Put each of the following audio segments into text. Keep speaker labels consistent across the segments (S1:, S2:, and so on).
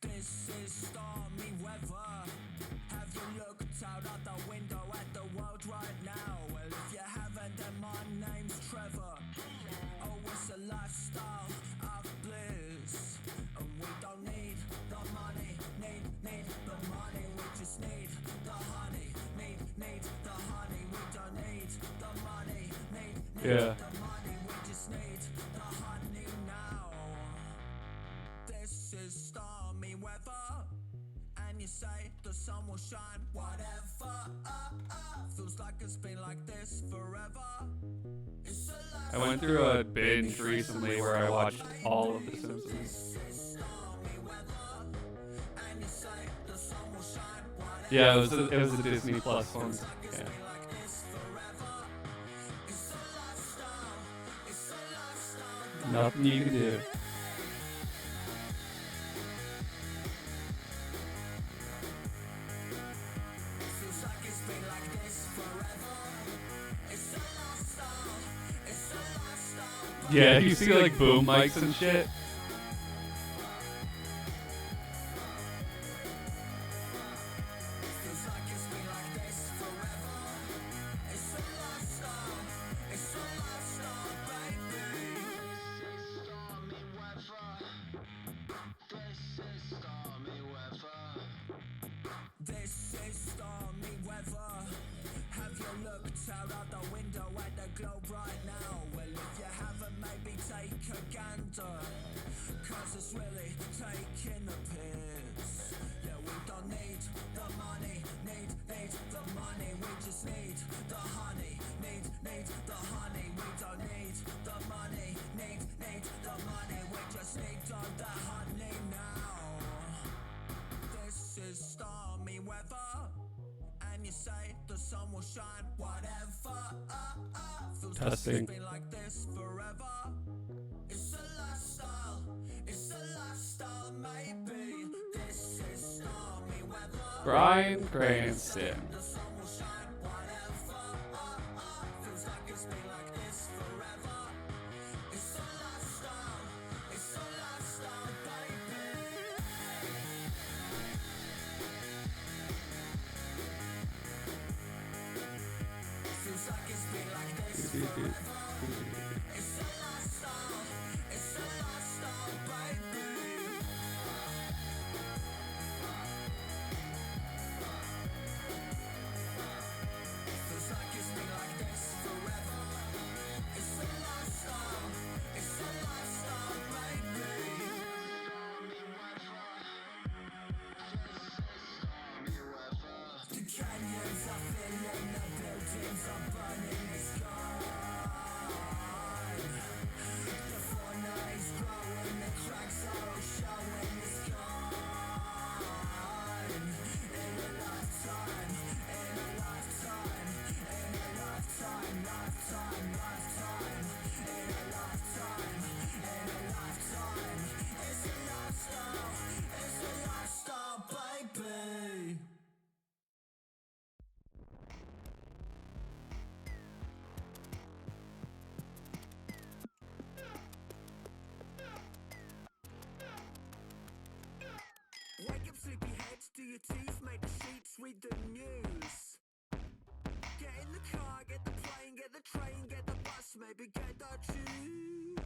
S1: This is stormy weather. Have you looked out of the window at the world right now? Well, if you haven't, then my name's Trevor. Oh, it's a lifestyle of bliss. And we don't need the money, need the money. We just need the honey, need the honey. We don't need the money, need the money. We just need the honey now. This is stormy weather, and you say the sun will shine, whatever. Feels like it's been like this forever.
S2: I went through a binge recently where I watched all of The Simpsons. Yeah, it was a Disney Plus one. Yeah. Nothing you can do. Yeah, you see like boom mics and shit.
S1: This is stormy weather. Have you looked out of the window at the globe right now? Well, if you haven't, maybe take a gander, 'cause it's really taking the piss. Yeah, we don't need the money, need the money. We just need the honey, need the honey. We don't need the money, need the money. We just need all the honey now. This is stormy weather, and you say the sun will shine, whatever. Feels
S2: Testing.
S1: like it's been like this forever. It's a lifestyle, maybe. This is stormy weather.
S2: Bryan Cranston.
S1: The sun will shine, whatever. Feels like it's been like this forever. It's a lifestyle, baby. Feels like it's been like this forever. It's a lifestyle, baby. Feels like it's been like this forever. It's a lifestyle, baby. The canyons are filling, the buildings are burning, it's gone. The fauna is growing, the cracks are all showing, it's gone. In a lifetime, in a lifetime, in a lifetime, lifetime, lifetime. In a lifetime, in a lifetime. It's a lifestyle, baby. Wake up, sleepyheads, do your teeth, make the sheets, read the news. Get in the car, get the plane, get the train, get the bus, maybe get the tube.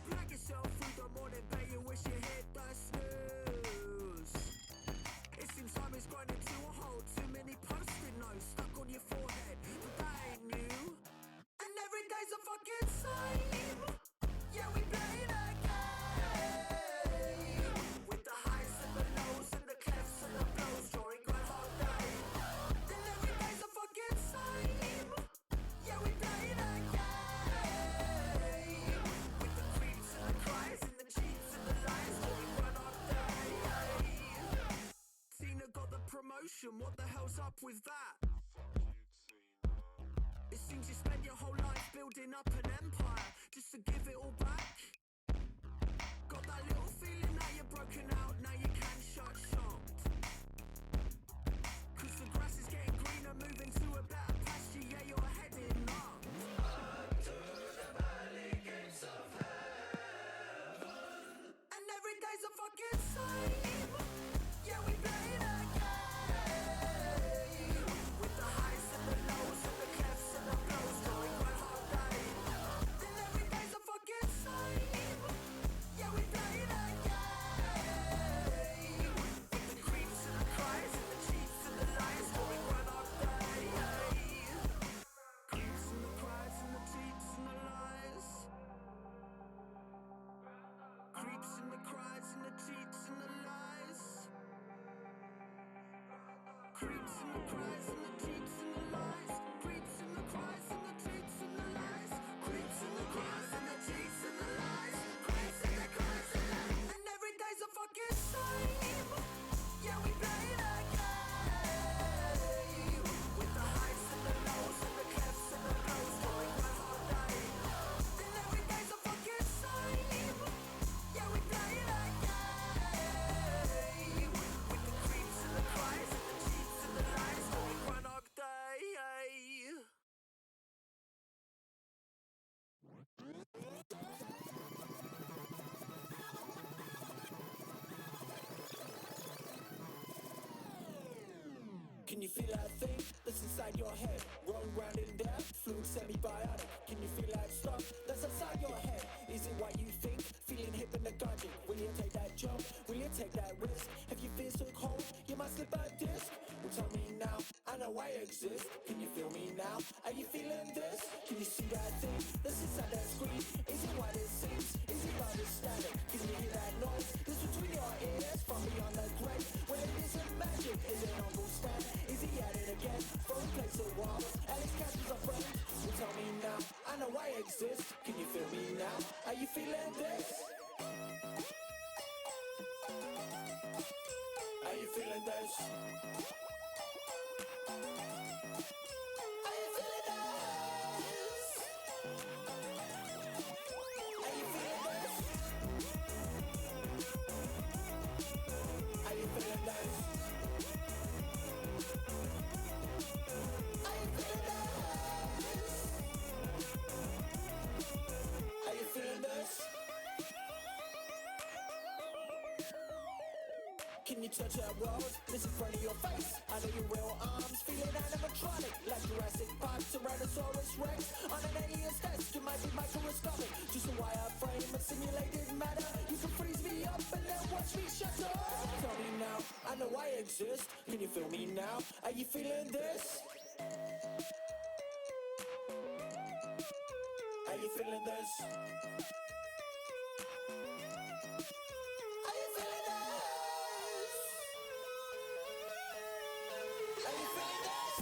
S1: Drag yourself through the morning, bet you wish you hit the snooze. It seems time is grinding to a halt, too many post-it notes stuck on your forehead, but that ain't new. And every day's a fucking same. Yeah, we play the game. With the highs and the lows and the clefts and the blows during Groundhog Day. And every day's a fucking same. Yeah, we play the game. With the creeps and the cries and the cheats and the lies during Groundhog Day. Tina got the promotion, what the hell's up with that? It seems you spend your whole life building up an empire just to give it all back. Got that little feeling that you're broken out, now you can shut shop. 'Cause the grass is getting greener, moving to a better pasture, yeah, you're heading up. To the valley gates of heaven. And every day's a fucking sign. creeps and the cries and the cheats and the lies. Creeps and the cries and the cheats and the lies. Creeps and the cries and the cheats and the lies. Creeps and the cries and the cheats and the lies. Creeps and the cries and the lies. And every day's a fucking same. Yeah, we play that game. With the highs and the lows and the clefts and the lows. Going round all day. And every day's a fucking same. Yeah, we play that game. With the creeps and the cries and the cheats and the lies. Going round all day. Can you feel that thing that's inside your head? Rolling round in there, fluid semi-biotic. Can you feel that stuff that's inside your head? Is it what you think? Feeling hypnagogic? Will you take that jump? Will you take that risk? Have you feel so cold? You might slip a disc. Well, tell me now, I know I exist. Can you feel me now? Are you feeling this? Can you see that thing that's inside that screen? Is it what it seems? Is it all the static? Can you hear that noise that's between your ears? From beyond the grave, where it isn't magic, is it Uncle Stan? Is he at it again? Phone plays the walls, Alex catches a friend. Well, tell me now, I know I exist. Can you feel me now? Are you feeling this? Are you feeling this? Are you feeling this? Are you feeling this? Are you feeling this? Are you feeling this? Are you feeling this? Can you touch that rose? This in front of your face. I know your real arms, feeling animatronic, like Jurassic Park, Tyrannosaurus Rex. On an alien's desk, you might be microscopic. Just a wireframe of simulated matter. You can freeze me up and then watch me shatter. Tell me now, I know I exist. Can you feel me now? Are you feeling this? Are you feeling this? Are you feeling this? Are you feeling this?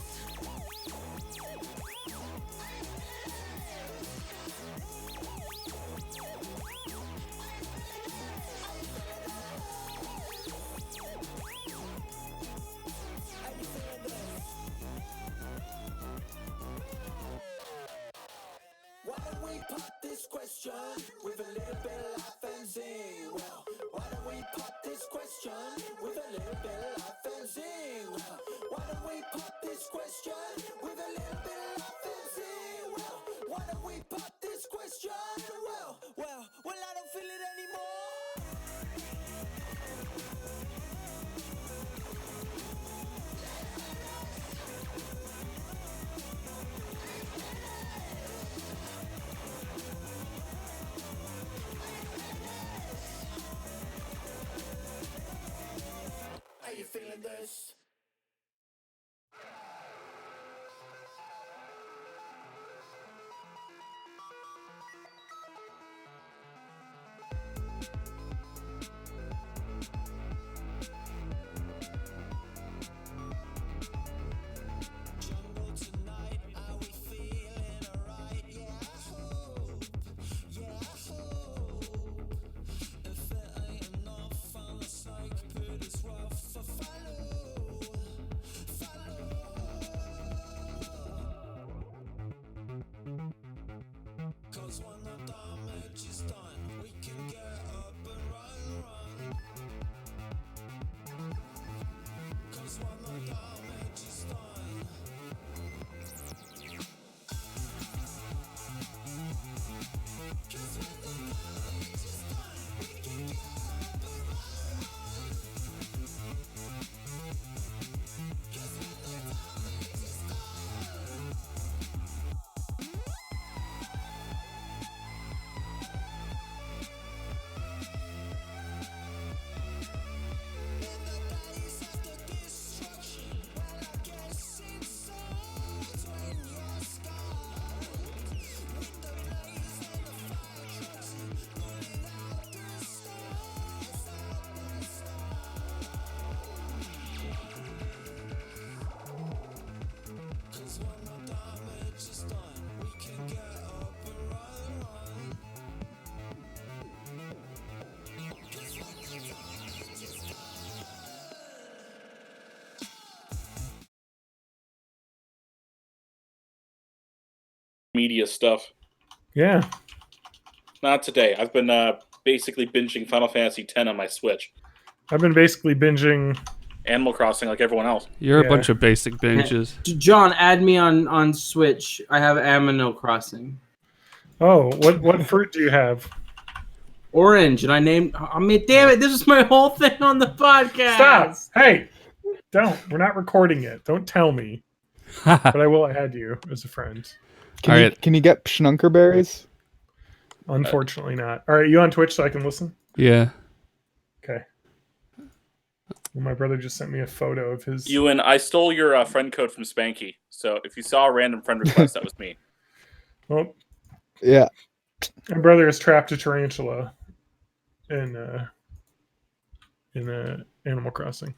S1: Are you feeling this? Why don't we pop this question with a little bit of laugh and zing? Well, why don't we pop this question with a little bit of laugh and zing? Why don't we pop this question with a little bit of laugh and zing? Well, why don't we pop this question? Well, I don't feel it anymore. Are you feeling this? Jungle tonight, are we feeling alright? Yeah, I hope. If it ain't enough, I'm a snake, but it's rough. I follow. Cause when the damage is done, we can get up and run. Cause when the damage is done, cause when the damage is done, we can get up and run. Cause when the damage is done.
S3: media stuff.
S4: Yeah.
S3: Not today. I've been basically binging Final Fantasy X on my Switch.
S4: I've been basically binging
S3: Animal Crossing like everyone else.
S2: You're
S4: Yeah.
S2: a bunch of basic binges.
S5: John, add me on Switch. I have Animal Crossing.
S4: Oh, what fruit do you have?
S5: Orange, and I mean, damn it, this is my whole thing on the podcast.
S4: Stop! Hey! Don't. We're not recording it. Don't tell me. But I will add you as a friend.
S6: Can you get schnunker berries?
S4: Unfortunately not. All right, you on Twitch so I can listen?
S2: Yeah.
S4: Okay. Well, my brother just sent me a photo of his...
S3: Ewan, I stole your friend code from Spanky. So if you saw a random friend request, that was me.
S4: Well,
S6: Yeah.
S4: my brother has trapped a tarantula in Animal Crossing.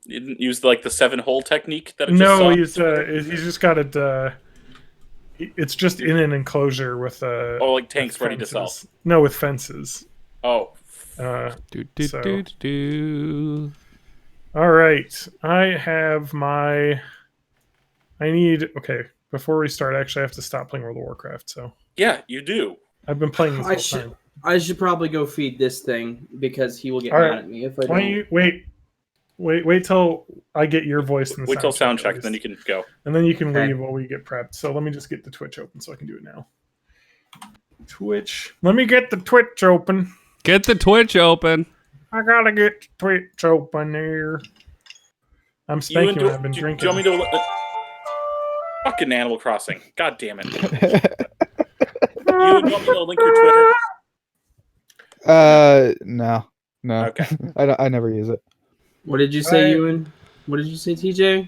S3: You didn't use the 7-hole technique that it
S4: No,
S3: just saw?
S4: he's just got it. It's just in an enclosure with
S3: tanks ready to sell.
S4: No, with fences.
S3: Oh.
S2: Do.
S4: All right, okay. Before we start, actually, I have to stop playing World of Warcraft. So
S3: Yeah, you do.
S4: I've been playing this whole time.
S5: I should probably go feed this thing because he will get
S4: All
S5: mad
S4: right.
S5: at me if I
S4: Why
S5: don't.
S4: don't you wait till I get your voice in the
S3: Wait till sound check,
S4: at
S3: then you
S4: least.
S3: can go.
S4: And then you can
S5: Okay.
S4: leave while we get prepped. So let me just get the Twitch open so I can do it now. Twitch. Let me get the Twitch open.
S2: Get the Twitch open.
S4: I gotta get the Twitch open here. I'm spanking when I've been drinking.
S3: Do you want me to... Fucking Animal Crossing. God damn it. Ewan, do you want me to link your Twitter?
S6: No.
S3: Okay.
S6: I never use it.
S5: What did you say, Ewan? What did you say, TJ?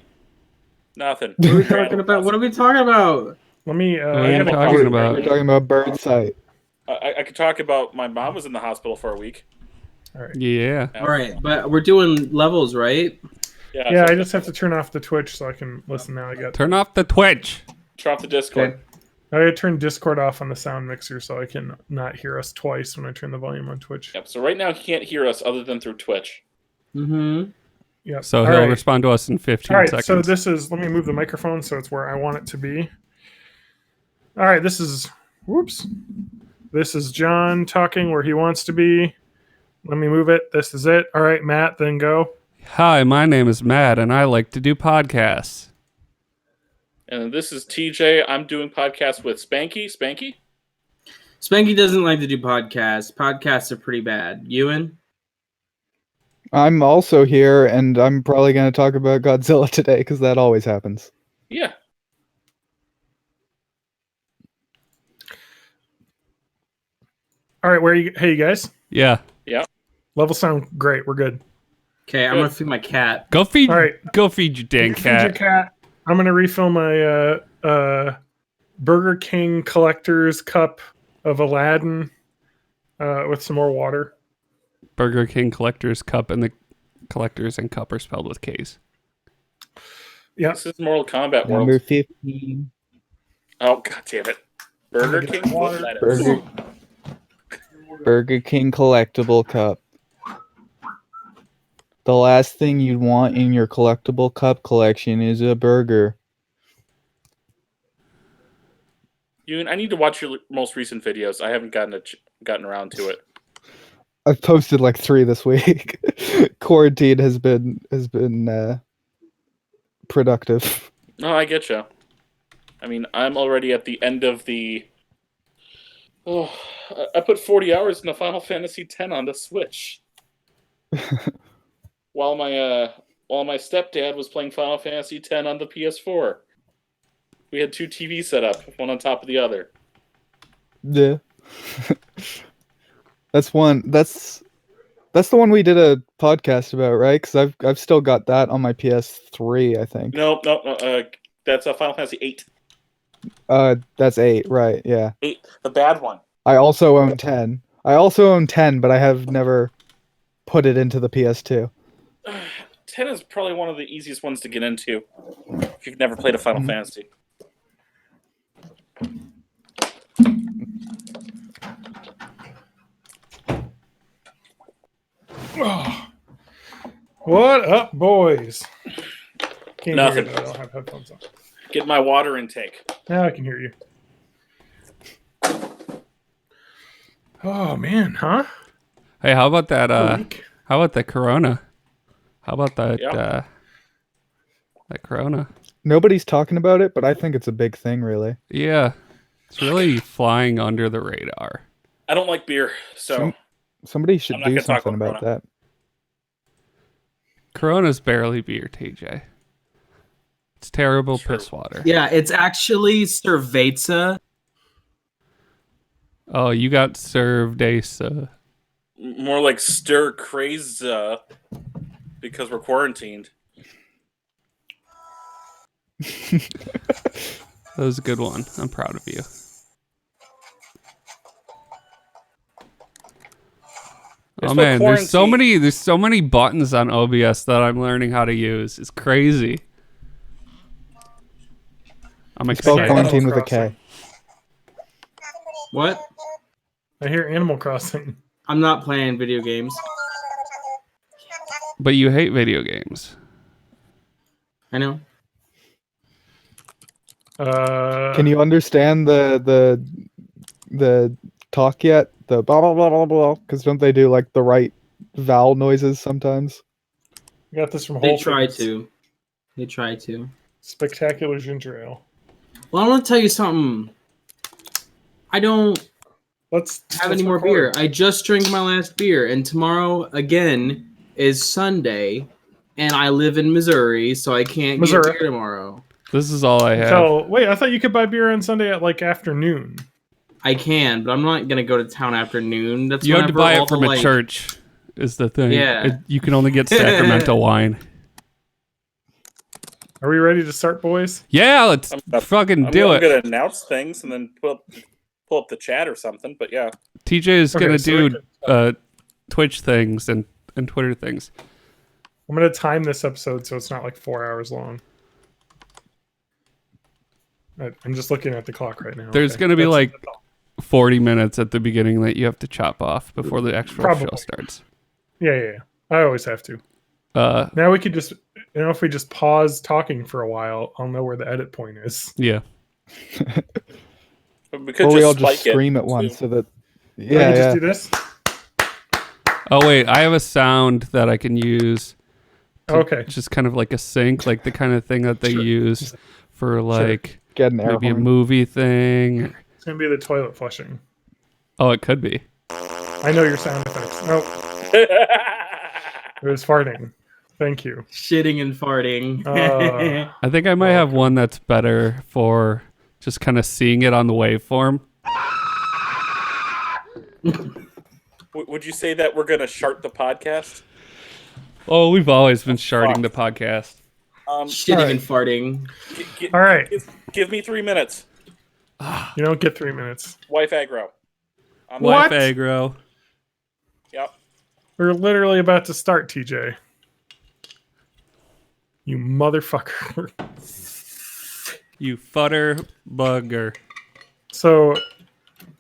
S3: Nothing.
S5: What are we talking about? What are we talking about?
S4: Let me.
S2: What are you talking about?
S6: We're talking about bird sight.
S3: I could talk about my mom was in the hospital for a week.
S4: All right.
S2: Yeah.
S5: All right, but we're doing levels, right?
S4: Yeah, I just have to turn off the Twitch so I can listen now. I got.
S2: Turn off the Twitch.
S3: Turn off the Discord.
S5: Okay.
S4: I gotta turn Discord off on the sound mixer so I can not hear us twice when I turn the volume on Twitch.
S3: Yep. So right now he can't hear us other than through Twitch.
S5: Mm-hmm.
S4: Yep.
S2: So
S4: All
S2: he'll
S4: right.
S2: respond to us in 15
S4: All right,
S2: seconds.
S4: so this is, let me move the microphone so it's where I want it to be. All right, this is John talking where he wants to be. Let me move it. This is it. All right, Matt, then go.
S2: Hi, my name is Matt, and I like to do podcasts.
S3: And this is TJ. I'm doing podcasts with Spanky. Spanky?
S5: Spanky doesn't like to do podcasts. Podcasts are pretty bad. Ewan?
S6: I'm also here, and I'm probably going to talk about Godzilla today, because that always happens.
S3: Yeah.
S4: All right, hey, you guys.
S2: Yeah.
S4: Levels sound great. We're good.
S5: Okay, I'm gonna feed my cat.
S2: Go feed.
S4: All right.
S2: Go feed your dang
S4: Feed your
S2: cat.
S4: cat. I'm gonna refill my Burger King collector's cup of Aladdin with some more water.
S2: Burger King Collector's Cup, and the Collectors and Cup are spelled with K's.
S4: Yeah.
S3: This is Mortal Kombat World.
S6: Number 15.
S3: Oh, god damn it. Burger
S4: Get
S3: King?
S4: water.
S3: What that is.
S6: Burger King collectible cup. The last thing you'd want in your collectible cup collection is a burger.
S3: Ewan, I need to watch your most recent videos. I haven't gotten around to it.
S6: I've posted like 3 this week. Quarantine has been productive.
S3: No, I get you. I mean, I'm already at the end of the... Oh, I put 40 hours into Final Fantasy X on the Switch. while my stepdad was playing Final Fantasy X on the PS4. We had 2 TVs set up, one on top of the other.
S6: Yeah. That's the one we did a podcast about, right? Because I've still got that on my PS3, I think.
S3: No. That's Final Fantasy 8.
S6: That's 8, right? Yeah.
S3: 8, the bad one.
S6: I also own 10. But I have never put it into the PS2.
S3: 10 is probably one of the easiest ones to get into if you've never played a Final Fantasy.
S4: What up, boys? Can't
S3: Nothing.
S4: hear it, I don't have headphones on.
S3: Get my water intake.
S4: Now I can hear you. Oh man, huh?
S2: Hey, how about that?
S4: Week.
S2: How about the Corona? How about that?
S3: Yep.
S2: That Corona.
S6: Nobody's talking about it, but I think it's a big thing, really.
S2: Yeah, it's really flying under the radar.
S3: I don't like beer, so
S6: Somebody should
S3: I'm not
S6: do
S3: gonna talk
S6: something
S3: about
S6: about that.
S2: Corona's barely beer, TJ. It's terrible
S3: Sure.
S2: piss water.
S5: Yeah, it's actually Cerveza.
S2: Oh, you got served a
S3: more like stir crazy because we're quarantined.
S2: That was a good one. I'm proud of you.
S3: It's
S2: Oh
S3: about
S2: man, there's
S3: quarantine.
S2: so many buttons on OBS that I'm learning how to use. It's crazy. I'm
S6: Spell
S2: excited.
S6: quarantine with a K.
S5: What?
S4: I hear Animal Crossing.
S5: I'm not playing video games.
S2: But you hate video games.
S5: I know.
S6: Can you understand the talk yet? The blah blah blah blah blah. Because don't they do like the right vowel noises sometimes?
S4: I got this from
S5: They
S4: Whole
S5: try
S4: Foods.
S5: to. They try to.
S4: Spectacular ginger ale.
S5: Well, I want to tell you something. I don't
S4: Let's
S5: have any more beer. I just drank my last beer, and tomorrow again is Sunday, and I live in Missouri, so I can't
S4: Missouri.
S5: get beer tomorrow.
S2: This is all I have.
S4: So wait, I thought you could buy beer on Sunday at like afternoon.
S5: I can, but I'm not gonna go to town after noon. That's
S2: You have to
S5: whenever
S2: buy
S5: all
S2: it from
S5: the,
S2: a
S5: like-
S2: church. Is the thing?
S5: Yeah.
S2: You can only get Sacramento wine.
S4: Are we ready to start, boys?
S2: Yeah, let's fucking do
S3: I'm
S2: it.
S3: gonna announce things and then pull up the chat or something. But yeah,
S2: TJ is
S4: Okay,
S2: gonna
S4: so we
S2: do Twitch things and Twitter things.
S4: I'm gonna time this episode so it's not like 4 hours long. I'm just looking at the clock right now.
S2: There's
S4: Okay.
S2: gonna be
S4: That's-
S2: like
S4: that's all.
S2: 40 minutes at the beginning that you have to chop off before the actual show
S4: Probably.
S2: starts.
S4: Yeah. I always have to. Now we could just, if we just pause talking for a while, I'll know where the edit point is.
S2: Yeah.
S3: but we could
S6: Or we all
S3: just
S6: just
S3: spike
S6: scream
S3: it,
S6: at once
S3: too.
S6: so that.
S4: I
S6: Yeah,
S4: can
S6: yeah.
S4: just do this.
S2: Oh wait, I have a sound that I can use.
S4: Okay.
S2: It's just kind of like a sync, like the kind of thing that they
S4: Sure.
S2: use for like
S6: Get an air
S2: maybe a
S6: horn.
S2: movie thing.
S4: It's gonna be the toilet flushing.
S2: Oh, it could be.
S4: I know your sound effects. Nope, it was farting. Thank you.
S5: Shitting and farting.
S2: I think I might have one that's better for just kind of seeing it on the waveform.
S3: Would you say that we're gonna shart the podcast?
S2: Oh, we've always been sharding the podcast.
S5: Shitting
S4: Alright.
S5: and farting.
S4: All right.
S3: Give me 3 minutes.
S4: You don't get 3 minutes.
S3: Wife aggro.
S2: Wife
S4: What?
S2: aggro.
S3: Yep.
S4: We're literally about to start, TJ. You motherfucker.
S2: You futter bugger.
S4: So,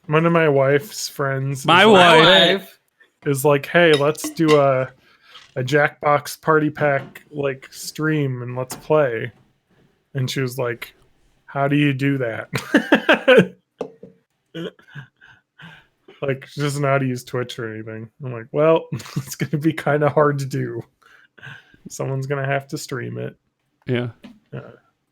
S4: one of my wife's friends
S2: My
S4: is like-
S2: wife.
S4: is like, hey, let's do a Jackbox party pack like stream and let's play. And she was like, how do you do that? Like, she doesn't know how to use Twitch or anything. I'm like, well, it's going to be kind of hard to do. Someone's going to have to stream it.
S2: Yeah.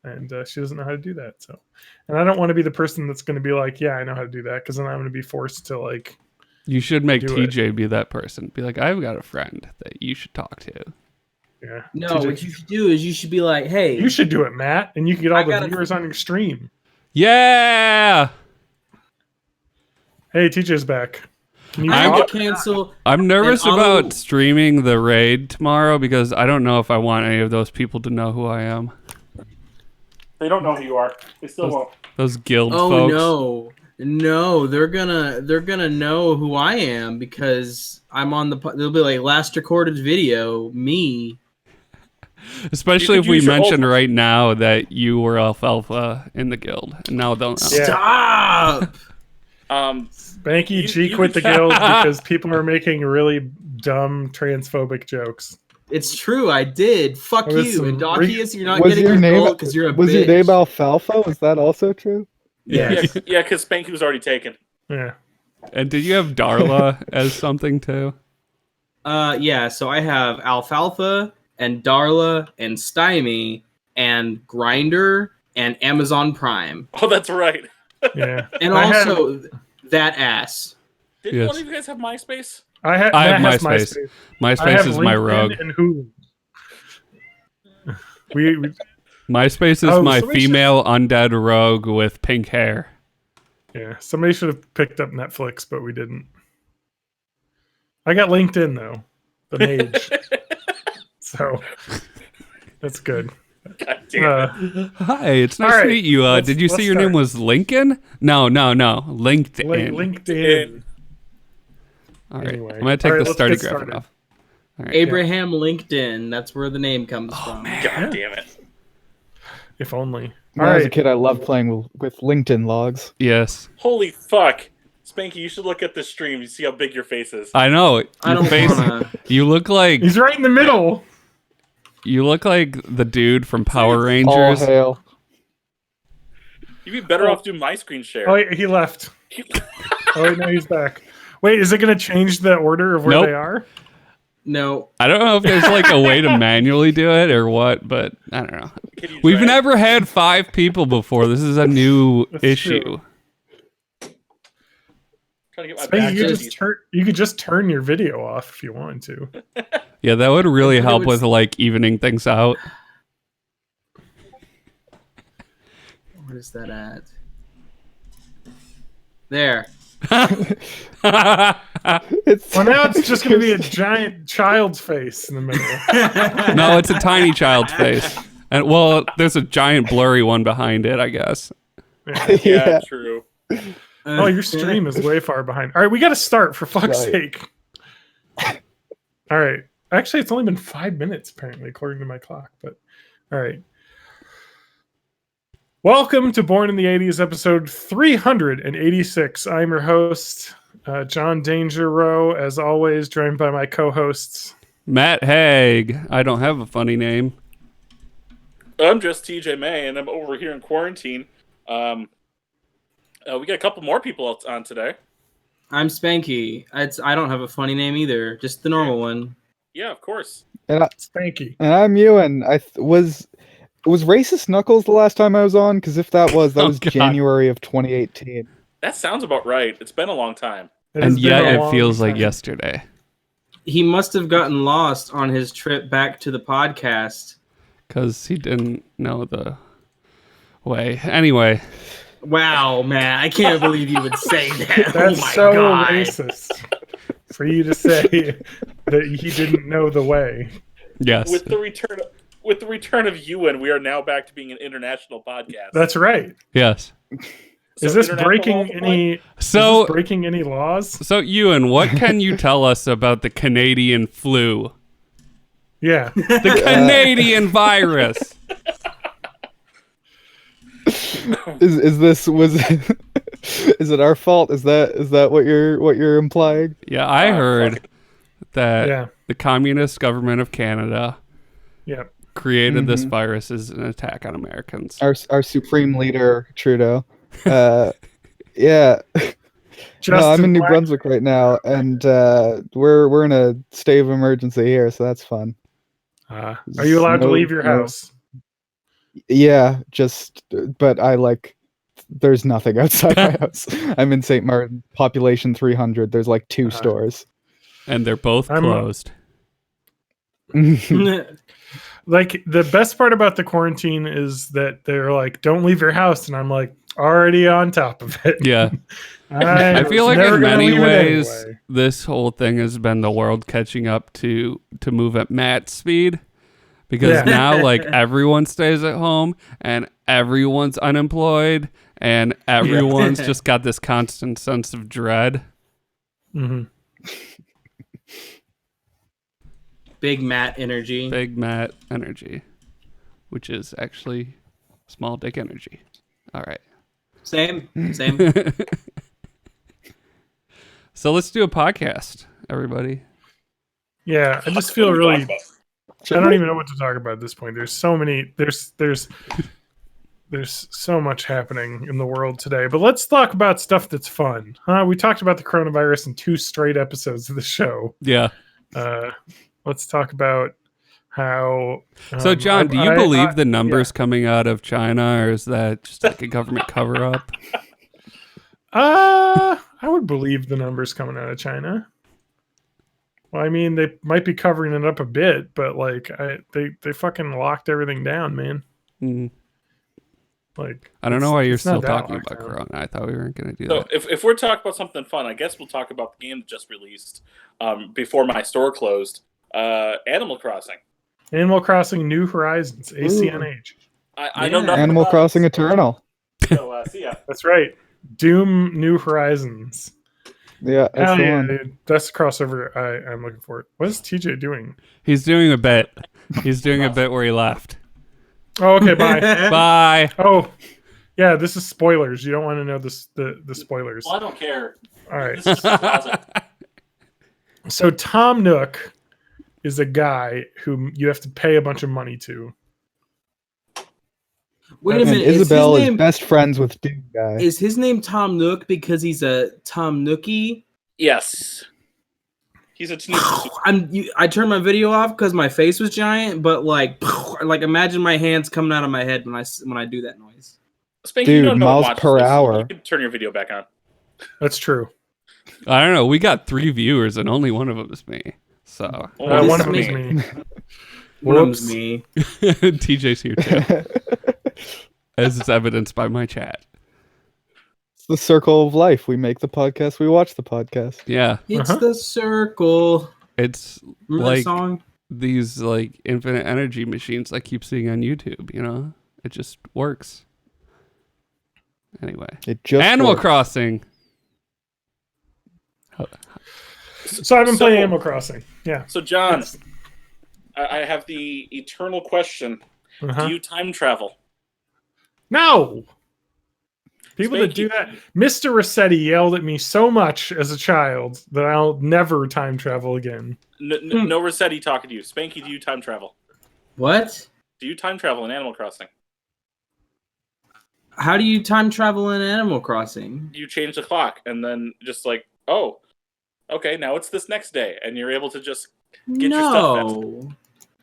S4: And she doesn't know how to do that. So, and I don't want to be the person that's going to be like, yeah, I know how to do that. Because then I'm going to be forced to like,
S2: You should make
S4: Do
S2: TJ be that person. Be like, I've got a friend that you should talk to.
S4: yeah.
S5: No,
S4: TJ,
S5: what you should do is you should be like, hey,
S4: you should do it, Matt. And you can get all
S5: I
S4: the
S5: gotta-
S4: viewers on your stream.
S2: Yeah.
S4: Hey, TJ's back. Can you
S5: I
S2: I'm
S5: have
S4: talk?
S5: to cancel.
S2: I'm nervous
S5: And I'll-
S2: about streaming the raid tomorrow because I don't know if I want any of those people to know who I am.
S3: They don't know who you are. They still won't.
S2: Those guild
S5: Oh
S2: folks.
S5: no, they're gonna know who I am because I'm on the. They'll be like last recorded video, me.
S2: Especially
S3: You
S2: if
S3: could
S2: we
S3: use your
S2: mentioned
S3: old-
S2: right now that you were alfalfa in the guild. And now they'll know.
S4: Yeah.
S5: Stop.
S4: Spanky
S3: You-
S4: G
S3: you-
S4: quit the guild because people are making really dumb transphobic jokes.
S5: It's true, I did. Fuck
S4: There was
S5: you,
S4: some
S5: and Dockius, you're not
S6: Was
S5: getting
S6: your
S5: your
S6: name
S5: gold because you're a
S6: was
S5: bitch.
S6: your name Alfalfa? Was that also true?
S5: Yes.
S3: Yeah, because Spanky was already taken.
S4: Yeah.
S2: And did you have Darla as something too?
S5: Yeah, so I have Alfalfa and Darla and Stymie and Grinder and Amazon Prime.
S3: Oh, that's right.
S4: Yeah.
S5: And
S4: I had-
S5: also that ass.
S3: Didn't
S2: Yes.
S3: one of you guys have MySpace?
S2: I have
S4: Matt has
S2: MySpace.
S4: I
S2: MySpace
S4: have
S2: is my
S4: LinkedIn
S2: rogue.
S4: and Hulu. we
S2: MySpace is
S4: Oh,
S2: my
S4: somebody should-
S2: female undead rogue with pink hair.
S4: yeah, somebody should have picked up Netflix, but we didn't. I got LinkedIn though, the mage. So that's good.
S3: God damn it.
S2: Hi, it's nice
S4: All
S2: to
S4: right,
S2: meet you. Did you
S4: let's
S2: say your name
S4: start.
S2: was Lincoln? No. LinkedIn.
S4: LinkedIn.
S2: All right.
S4: Anyway.
S2: I'm going to take
S4: All right,
S2: the
S4: let's
S2: starting
S4: get
S2: graphic
S4: started.
S2: off. All right.
S5: Abraham LinkedIn. That's where the name comes from.
S3: God damn it.
S4: If only.
S6: When
S4: All
S6: I was a
S4: right.
S6: kid, I loved playing with LinkedIn logs.
S2: Yes.
S3: Holy fuck. Spanky, you should look at this stream. You see how big your face is.
S2: I know.
S5: I
S2: Your
S5: don't
S2: face.
S5: wanna.
S2: You look like
S4: He's right in the middle.
S2: the dude from Power
S6: All
S2: Rangers.
S6: hail.
S3: You'd be better off doing my screen share.
S4: Oh, wait, he left. Oh, wait, no, he's back. Wait, is it going to change the order of where
S2: Nope.
S4: they are?
S5: No.
S2: I don't know if there's like a way to manually do it or what, but I don't know.
S3: Can you
S2: We've
S3: drag?
S2: never had 5 people before. This is a new
S4: That's
S2: issue.
S4: true.
S3: Trying to get my
S4: Hey,
S3: back
S4: you,
S3: to
S4: could just turn your video off if you wanted to.
S2: Yeah, that would really
S5: But it
S2: help
S5: would-
S2: with like evening things out.
S5: Where is that at? There.
S6: It's
S4: Well, now it's just going to be a giant child's face in the middle.
S2: No, it's a tiny child's face. And well, there's a giant blurry one behind it, I guess.
S3: Yeah,
S6: yeah.
S3: true.
S4: Oh, your stream is way far behind. All right, we got to start for fuck's
S6: Right.
S4: sake. All right. Actually, it's only been 5 minutes, apparently, according to my clock. But all right. Welcome to Born in the 80s, episode 386. I'm your host, John Danger Rowe, as always, joined by my co-hosts.
S2: Matt Haig. I don't have a funny name.
S3: I'm just TJ May, and I'm over here in quarantine. We got a couple more people on today.
S5: I'm Spanky. I don't have a funny name either. Just the normal one.
S3: Yeah, of course.
S4: Spanky.
S6: And I'm Ewan. Was Racist Knuckles the last time I was on? Because if that was
S2: Oh,
S6: was
S2: God.
S6: January of 2018.
S3: That sounds about right. It's been a long time.
S4: It has
S2: And
S4: been
S2: yet
S4: a
S2: it
S4: long
S2: feels like
S4: time.
S2: yesterday.
S5: He must have gotten lost on his trip back to the podcast.
S2: Because he didn't know the way. Anyway,
S5: Wow, man. I can't believe you would say that.
S4: That's
S5: oh my
S4: so
S5: god.
S4: racist for you to say that he didn't know the way.
S2: yes.
S3: With the return of Ewan, we are now back to being an international podcast.
S4: That's right.
S2: Yes.
S3: So
S4: Is this
S3: international
S4: breaking
S3: multiple?
S4: any?
S2: So,
S4: is this breaking any laws?
S2: so Ewan, what can you tell us about the Canadian flu?
S4: Yeah.
S2: The Canadian virus.
S6: Is it our fault? Is that what you're implying?
S2: Yeah, I
S3: Oh,
S2: heard
S3: fuck
S2: that
S4: Yeah.
S2: the Communist government of Canada
S4: Yeah.
S2: created this
S6: Mhm.
S2: virus as an attack on Americans.
S6: Our supreme leader Trudeau. Yeah. No, I'm
S4: Justin
S6: in New
S4: Black-
S6: Brunswick right now, and we're in a state of emergency here, so that's fun.
S4: Are you allowed to
S6: No-
S4: leave your
S6: no.
S4: house?
S6: Yeah, but there's nothing outside my house. I'm in St. Martin, population 300. There's like 2 stores.
S2: And they're both
S4: I'm-
S2: closed.
S4: Like the best part about the quarantine is that they're like, "Don't leave your house," and I'm like, already on top of it.
S2: Yeah.
S4: I
S2: I feel
S4: was
S2: like
S4: never
S2: in
S4: gonna
S2: many
S4: leave it
S2: ways,
S4: anyway.
S2: this whole thing has been the world catching up to move at Matt's speed. Because
S4: Yeah.
S2: now, like, everyone stays at home and everyone's unemployed and everyone's just got this constant sense of dread.
S4: Mhm.
S5: Big Matt energy.
S2: Big Matt energy, which is actually small dick energy. All right.
S5: Same.
S2: So let's do a podcast, everybody.
S4: Yeah, I just feel really. I don't even know what to talk about at this point. There's so many. There's there's so much happening in the world today. But let's talk about stuff that's fun. We talked about the coronavirus in 2 straight episodes of the show.
S2: Yeah.
S4: Let's talk about how.
S2: So, John, do you believe the numbers coming out of China, or is that just like a government cover up?
S4: I would believe the numbers coming out of China. Well, I mean, they might be covering it up a bit, but like, they fucking locked everything down, man.
S2: Mm.
S4: Like,
S2: I don't know why you're
S4: it's not
S2: still
S4: that
S2: talking
S4: locked
S2: about
S4: down.
S2: Corona. I thought we weren't going to do
S3: So
S2: that.
S3: if we're talking about something fun, I guess we'll talk about the game that just released before my store closed. Animal Crossing.
S4: Animal Crossing New Horizons, ACNH.
S3: I know nothing
S6: Animal
S3: about
S6: Crossing
S3: it,
S6: Eternal.
S3: so see ya.
S4: That's right. Doom New Horizons.
S6: Yeah, that's
S4: Hell
S6: the
S4: yeah,
S6: one.
S4: dude. That's the crossover I'm looking for. What is TJ doing?
S2: He's doing a bit. He's doing a bit where he left.
S4: Oh, okay, bye.
S2: Bye.
S4: Oh, yeah, this is spoilers. You don't want to know the spoilers.
S3: Well, I don't care.
S4: All right.
S3: This is just a closet.
S4: So Tom Nook is a guy who you have to pay a bunch of money to.
S5: Wait a
S6: And
S5: minute.
S6: Isabel
S5: is his
S6: is
S5: name,
S6: best friends with Doom Guy.
S5: is his name Tom Nook because he's a Tom Nookie?
S3: Yes. He's a Tanuki.
S5: I turned my video off because my face was giant, but like imagine my hands coming out of my head when I do that noise.
S3: Spanky,
S6: Dude,
S3: you don't know
S6: miles
S3: what
S6: per
S3: watches this.
S6: hour.
S3: You can turn your video back on.
S4: That's true.
S2: I don't know. We got 3 viewers, and only one of them is me. So
S3: Well,
S4: One
S5: this
S4: of them
S5: is
S4: is
S5: me.
S4: me.
S5: One of them's
S4: Whoops.
S5: me.
S2: TJ's here too, as is evidenced by my chat.
S6: It's the circle of life. We make the podcast, we watch the podcast.
S2: Yeah,
S5: It's
S4: Uh-huh.
S5: the circle.
S2: it's
S5: Remember
S2: like
S5: that song?
S2: these like infinite energy machines I keep seeing on YouTube. You know, it just works. Anyway,
S6: It just
S2: Animal
S6: works.
S2: Crossing.
S4: So I've been playing Animal Crossing. Yeah.
S3: So, John, I have the eternal question.
S4: Uh-huh.
S3: Do you time travel?
S4: No. People that
S3: Spanky.
S4: do that. Mr. Rossetti yelled at me so much as a child that I'll never time travel again.
S3: No Rossetti talking to you. Spanky, do you time travel?
S5: What?
S3: Do you time travel in Animal Crossing?
S5: How do you time travel in Animal Crossing?
S3: You change the clock, and then just like, oh, okay, now it's this next day, and you're able to just get your stuff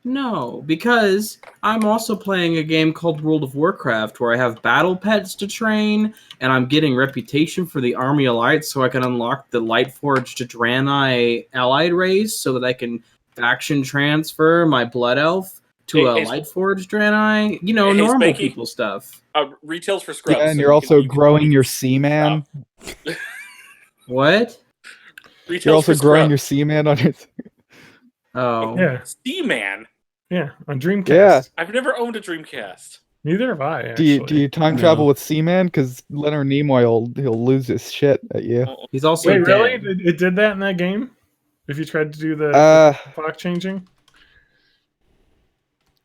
S5: No, because I'm also playing a game called World of Warcraft where I have battle pets to train, and I'm getting reputation for the Army of Light so I can unlock the Lightforged Draenei allied race so that I can faction transfer my Blood Elf to a
S3: Hey,
S5: Lightforged Draenei. You know,
S3: Hey,
S5: normal
S3: Spanky.
S5: people stuff.
S3: Retails for scrubs.
S6: Yeah, and
S3: so
S6: you're
S3: you
S6: also
S3: can
S6: growing your Seaman.
S5: What?
S3: Retails
S6: You're also
S3: for
S6: growing your
S3: scrubs.
S6: Seaman on your.
S5: Oh.
S4: Yeah.
S3: Seaman.
S4: Yeah. On Dreamcast.
S6: Yeah.
S3: I've never owned a Dreamcast.
S4: Neither have I,
S6: Do
S4: actually.
S6: you time
S2: No.
S6: travel with Seaman? Because Leonard Nimoy he'll lose his shit at you.
S5: He's also
S4: Wait, really?
S5: dead.
S4: It did that in that game? If you tried to do the clock changing?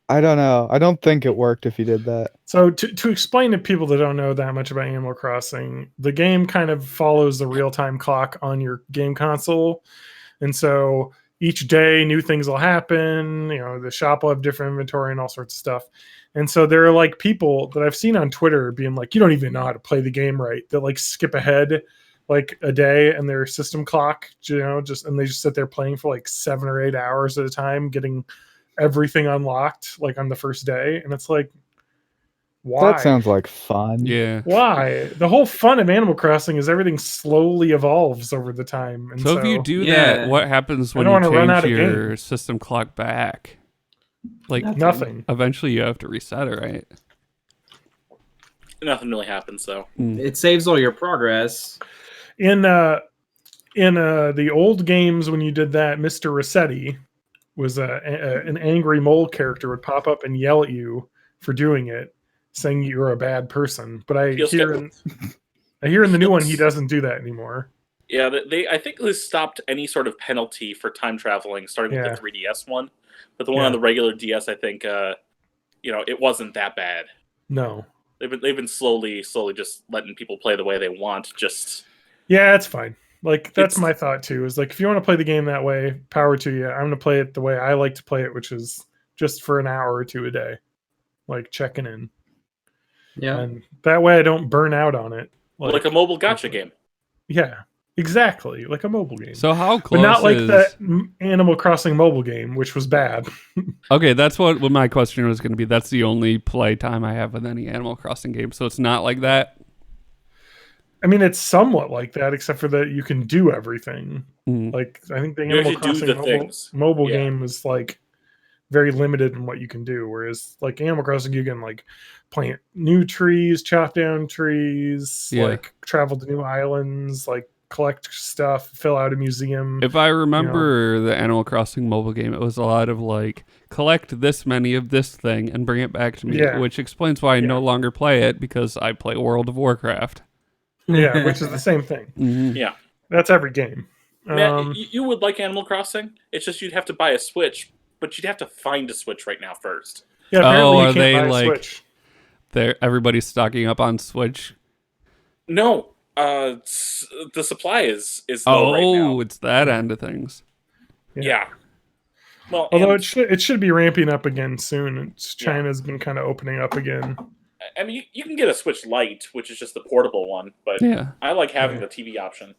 S6: I don't know. I don't think it worked if you did that.
S4: So to explain to people that don't know that much about Animal Crossing, the game kind of follows the real-time clock on your game console. And so each day new things will happen, you know, the shop will have different inventory and all sorts of stuff. And so there are like people that I've seen on Twitter being like, you don't even know how to play the game right. They'll like skip ahead like a day and their system clock, you know, and they just sit there playing for like 7 or 8 hours at a time, getting everything unlocked like on the first day. And it's like, why?
S6: That sounds like fun.
S2: Yeah.
S4: Why? The whole fun of Animal Crossing is everything slowly evolves over the time. And
S2: So if you do
S5: Yeah.
S2: that, what happens when
S4: don't
S2: you
S4: wanna run out
S2: change
S4: of
S2: your
S4: games.
S2: system clock back? Like
S4: nothing.
S2: eventually you have to reset it, right?
S3: Nothing really happens, though.
S5: It saves all your progress.
S4: In the old games when you did that, Mr. Rossetti was an angry mole character would pop up and yell at you for doing it, saying you're a bad person. But I
S3: Feels
S4: hear
S3: good.
S4: in the new one he doesn't do that anymore.
S3: Yeah, I think they stopped any sort of penalty for time traveling, starting with the 3DS one. But the one on the regular DS, I think, it wasn't that bad.
S4: No.
S3: They've been slowly just letting people play the way they want.
S4: Yeah, it's fine. Like that's
S3: It's-
S4: my thought too. Is like if you want to play the game that way, power to you. I'm going to play it the way I like to play it, which is just for an hour or two a day, like checking in.
S5: Yeah.
S4: And that way I don't burn out on it.
S3: Like a mobile gotcha game.
S4: Yeah, exactly. Like a mobile game.
S2: So how
S4: But
S2: close
S4: not like
S2: is...
S4: that Animal Crossing mobile game, which was bad.
S2: Okay, that's what my question was going to be. That's the only play time I have with any Animal Crossing game. So it's not like that.
S4: I mean, it's somewhat like that, except for that you can do everything.
S2: Mm.
S4: Like, I think the
S3: You
S4: Animal
S3: actually do
S4: Crossing
S3: the
S4: mobile,
S3: things.
S4: mobile
S3: Yeah.
S4: game is like very limited in what you can do. Whereas, like Animal Crossing, you can like plant new trees, chop down trees,
S2: Yeah.
S4: like travel to new islands, like collect stuff, fill out a museum.
S2: If I remember the Animal Crossing mobile game, it was a lot of like, collect this many of this thing and bring it back to me,
S4: Yeah.
S2: which explains why I
S4: Yeah.
S2: no longer play it, because I play World of Warcraft.
S4: Yeah, which is the same thing.
S2: Mhm.
S3: Yeah.
S4: That's every game.
S3: Man, you would like Animal Crossing. It's just you'd have to buy a Switch, but you'd have to find a Switch right now first.
S4: Yeah, apparently
S2: Oh,
S4: you
S2: are
S4: can't
S2: they,
S4: buy a
S2: like-
S4: Switch.
S2: Everybody's stocking up on Switch.
S3: No, the supply is low right now.
S2: It's that end of things.
S3: Yeah. Well,
S4: Although
S3: and,
S4: it should be ramping up again soon.
S3: Yeah.
S4: China's been kind of opening up again.
S3: I mean, you can get a Switch Lite, which is just the portable one, but
S2: Yeah.
S3: I like having
S4: Yeah.
S3: the TV option.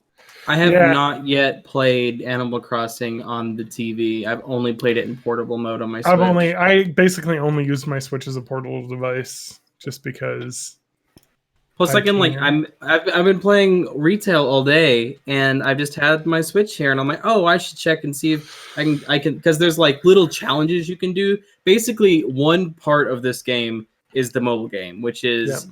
S5: I have
S4: Yeah.
S5: not yet played Animal Crossing on the TV. I've only played it in portable mode on my Switch.
S4: I basically only use my Switch as a portable device just because.
S5: Plus,
S4: I
S5: I can like
S4: can.
S5: I've been playing retail all day, and I've just had my Switch here, and I'm like, oh, I should check and see if I can because there's like little challenges you can do. Basically, one part of this game is the mobile game, which is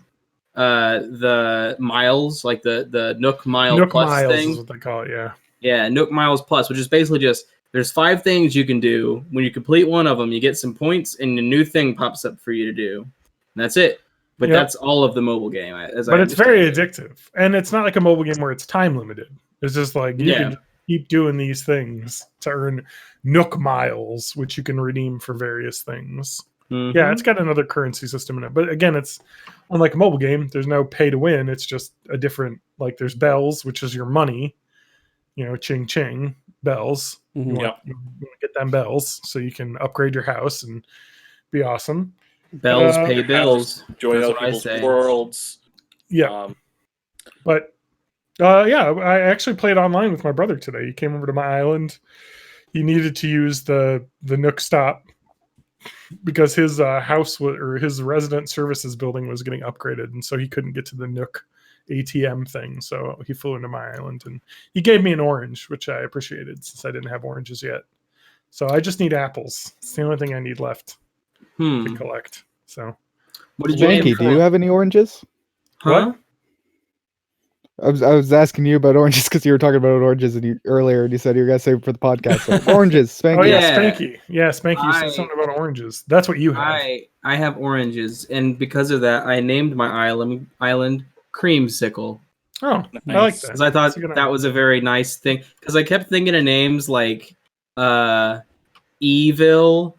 S5: the miles, like the Nook Mile
S4: Nook
S5: Plus
S4: Miles
S5: thing.
S4: is what they call it. Yeah.
S5: Yeah, Nook Miles Plus, which is basically just there's 5 things you can do. When you complete one of them, you get some points, and a new thing pops up for you to do. And that's it. But
S4: Yep.
S5: that's all of the mobile game.
S4: But it's very addictive, and it's not like a mobile game where it's time limited. It's just like you can keep doing these things to earn Nook Miles, which you can redeem for various things.
S5: Mm-hmm.
S4: Yeah, it's got another currency system in it, but again, it's unlike a mobile game. There's no pay to win. It's just a different like there's bells, which is your money. You know, ching ching bells.
S2: Mhm.
S4: You want to get them bells so you can upgrade your house and be awesome.
S5: Bells pay bills.
S3: Join
S5: That's
S3: other
S5: what I
S3: people's
S5: say.
S3: worlds.
S4: Yeah, but yeah, I actually played online with my brother today. He came over to my island. He needed to use the Nook Stop because his house or his resident services building was getting upgraded, and so he couldn't get to the Nook ATM thing. So he flew into my island, and he gave me an orange, which I appreciated since I didn't have oranges yet. So I just need apples. It's the only thing I need left to collect. So
S5: What did you aim
S6: Spanky,
S5: for?
S6: do you have any oranges?
S5: Huh?
S6: I was asking you about oranges because you were talking about oranges earlier, and you said you were gonna save it for the podcast. So, oranges, Spanky.
S4: oh yeah,
S5: Yeah.
S4: Spanky. Yeah, Spanky. You said something about oranges. That's what you have.
S5: I have oranges, and because of that, I named my island Creamsicle.
S4: Oh, I like
S3: Nice.
S4: that.
S5: Because I thought
S4: That's a good
S5: that was a very nice thing. Because I kept thinking of names like Evil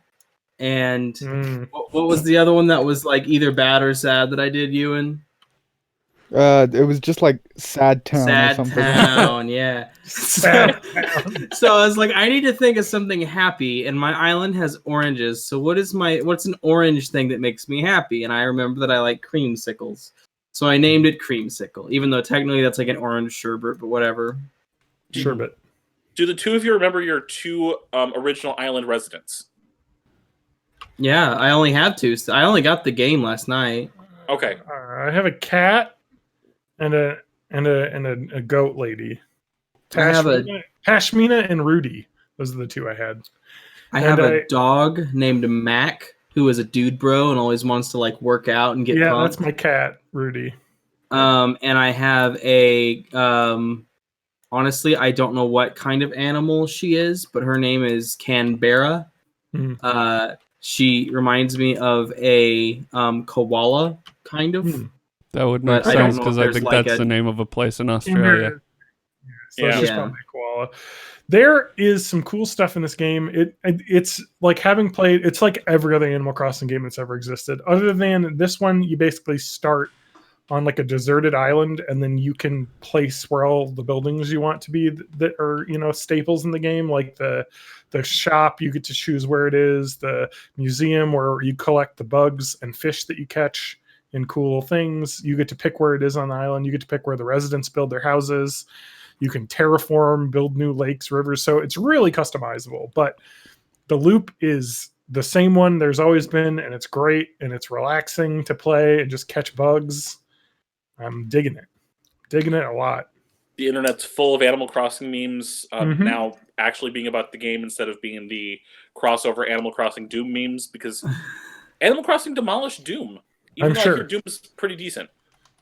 S5: and
S4: Mm.
S5: what was the other one that was like either bad or sad that I did, Ewan?
S6: It was just like Sad Town or
S5: Sad
S6: something.
S5: Town, yeah.
S4: Sad
S5: So I was like, I need to think of something happy, and my island has oranges. So what's an orange thing that makes me happy? And I remember that I like creamsicles. So I named it Creamsicle, even though technically that's like an orange sherbet, but whatever.
S4: Sherbet.
S3: Do the two of you remember your 2 original island residents?
S5: Yeah, I only have 2. So I only got the game last night.
S3: Okay.
S4: I have a cat and a goat lady.
S5: I have
S4: Pashmina and Rudy. Those are the 2 I had.
S5: I
S4: And
S5: have a dog named Mac who is a dude bro and always wants to like work out and get
S4: Yeah,
S5: pumped.
S4: that's my cat, Rudy.
S5: And I have a honestly, I don't know what kind of animal she is, but her name is Canberra.
S4: Hmm.
S5: She reminds me of a koala, kind of.
S4: Hmm.
S2: That would make
S5: But I don't
S2: sense
S5: know
S2: because
S5: if
S2: I
S5: there's
S2: think
S5: like
S2: that's
S5: a-
S2: the name of a place in Australia.
S4: So it's
S3: Yeah.
S4: just probably a koala. There is some cool stuff in this game. It's like having played. It's like every other Animal Crossing game that's ever existed. Other than this one, you basically start on like a deserted island, and then you can place where all the buildings you want to be that are staples in the game, like the shop. You get to choose where it is. The museum where you collect the bugs and fish that you catch and cool things. You get to pick where it is on the island. You get to pick where the residents build their houses. You can terraform, build new lakes, rivers. So it's really customizable. But the loop is the same one there's always been, and it's great, and it's relaxing to play and just catch bugs. I'm digging it a lot.
S3: The internet's full of Animal Crossing memes now actually being about the game instead of being the crossover Animal Crossing Doom memes, because Animal Crossing demolished Doom. Even
S4: I'm
S3: though
S4: sure.
S3: I hear Doom is pretty decent.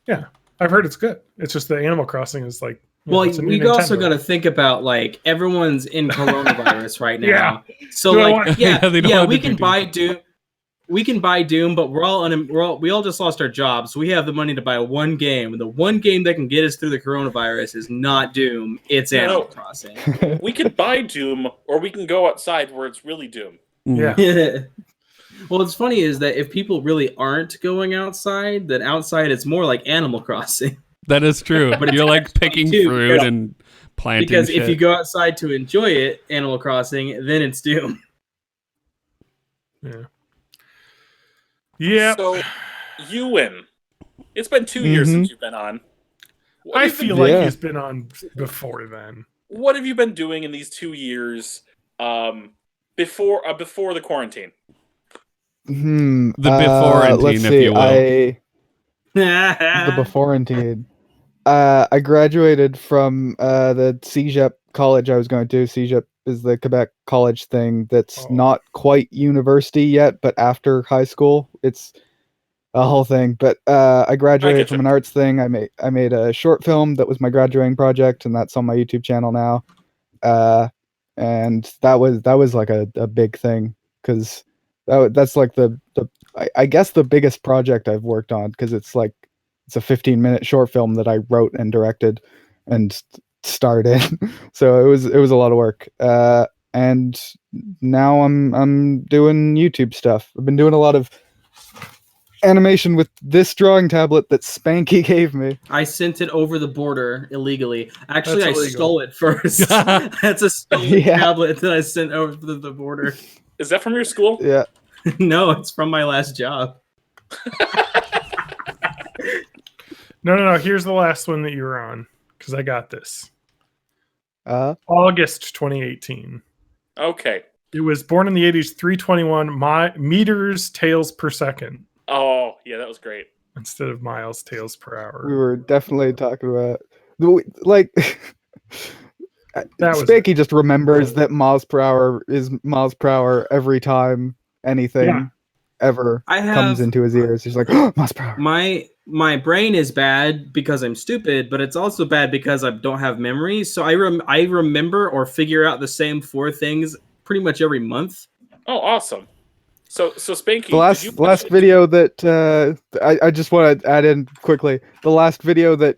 S4: Yeah, I've heard it's good. It's just that Animal Crossing is like,
S5: Well,
S4: it's a new
S5: we also
S4: Nintendo.
S5: got to think about like everyone's in coronavirus right now.
S4: Yeah.
S5: So
S4: Do I
S5: like,
S4: want-
S2: Yeah, they don't want
S5: we
S2: to
S5: can
S2: do
S5: buy Doom. We can buy Doom, but we all just lost our jobs. So we have the money to buy one game. And the one game that can get us through the coronavirus is not Doom. It's Animal Crossing.
S3: We could buy Doom, or we can go outside where it's really Doom.
S4: Yeah.
S5: Well, what's funny is that if people really aren't going outside, then outside it's more like Animal Crossing.
S2: That is true.
S5: But it's
S2: You're like
S5: actually
S2: picking
S5: too,
S2: fruit
S5: because-
S2: and planting
S5: Because
S2: shit.
S5: if you go outside to enjoy it, Animal Crossing, then it's Doom.
S4: Yeah. Yeah.
S3: So, you win. It's been 2 years since you've been on. What
S4: I
S3: have you been
S4: feel
S3: doing-
S4: like
S6: Yeah.
S4: he's been on before then.
S3: What have you been doing in these 2 years before the quarantine?
S6: The
S2: beforantine,
S6: let's
S2: if
S6: see.
S2: you will.
S6: The beforantine. I graduated from the CEGEP college I was going to. CEGEP is the Quebec college thing that's
S4: Oh.
S6: not quite university yet, but after high school, it's a whole thing. But I graduated from an arts thing. I made a short film that was my graduating project, and that's on my YouTube channel now. And that was like a big thing, because that's like I guess the biggest project I've worked on, because it's a 15-minute short film that I wrote and directed and starred in. So it was a lot of work. And now I'm doing YouTube stuff. I've been doing a lot of animation with this drawing tablet that Spanky gave me.
S5: I sent it over the border illegally. Actually,
S4: That's
S5: I
S4: illegal.
S5: stole it first. That's a stolen
S6: Yeah.
S5: tablet that I sent over the border.
S3: Is that from your school?
S6: Yeah.
S5: No, it's from my last job.
S4: No. Here's the last one that you were on, because I got this. August 2018.
S3: Okay.
S4: It was born in the 80s, 321 meters tails per second
S3: Oh, yeah, that was great.
S4: instead of miles tails per hour.
S6: We were definitely talking about like
S4: That was
S6: Spanky just remembers that miles per hour is miles per hour every time anything
S4: Yeah.
S6: ever
S5: I
S6: comes
S5: have
S6: into his ears. He's like, oh, miles per hour.
S5: my brain is bad because I'm stupid, but it's also bad because I don't have memory. So I remember or figure out the same 4 things pretty much every month.
S3: Oh, awesome. So Spanky,
S6: The last video that I just want to add in quickly. The last video that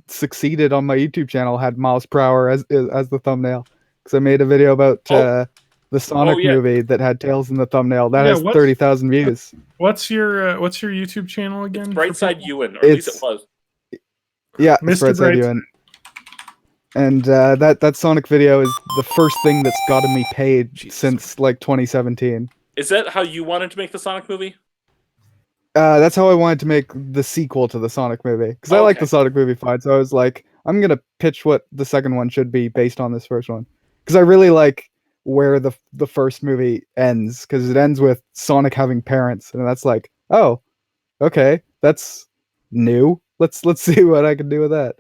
S6: succeeded on my YouTube channel had miles per hour as the thumbnail, because I made a video about the Sonic
S3: yeah.
S6: movie that had tails in the thumbnail. That
S4: Yeah,
S6: has
S4: what's-
S6: 30,000 views.
S4: What's your YouTube channel again? for
S3: Brightside
S4: people?
S3: Ewan, or at least it
S6: It's-
S3: was.
S6: Yeah,
S4: Mr.
S6: it's Brightside
S4: Brightside.
S6: Ewan. And that Sonic video is the first thing that's gotten me paid since like 2017.
S3: Is that how you wanted to make the Sonic movie?
S6: That's how I wanted to make the sequel to the Sonic movie, because I like
S3: Okay.
S6: the Sonic movie fine. So I was like, I'm gonna pitch what the second one should be based on this first one, because I really like where the first movie ends, because it ends with Sonic having parents, and that's like, oh, okay, that's new. Let's see what I can do with that.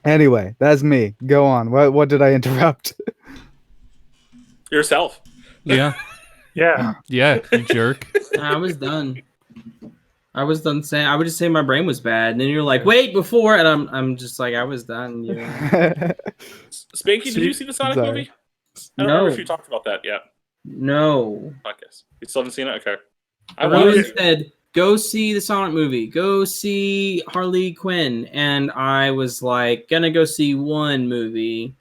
S6: Anyway, that's me. Go on. What did I interrupt?
S3: Yourself.
S2: Yeah.
S4: Yeah.
S2: Yeah, you jerk.
S5: I was done. I was done saying. I would just say my brain was bad, and then you're like, "Wait, before," and I'm just like, "I was done." Yeah.
S3: Spanky, did you see the Sonic
S6: Sorry.
S3: movie? I don't remember
S5: No.
S3: if you talked about that yet.
S5: No.
S3: Podcast. You still haven't seen it? Okay. I
S5: Everyone
S3: wanted to.
S5: said, "Go see the Sonic movie. Go see Harley Quinn," and I was like, "Gonna go see one movie.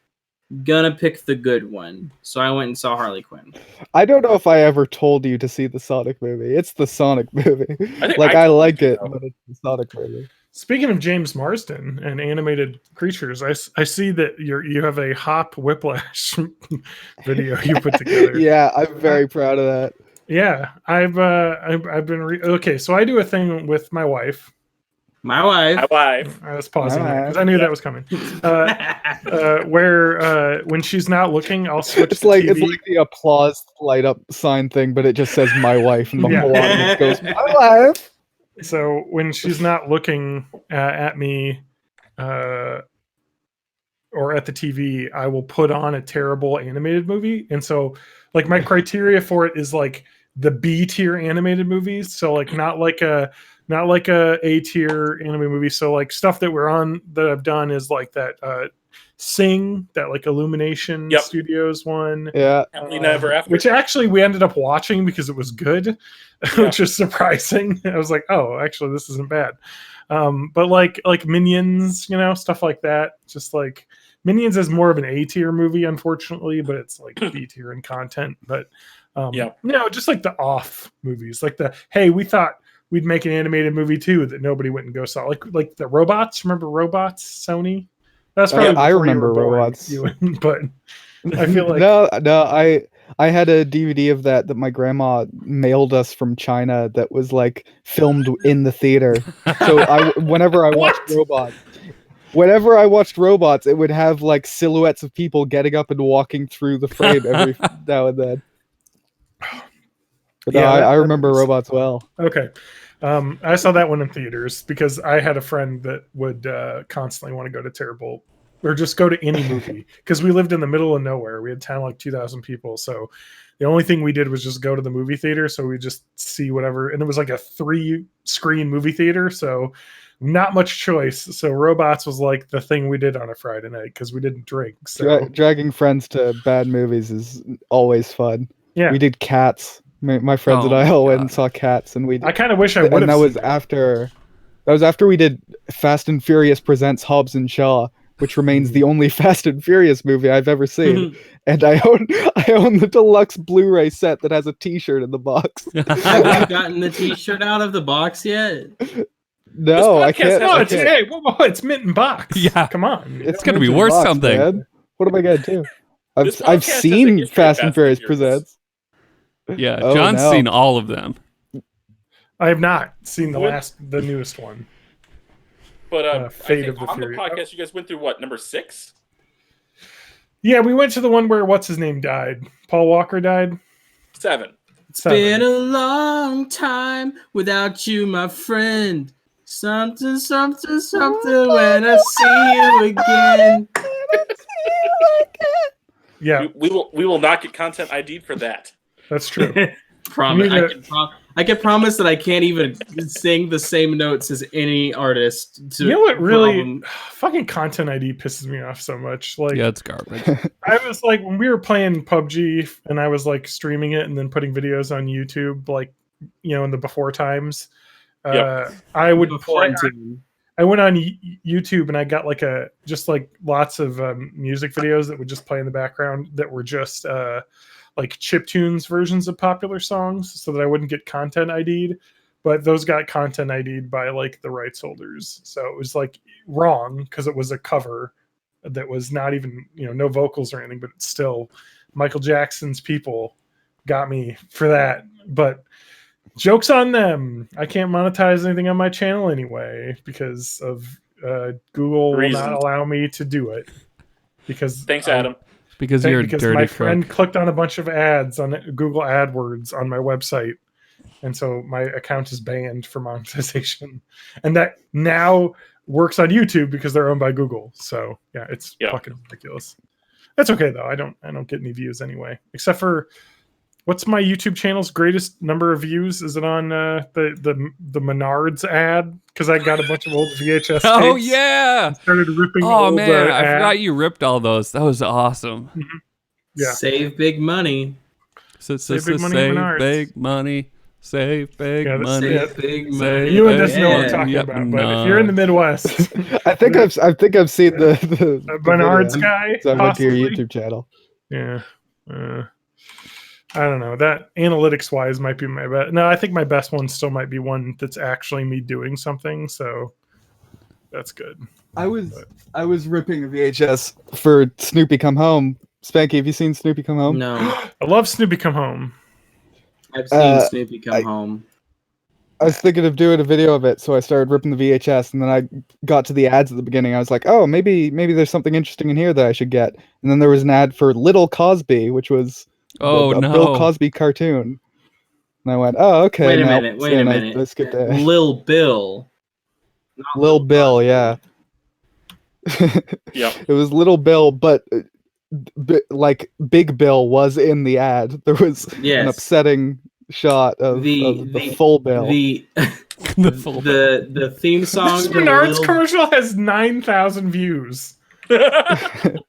S5: Gonna pick the good one." So I went and saw Harley Quinn.
S6: I don't know if I ever told you to see the Sonic movie. It's the Sonic movie.
S3: think
S6: Like
S3: I
S6: I
S3: told
S6: like
S3: you,
S6: it,
S3: though.
S6: but it's the Sonic movie.
S4: Speaking of James Marsden and animated creatures, I see that you have a Hop Whiplash video you put together.
S6: Yeah, I'm very proud of that.
S4: Yeah, I've been okay. So I do a thing with my wife.
S5: My wife.
S3: My wife.
S4: I was pausing
S6: My
S4: because I knew that was coming. Where when she's not looking, I'll switch
S6: It's
S4: to
S6: like
S4: TV.
S6: the applause light up sign thing, but it just says "my wife" and the
S4: Yeah.
S6: whole audience goes "my wife."
S4: So when she's not looking at me or at the TV, I will put on a terrible animated movie. And so, like, my criteria for it is like the B tier animated movies. So like not like a A tier anime movie. So like stuff that we're on that I've done is like that Sing, that like Illumination
S3: Yep.
S4: Studios one.
S6: Yeah,
S3: Happily Never After.
S4: Which actually we ended up watching because it was good,
S3: Yeah.
S4: which is surprising. I was like, oh, actually, this isn't bad. But like Minions, stuff like that. Just like Minions is more of an A tier movie, unfortunately, but it's like B tier in content. But just like the off movies, like hey, we thought we'd make an animated movie too that nobody went and go saw, like the Robots. Remember Robots, Sony? That's probably
S6: I
S4: before you
S6: remember
S4: were born,
S6: Robots.
S4: Ewan, but I feel like
S6: no, I had a DVD of that my grandma mailed us from China that was like filmed in the theater. So whenever I watched Robots, it would have like silhouettes of people getting up and walking through the frame every now and then. But no,
S4: Yeah,
S6: I
S4: that
S6: remember
S4: was-
S6: Robots well.
S4: Okay. I saw that one in theaters because I had a friend that would constantly want to go to terrible or just go to any movie because we lived in the middle of nowhere. We had town like 2,000 people. So the only thing we did was just go to the movie theater. So we just see whatever. And it was like a 3-screen movie theater. So not much choice. So Robots was like the thing we did on a Friday night because we didn't drink. So
S6: Dragging friends to bad movies is always fun.
S4: yeah,
S6: We did Cats. My friends and
S2: Oh
S6: I
S2: my
S6: all went and
S2: God.
S6: saw Cats, and
S4: I kind of wish I would have.
S6: and that was
S4: seen it.
S6: after we did Fast and Furious presents Hobbs and Shaw, which remains the only Fast and Furious movie I've ever seen. And I own the deluxe Blu-ray set that has a T-shirt in the box.
S5: Have you gotten the T-shirt out of the box yet?
S6: No, I
S3: podcast
S6: can't.
S4: No,
S6: I
S4: it's
S6: can't.
S4: hey, whoa, it's mint and box.
S2: Yeah.
S4: Come on.
S6: It's
S2: gonna be
S6: mint in
S2: worth
S6: box,
S2: something.
S6: man. What am I gonna do?
S3: This
S6: I've
S3: podcast has a
S6: seen
S3: history of
S6: Fast and Furious presents.
S2: Yeah,
S6: Oh,
S2: John's
S6: no.
S2: seen all of them.
S4: I have not seen the
S3: With-
S4: newest one.
S3: But
S4: Fate
S3: I think
S4: of the
S3: on
S4: Fury.
S3: the podcast, you guys went through what, number 6?
S4: Yeah, we went to the one where what's his name died. Paul Walker died.
S3: 7.
S5: Been a long time without you, my friend. Something, something, something when I see you again.
S4: Yeah,
S3: We will not get content ID'd for that.
S4: that's true.
S5: Promise.
S4: You need
S5: I can promise that I can't even sing the same notes as any artist.
S4: You know what really fucking content ID pisses me off so much? Like,
S2: Yeah, it's garbage.
S4: I was like, when we were playing PUBG and I was like streaming it and then putting videos on YouTube, like, in the before times,
S3: Yep.
S4: I would
S5: before
S4: play.
S5: in tune.
S4: I went on YouTube and I got like lots of music videos that would just play in the background that were just like chiptunes versions of popular songs so that I wouldn't get content ID'd, but those got content ID'd by like the rights holders. So it was like wrong because it was a cover that was not even, no vocals or anything, but it's still Michael Jackson's people got me for that. But joke's on them. I can't monetize anything on my channel anyway because of Google will not
S3: Reasons.
S4: allow me to do it. Because
S3: Thanks, Adam.
S2: Because you're a
S4: because
S2: dirty
S4: my
S2: cook.
S4: friend clicked on a bunch of ads on Google AdWords on my website, and so my account is banned for monetization. And that now works on YouTube because they're owned by Google. So yeah, it's fucking ridiculous. That's okay though. I don't get any views anyway, except for what's my YouTube channel's greatest number of views? Is it on the Menards ad? Because I got a bunch of old VHS.
S2: Oh
S4: tapes
S2: yeah.
S4: and started ripping.
S2: Oh
S4: old,
S2: man, I
S4: ads.
S2: forgot you ripped all those. That was awesome.
S4: Yeah.
S5: Save big money.
S4: Save big money at Menards.
S2: Big money. Save big
S4: Yeah, that's
S2: money.
S5: Save big money.
S2: Save
S4: Ewan
S2: big
S4: doesn't know what I'm
S5: Yeah.
S4: talking
S2: Yep,
S4: about, but
S2: no.
S4: if you're in the Midwest,
S6: I think I've seen the
S4: Menards
S6: video.
S4: guy,
S6: So I went to your
S4: possibly.
S6: YouTube channel.
S4: Yeah. I don't know. That analytics wise might be my best. No, I think my best one still might be one that's actually me doing something. So that's good.
S6: I was ripping a VHS for Snoopy Come Home. Spanky, have you seen Snoopy Come Home?
S5: No.
S4: I love Snoopy Come Home.
S5: I've seen Snoopy Come Home.
S6: I was thinking of doing a video of it, so I started ripping the VHS, and then I got to the ads at the beginning. I was like, oh, maybe there's something interesting in here that I should get. And then there was an ad for Little Cosby, which was a Bill Cosby cartoon. And I went, oh, okay.
S5: Wait a minute.
S6: I skipped it.
S5: Lil Bill.
S6: Lil Bill, yeah.
S3: Yep.
S6: It was Little Bill, but like Big Bill was in the ad. There was an upsetting shot of the full bill.
S5: The theme song.
S4: This Menards commercial has 9,000 views. The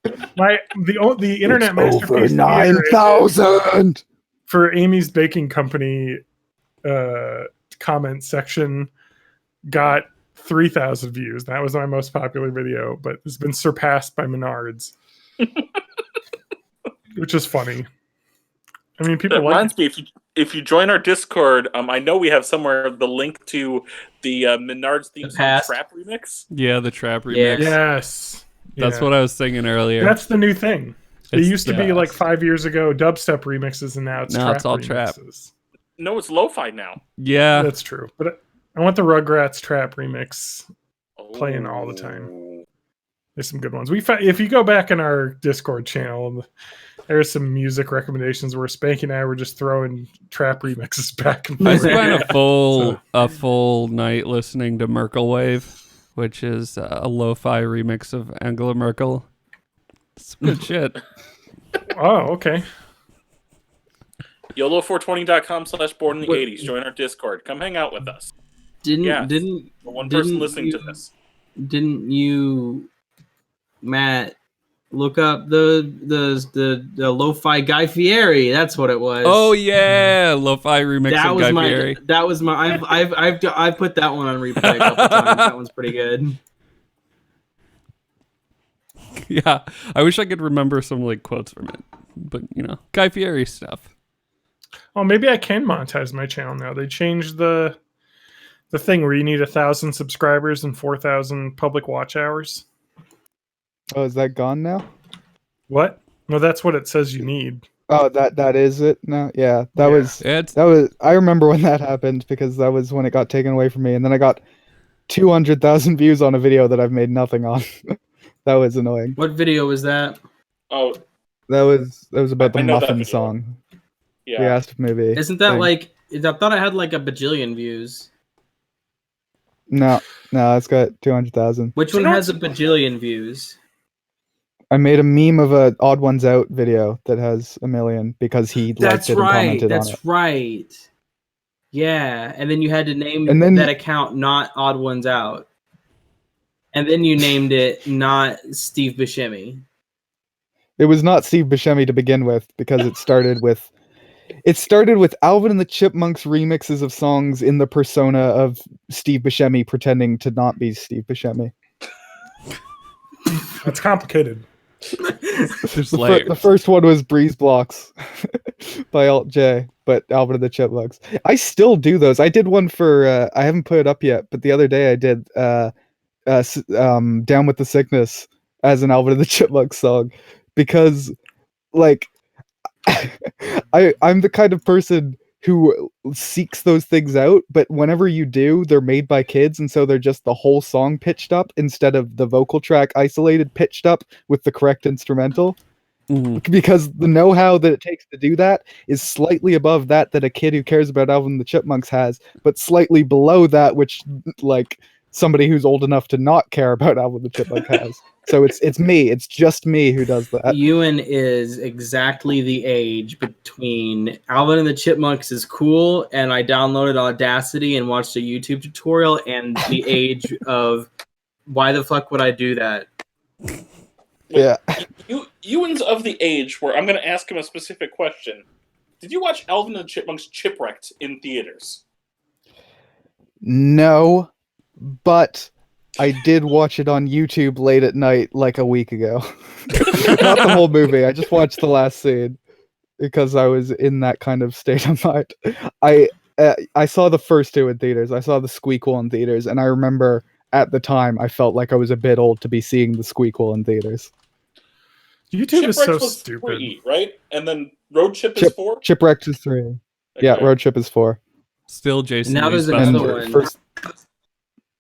S4: internet masterpiece
S6: over 9,000
S4: for Amy's Baking Company comment section got 3,000 views. That was my most popular video, but it's been surpassed by Menards, which is funny. I mean, people
S3: reminds me, if you join our Discord, I know we have somewhere the link to the Menards theme song Trap remix.
S2: Yeah, the Trap remix.
S4: Yes.
S2: That's what I was thinking earlier.
S4: That's the new thing. It used to be like 5 years ago dubstep remixes, and now it's
S2: all
S4: remixes.
S2: trap.
S3: No, it's lo-fi now.
S2: Yeah.
S4: That's true. But I want the Rugrats Trap remix playing all the time. There's some good ones. If you go back in our Discord channel, there's some music recommendations where Spanky and I were just throwing trap remixes back and forth.
S2: I spent a full night listening to Merkel Wave, which is a lo-fi remix of Angela Merkel. It's good shit.
S4: Oh, okay.
S3: YOLO420.com/born in the 80s. Join our Discord. Come hang out with us.
S5: Didn't
S3: one person listening to this.
S5: Didn't you, Matt, look up the lo-fi Guy Fieri? That's what it was.
S2: Oh yeah, lo-fi remix of Guy Fieri.
S5: That was my. I've put that one on replay a couple times. That one's pretty good.
S2: Yeah, I wish I could remember some like quotes from it, but Guy Fieri stuff.
S4: Oh, maybe I can monetize my channel now. They changed the thing where you need 1,000 subscribers and 4,000 public watch hours.
S6: Oh, is that gone now?
S4: What? No, that's what it says you need.
S6: Oh, that is it now. Yeah, that was. I remember when that happened because that was when it got taken away from me, and then I got 200,000 views on a video that I've made nothing on. That was annoying.
S5: What video was that?
S3: Oh,
S6: that was about the muffin song.
S3: Yeah.
S6: We asked maybe.
S5: Isn't that like? I thought I had like a bajillion views.
S6: No, it's got 200,000.
S5: Which one has a bajillion views?
S6: I made a meme of a Odd Ones Out video that has 1 million because he liked it and commented on it.
S5: That's right. Yeah, and then you had to name that account not Odd Ones Out. And then you named it not Steve Buscemi.
S6: It was not Steve Buscemi to begin with because it started with Alvin and the Chipmunks remixes of songs in the persona of Steve Buscemi pretending to not be Steve Buscemi.
S4: That's complicated.
S6: The first one was Breeze Blocks by Alt J, but Alvin and the Chipmunks. I still do those. I did one for I haven't put it up yet, but the other day I did Down with the Sickness as an Alvin and the Chipmunks song because like I'm the kind of person who seeks those things out, but whenever you do, they're made by kids, and so they're just the whole song pitched up instead of the vocal track isolated pitched up with the correct instrumental. Mm-hmm. Because the know-how that it takes to do that is slightly above that a kid who cares about Alvin and the Chipmunks has, but slightly below that which like somebody who's old enough to not care about Alvin the Chipmunk has. So it's me. It's just me who does that.
S5: Ewan is exactly the age between Alvin and the Chipmunks is cool, and I downloaded Audacity and watched a YouTube tutorial, and the age of why the fuck would I do that?
S6: Yeah.
S3: Ewan's of the age where I'm going to ask him a specific question. Did you watch Alvin and the Chipmunks Chipwrecked in theaters?
S6: No. But I did watch it on YouTube late at night like a week ago. Not the whole movie. I just watched the last scene because I was in that kind of state of mind. I saw the first two in theaters. I saw the Squeakquel in theaters, and I remember at the time I felt like I was a bit old to be seeing the Squeakquel in theaters.
S4: YouTube is so
S3: was
S4: stupid.
S3: 3, right? And then Road Chip is 4?
S6: Chipwrecked is 3. Yeah,
S3: Okay.
S6: Road Trip is 4.
S2: Still Jason
S5: Now
S2: Lee's
S5: there's
S2: best
S5: another
S2: work.
S5: one.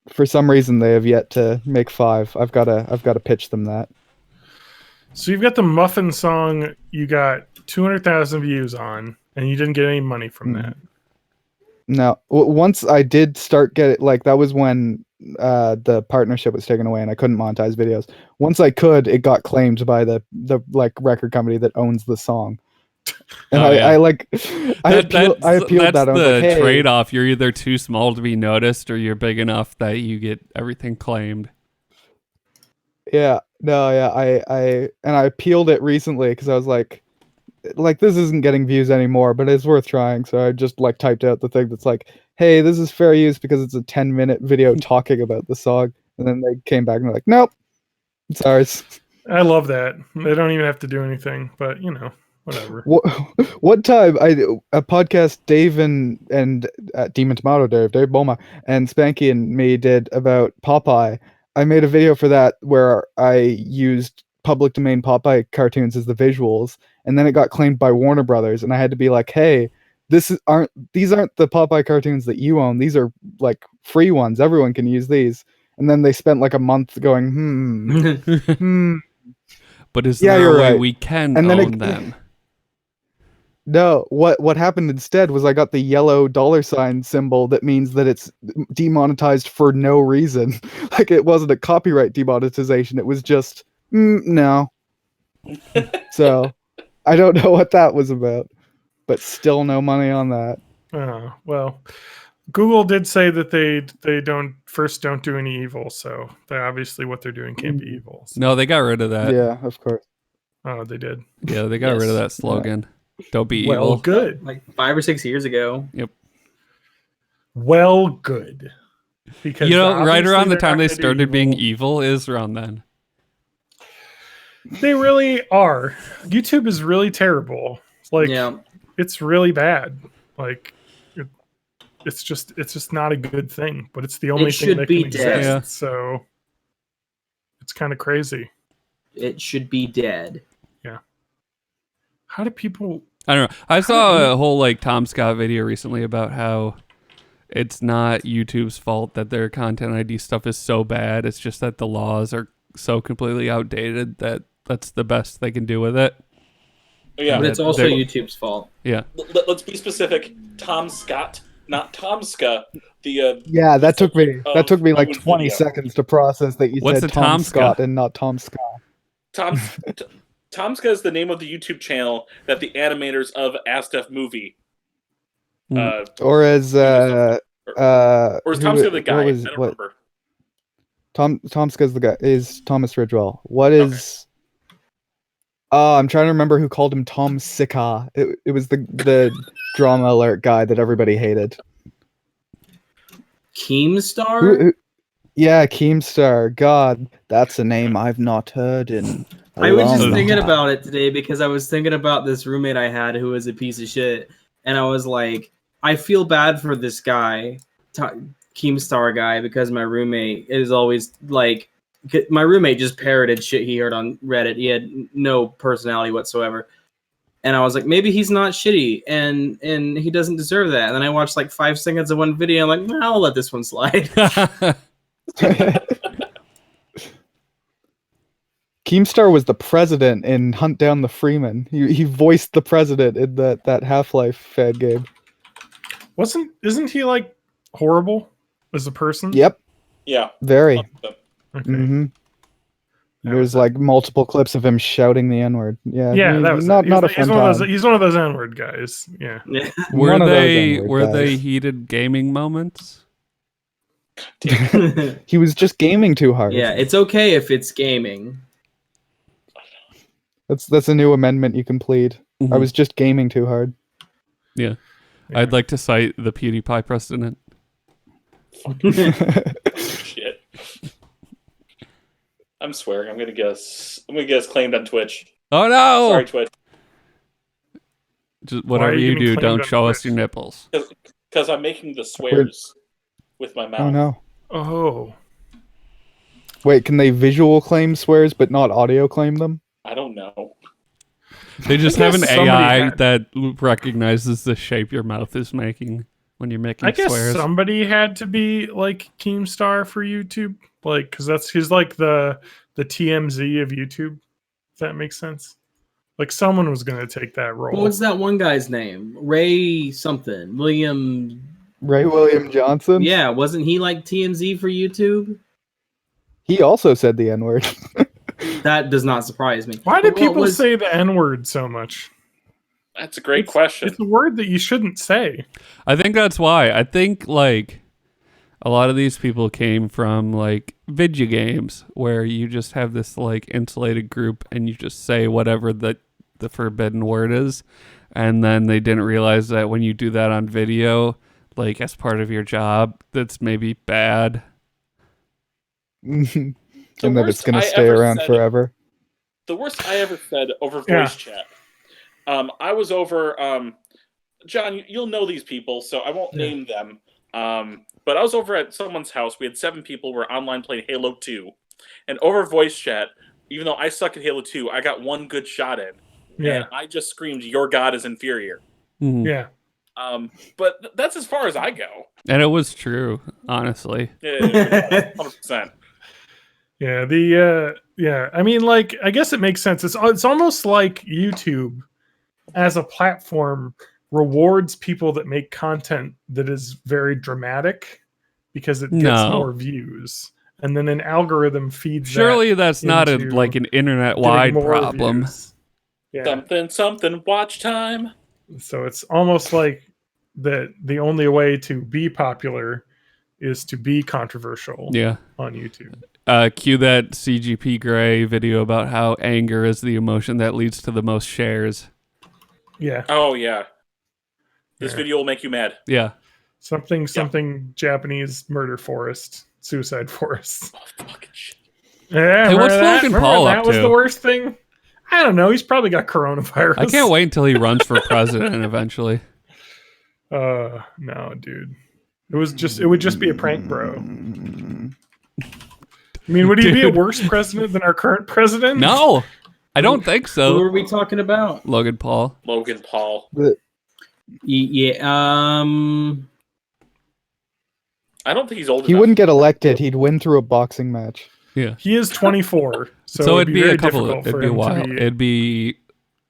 S6: For some reason, they have yet to make 5. I've got to pitch them that.
S4: So you've got the Muffin song you got 200,000 views on, and you didn't get any money from that.
S6: No, once I did start that was when the partnership was taken away and I couldn't monetize videos. Once I could, it got claimed by the record company that owns the song. And I appealed
S2: That's
S6: that. I was
S2: the
S6: like, hey,
S2: trade-off. You're either too small to be noticed, or you're big enough that you get everything claimed.
S6: yeah, no, yeah, I appealed it recently because I was like this isn't getting views anymore, but it's worth trying. So I just typed out the thing that's like, hey, this is fair use because it's a 10-minute video talking about the song. And then they came back and were like, nope, it's ours.
S4: I love that. They don't even have to do anything, but whatever.
S6: What time a podcast Dave and Demon Tomato Dave Boma and Spanky and me did about Popeye. I made a video for that where I used public domain Popeye cartoons as the visuals, and then it got claimed by Warner Brothers, and I had to be like, hey, these aren't the Popeye cartoons that you own. These are free ones. Everyone can use these. And then they spent a month going,
S2: But is there a way
S6: right.
S2: we can
S6: And then
S2: own them?
S6: No, what happened instead was I got the yellow $ symbol that means that it's demonetized for no reason. It wasn't a copyright demonetization. It was just no. So I don't know what that was about, but still no money on that.
S4: Well, Google did say that they don't do any evil, so obviously what they're doing can't be evil. So.
S2: No, they got rid of that.
S6: Yeah, of course.
S4: Oh, they did.
S2: Yeah, they got rid of that slogan. Don't be
S4: Well,
S2: evil.
S4: good.
S5: 5 or 6 years ago.
S2: Yep.
S4: Well, good. Because
S2: right around the
S4: they're
S2: time
S4: not
S2: they
S4: gonna do
S2: started being evil is around then.
S4: They really are. YouTube is really terrible. It's really bad. It's just not a good thing. But it's the only thing that can exist.
S2: Yeah.
S4: So it's kind of crazy.
S5: It should be dead.
S4: Yeah. How do people?
S2: I don't know. I saw a whole Tom Scott video recently about how it's not YouTube's fault that their content ID stuff is so bad. It's just that the laws are so completely outdated that that's the best they can do with it.
S3: Yeah,
S5: but it's also YouTube's fault.
S2: Yeah.
S3: Let's be specific. Tom Scott, not Tomska.
S6: Yeah, that took me 20
S3: video.
S6: seconds to process that you
S2: What's
S6: said
S2: a
S6: Tom
S2: Tomska?
S6: Scott and not Tom Scott.
S3: Tomska is the name of the YouTube channel that the animators of Astef movie.
S6: Or as
S3: or is Tomska the guy? I don't
S6: what?
S3: remember.
S6: Tomska's the guy. Is Thomas Ridgewell. What is? Oh, I'm trying to remember who called him Tom Sika. It was the Drama Alert guy that everybody hated.
S5: Keemstar?
S6: Yeah, Keemstar. God, that's a name I've not heard in.
S5: I was just thinking about it today because I was thinking about this roommate I had who was a piece of shit, and I was like, I feel bad for this guy, Keemstar guy, because my roommate is always my roommate just parroted shit he heard on Reddit. He had no personality whatsoever. And I was like, maybe he's not shitty and he doesn't deserve that. And then I watched 5 seconds of one video. I'm like, nah, I'll let this one slide.
S6: Keemstar was the president in Hunt Down the Freeman. He voiced the president in that Half-Life fan game.
S4: Isn't he horrible as a person?
S6: Yep.
S3: Yeah.
S6: Very.
S4: Okay.
S6: Mm-hmm. There's multiple clips of him shouting the N-word. Yeah.
S4: Yeah, that was
S6: not a fun time.
S4: He's one of those N-word guys. Yeah.
S2: Were they heated gaming moments?
S6: He was just gaming too hard.
S5: Yeah, it's okay if it's gaming.
S6: That's a new amendment you can plead.
S2: Mm-hmm.
S6: I was just gaming too hard.
S2: Yeah. I'd like to cite the PewDiePie precedent.
S3: Shit. I'm swearing. I'm gonna guess claimed on Twitch.
S2: Oh no!
S3: Sorry, Twitch.
S2: Just whatever you do, don't show us your nipples.
S3: Because I'm making the swears with my mouth.
S6: Oh no.
S4: Oh.
S6: Wait, can they visual claim swears but not audio claim them?
S3: I don't know.
S2: They just
S4: I
S2: have an
S4: guess somebody
S2: AI
S4: had-
S2: that recognizes the shape your mouth is making when you're making
S4: I guess
S2: swears.
S4: somebody had to be like Keemstar for YouTube, like because he's like the TMZ of YouTube. If that makes sense. Like someone was going to take that role.
S5: What's that one guy's name? Ray something. William.
S6: Ray William Johnson.
S5: Yeah, wasn't he like TMZ for YouTube?
S6: He also said the N word.
S5: That does not surprise me.
S4: Why do
S5: But what
S4: people
S5: was-
S4: say the N word so much?
S3: That's a great question.
S4: It's a word that you shouldn't say.
S2: I think that's why. I think like a lot of these people came from like video games where you just have this like insulated group and you just say whatever the forbidden word is, and then they didn't realize that when you do that on video, like as part of your job, that's maybe bad.
S6: And that it's
S3: worst
S6: going
S3: I
S6: to stay
S3: ever
S6: around
S3: said-
S6: forever.
S3: The worst I ever said over
S4: Yeah.
S3: voice chat. I was over. John, you'll know these people, so I won't
S4: Yeah.
S3: name them. But I was over at someone's house. We had 7 people. We're online playing Halo 2, and over voice chat. Even though I suck at Halo 2, I got one good shot in.
S4: Yeah,
S3: And I just screamed, "Your God is inferior."
S2: Mhm.
S4: yeah.
S3: But that's as far as I go.
S2: And it was true, honestly.
S3: Yeah, 100%.
S4: Yeah, yeah. I mean, like, I guess it makes sense. It's almost like YouTube as a platform rewards people that make content that is very dramatic because it gets
S2: No.
S4: more views, and then an algorithm feeds.
S2: Surely that's not
S4: into
S2: like an
S4: that,
S2: internet-wide
S4: getting more
S2: problem.
S4: views. Yeah.
S3: Something. Watch time.
S4: So it's almost like that. The only way to be popular is to be controversial
S2: Yeah.
S4: on YouTube.
S2: Cue that CGP Grey video about how anger is the emotion that leads to the most shares.
S4: Yeah.
S3: Oh yeah. This
S4: Yeah.
S3: video will make you mad.
S2: Yeah.
S4: Something Japanese murder forest, suicide forest.
S3: Oh, fucking shit.
S4: Yeah,
S2: Hey, what's
S4: remember that?
S2: Logan
S4: Remember
S2: Paul
S4: when that
S2: up
S4: was
S2: to?
S4: the worst thing? I don't know. He's probably got coronavirus.
S2: I can't wait until he runs for president eventually.
S4: No, dude. It would just be a prank, bro. I mean, would he be a
S2: Dude.
S4: worse president than our current president?
S2: No, I don't think
S5: Who
S2: so.
S5: are we talking about?
S2: Logan Paul.
S3: Logan Paul.
S5: Yeah.
S3: I don't think he's old
S6: He
S3: enough.
S6: wouldn't get elected. He'd win through a boxing match.
S2: Yeah.
S4: He is 24, so,
S2: So
S4: it'd be
S2: a
S4: very
S2: couple.
S4: difficult
S2: It'd
S4: for
S2: be a
S4: him
S2: while.
S4: to be.
S2: It'd be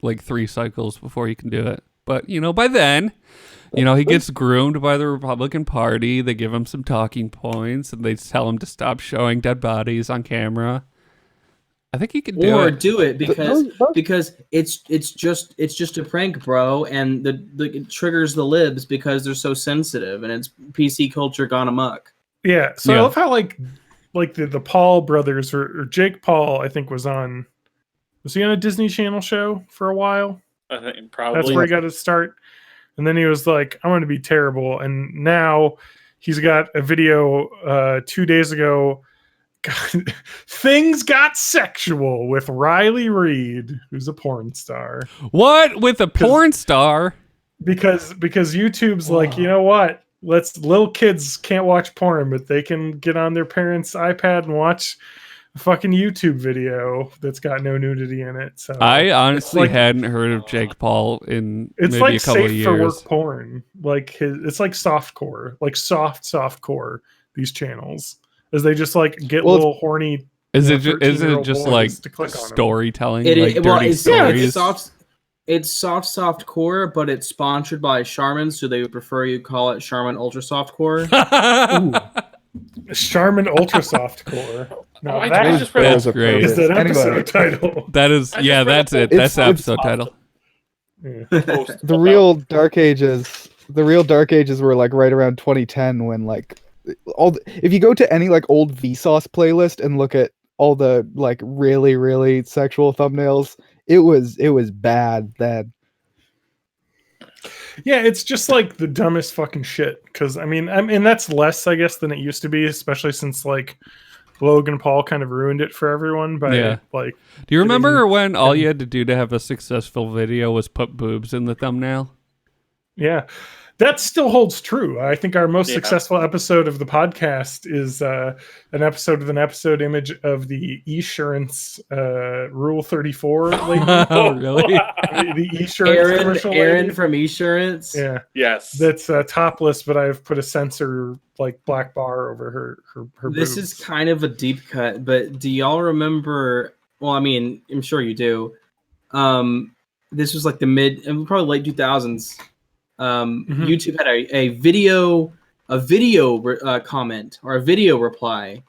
S2: like 3 cycles before he can do it. But by then, he gets groomed by the Republican Party. They give him some talking points, and they tell him to stop showing dead bodies on camera. I think he can do
S5: Or
S2: it.
S5: do it because
S6: those-
S5: because it's just a prank, bro, and it triggers the libs because they're so sensitive, and it's PC culture gone amok.
S4: Yeah, so I
S2: Yeah.
S4: love how like the Paul brothers or Jake Paul, I think was he on a Disney Channel show for a while?
S3: I think
S4: That's
S3: probably.
S4: where he got his start. And then he was like, I'm going to be terrible. And now he's got a video 2 days ago. God, things got sexual with Riley Reid, who's a porn star.
S2: What with a porn star?
S4: Because YouTube's like, you know what? Little kids can't watch porn, but they can get on their parents' iPad and watch a fucking YouTube video that's got no nudity in it. So
S2: I honestly
S4: like-
S2: hadn't heard of Jake Paul in
S4: it's
S2: maybe
S4: like
S2: a couple of
S4: safe for work
S2: years.
S4: porn. Like it's like softcore, like soft core. These channels, as they just like get
S6: Well,
S4: little horny.
S2: Is
S4: you
S2: it
S4: know,
S2: is it
S4: 13-year-old
S2: just
S4: boys
S2: like
S4: to click on 'em.
S2: storytelling,
S5: It
S2: like
S5: is well,
S2: dirty
S5: it's
S2: stories?
S5: soft core, but it's sponsored by Charmin, so they would prefer you call it Charmin Ultra Soft Core.
S4: Charmin Ultra Soft Core. No,
S3: I
S4: that
S3: just read
S2: That's
S6: That was a
S2: great.
S4: is that
S6: Anyway.
S4: episode title.
S2: That is,
S3: I just
S2: yeah,
S3: read
S2: that's
S3: a
S2: it.
S3: post-
S2: That's the
S6: It's-
S2: episode title.
S4: Yeah.
S3: Post
S6: The
S3: about-
S6: real Dark Ages. The real Dark Ages were like right around 2010 when like if you go to any like old Vsauce playlist and look at all the like really sexual thumbnails, it was bad then.
S4: Yeah, it's just like the dumbest fucking shit. Because I mean, that's less, I guess, than it used to be, especially since like Logan Paul kind of ruined it for everyone. But
S2: Yeah.
S4: like,
S2: Do you remember
S4: Getting-
S2: when all you had to do to have a successful video was put boobs in the thumbnail?
S4: yeah, that still holds true. I think our most
S3: Yeah.
S4: successful episode of the podcast is an episode with an episode image of the Esurance Rule 34 lady.
S2: Oh, really?
S4: The Esurance commercial
S5: Aaron
S4: lady.
S5: from Esurance.
S4: Yeah,
S3: Yes.
S4: that's topless, but I've put a sensor like black bar over her
S5: This
S4: boobs.
S5: is kind of a deep cut, but do y'all remember? Well, I mean, I'm sure you do. This was like the probably late 2000s. YouTube had a video comment or a video reply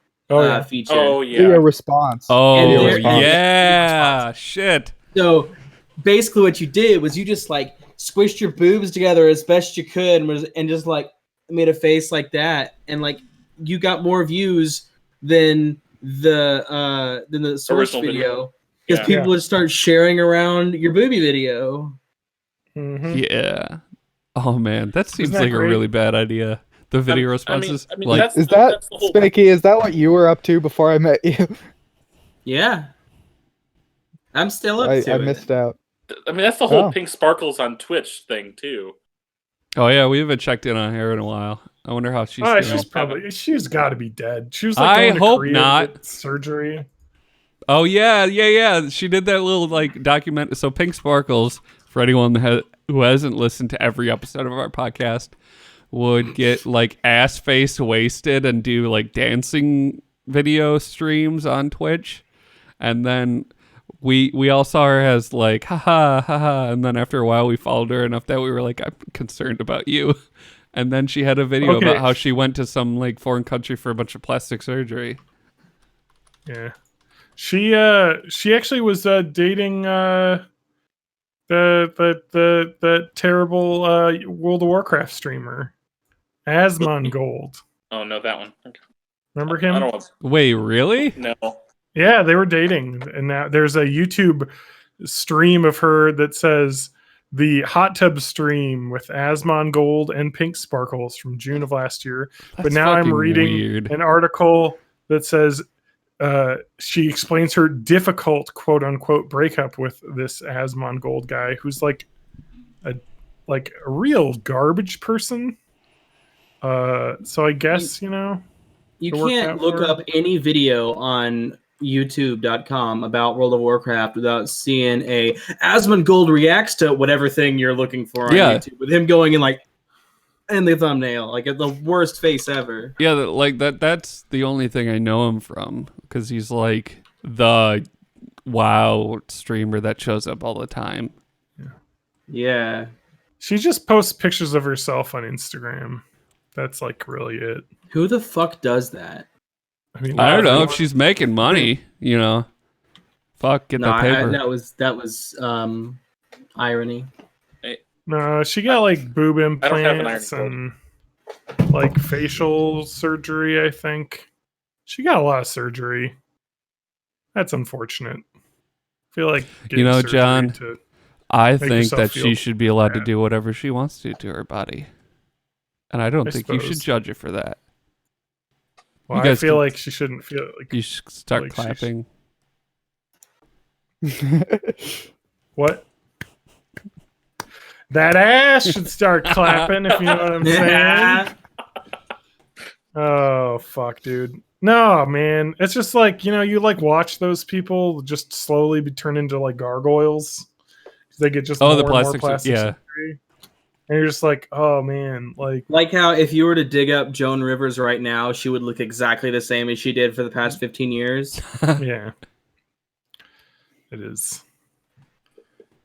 S5: feature.
S3: Oh
S6: Video
S3: yeah.
S6: response.
S2: Oh,
S6: Video
S5: there-
S6: response.
S2: yeah. Shit.
S5: So basically, what you did was you just like squished your boobs together as best you could, and just like made a face like that, and like you got more views than the source
S3: Original
S5: video because
S3: Yeah.
S5: people would start sharing around your booby video.
S4: Mhm.
S2: Yeah. Oh man, that seems
S4: Isn't that
S2: like a
S4: great?
S2: really bad idea. The video
S3: I
S2: responses.
S3: mean,
S2: like,
S3: that's
S6: Is that
S3: that's the whole
S6: Spanky? Is that what you were up to before I met you?
S5: Yeah, I'm still up
S6: I
S5: to it.
S6: missed out.
S3: I mean, that's the whole
S6: Oh.
S3: Pink Sparkles on Twitch thing too.
S2: oh yeah, we haven't checked in on her in a while. I wonder how she's doing.
S4: She's got to be dead. She was like
S2: I
S4: going to
S2: hope
S4: Korea
S2: not.
S4: to get surgery.
S2: Oh yeah. She did that little like document. So Pink Sparkles, for anyone who hasn't listened to every episode of our podcast, would get like ass face wasted and do like dancing video streams on Twitch, and then we all saw her as like haha, and then after a while we followed her enough that we were like, I'm concerned about you. And then she had a video
S4: Okay.
S2: about how she went to some like foreign country for a bunch of plastic surgery.
S4: Yeah, she actually was dating the terrible World of Warcraft streamer, Asmongold.
S3: Oh no, that one. Okay.
S4: Remember
S3: I
S4: him?
S3: don't want.
S2: Wait, really?
S3: No.
S4: Yeah, they were dating, and now there's a YouTube stream of her that says the hot tub stream with Asmongold and Pink Sparkles from June of last year. But
S2: That's
S4: now I'm
S2: fucking
S4: reading
S2: weird.
S4: an article that says she explains her difficult quote unquote breakup with this Asmongold guy who's like a real garbage person. So I guess,
S5: You
S4: it worked
S5: can't
S4: out
S5: look
S4: for her.
S5: up any video on youtube.com about World of Warcraft without seeing a Asmongold reacts to whatever thing you're looking for on
S2: Yeah.
S5: YouTube, with him going in like in the thumbnail, like the worst face ever.
S2: Yeah, like that's the only thing I know him from, because he's like the WoW streamer that shows up all the time.
S5: Yeah.
S4: She just posts pictures of herself on Instagram. That's like really it.
S5: Who the fuck does that?
S4: I mean,
S2: I don't know if
S4: everyone-
S2: she's making money, Fuck, get
S5: No,
S2: that paper.
S5: that was irony.
S4: No, she got like boob
S3: I don't have an
S4: implants
S3: iron
S4: and like facial surgery, I think. She got a lot of surgery. That's unfortunate. I feel like getting surgery
S2: John,
S4: to-
S2: I
S4: make
S2: think
S4: yourself
S2: that
S4: feel
S2: she should be allowed to
S4: bad.
S2: do whatever she wants to her body. And I don't
S4: I
S2: think you should
S4: suppose.
S2: judge her for that.
S4: well,
S2: you
S4: I
S2: guys
S4: feel
S2: can-
S4: like she shouldn't feel like
S2: You should start
S4: Like she
S2: clapping.
S4: what? That ass should start clapping, if you know what I'm saying. Oh fuck, dude. No, man. It's just like, you like watch those people just slowly be turned into like gargoyles. They get just
S2: Oh,
S4: more
S2: the
S4: and more
S2: plastic
S4: plastic
S2: yeah.
S4: surgery. And you're just like, oh man, like
S5: Like how if you were to dig up Joan Rivers right now, she would look exactly the same as she did for the past 15 years.
S4: yeah. It is.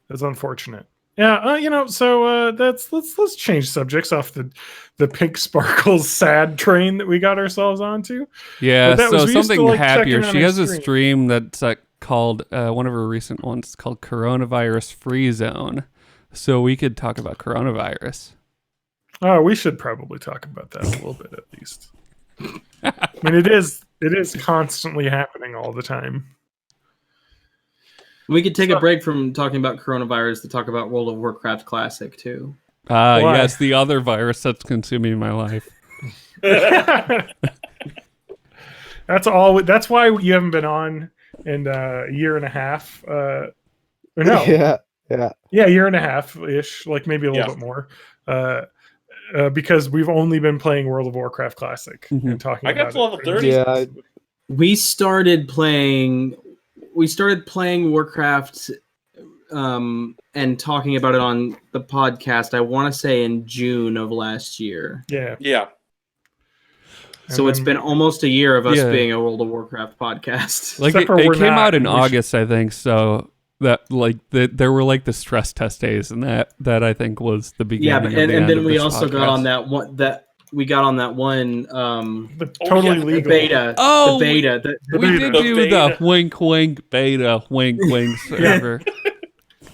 S4: It's unfortunate. Yeah, so let's change subjects off the Pink Sparkles sad train that we got ourselves onto.
S2: Yeah,
S4: But that was-
S2: so
S4: we used to,
S2: something
S4: like, check
S2: happier.
S4: in on
S2: She
S4: her
S2: has a
S4: stream.
S2: stream that's called, one of her recent ones called Coronavirus Free Zone. So we could talk about coronavirus.
S4: Oh, we should probably talk about that a little bit at least. I mean, it is constantly happening all the time.
S5: We could take a break from talking about coronavirus to talk about World of Warcraft Classic too.
S2: Ah,
S4: Why?
S2: yes, the other virus that's consuming my life.
S4: That's all. That's why you haven't been on in a year and a half. Or no,
S6: Yeah.
S4: yeah, year and a half ish, like maybe a little
S3: Yeah.
S4: bit more. because we've only been playing World of Warcraft Classic and talking
S3: I got
S4: about
S3: to level
S4: it.
S3: 30.
S6: Yeah,
S5: We started playing Warcraft and talking about it on the podcast, I want to say in June of last year.
S4: Yeah.
S3: Yeah.
S5: So it's been almost a year of us
S2: Yeah.
S5: being a World of Warcraft podcast.
S2: Like
S4: Except for
S2: it
S4: we're
S2: came
S4: not,
S2: out in
S4: and we should-
S2: August, I think. So that like there were like the stress test days, and that I think was the beginning.
S5: Yeah, but,
S2: of the
S5: and
S2: end
S5: then
S2: of
S5: we
S2: this
S5: also got
S2: podcast.
S5: on that one
S4: the totally
S3: yeah, the
S4: legal
S5: beta.
S2: Oh,
S5: the beta. The
S2: We
S4: beta.
S2: did do the
S3: beta.
S2: wink wink beta wink wink server.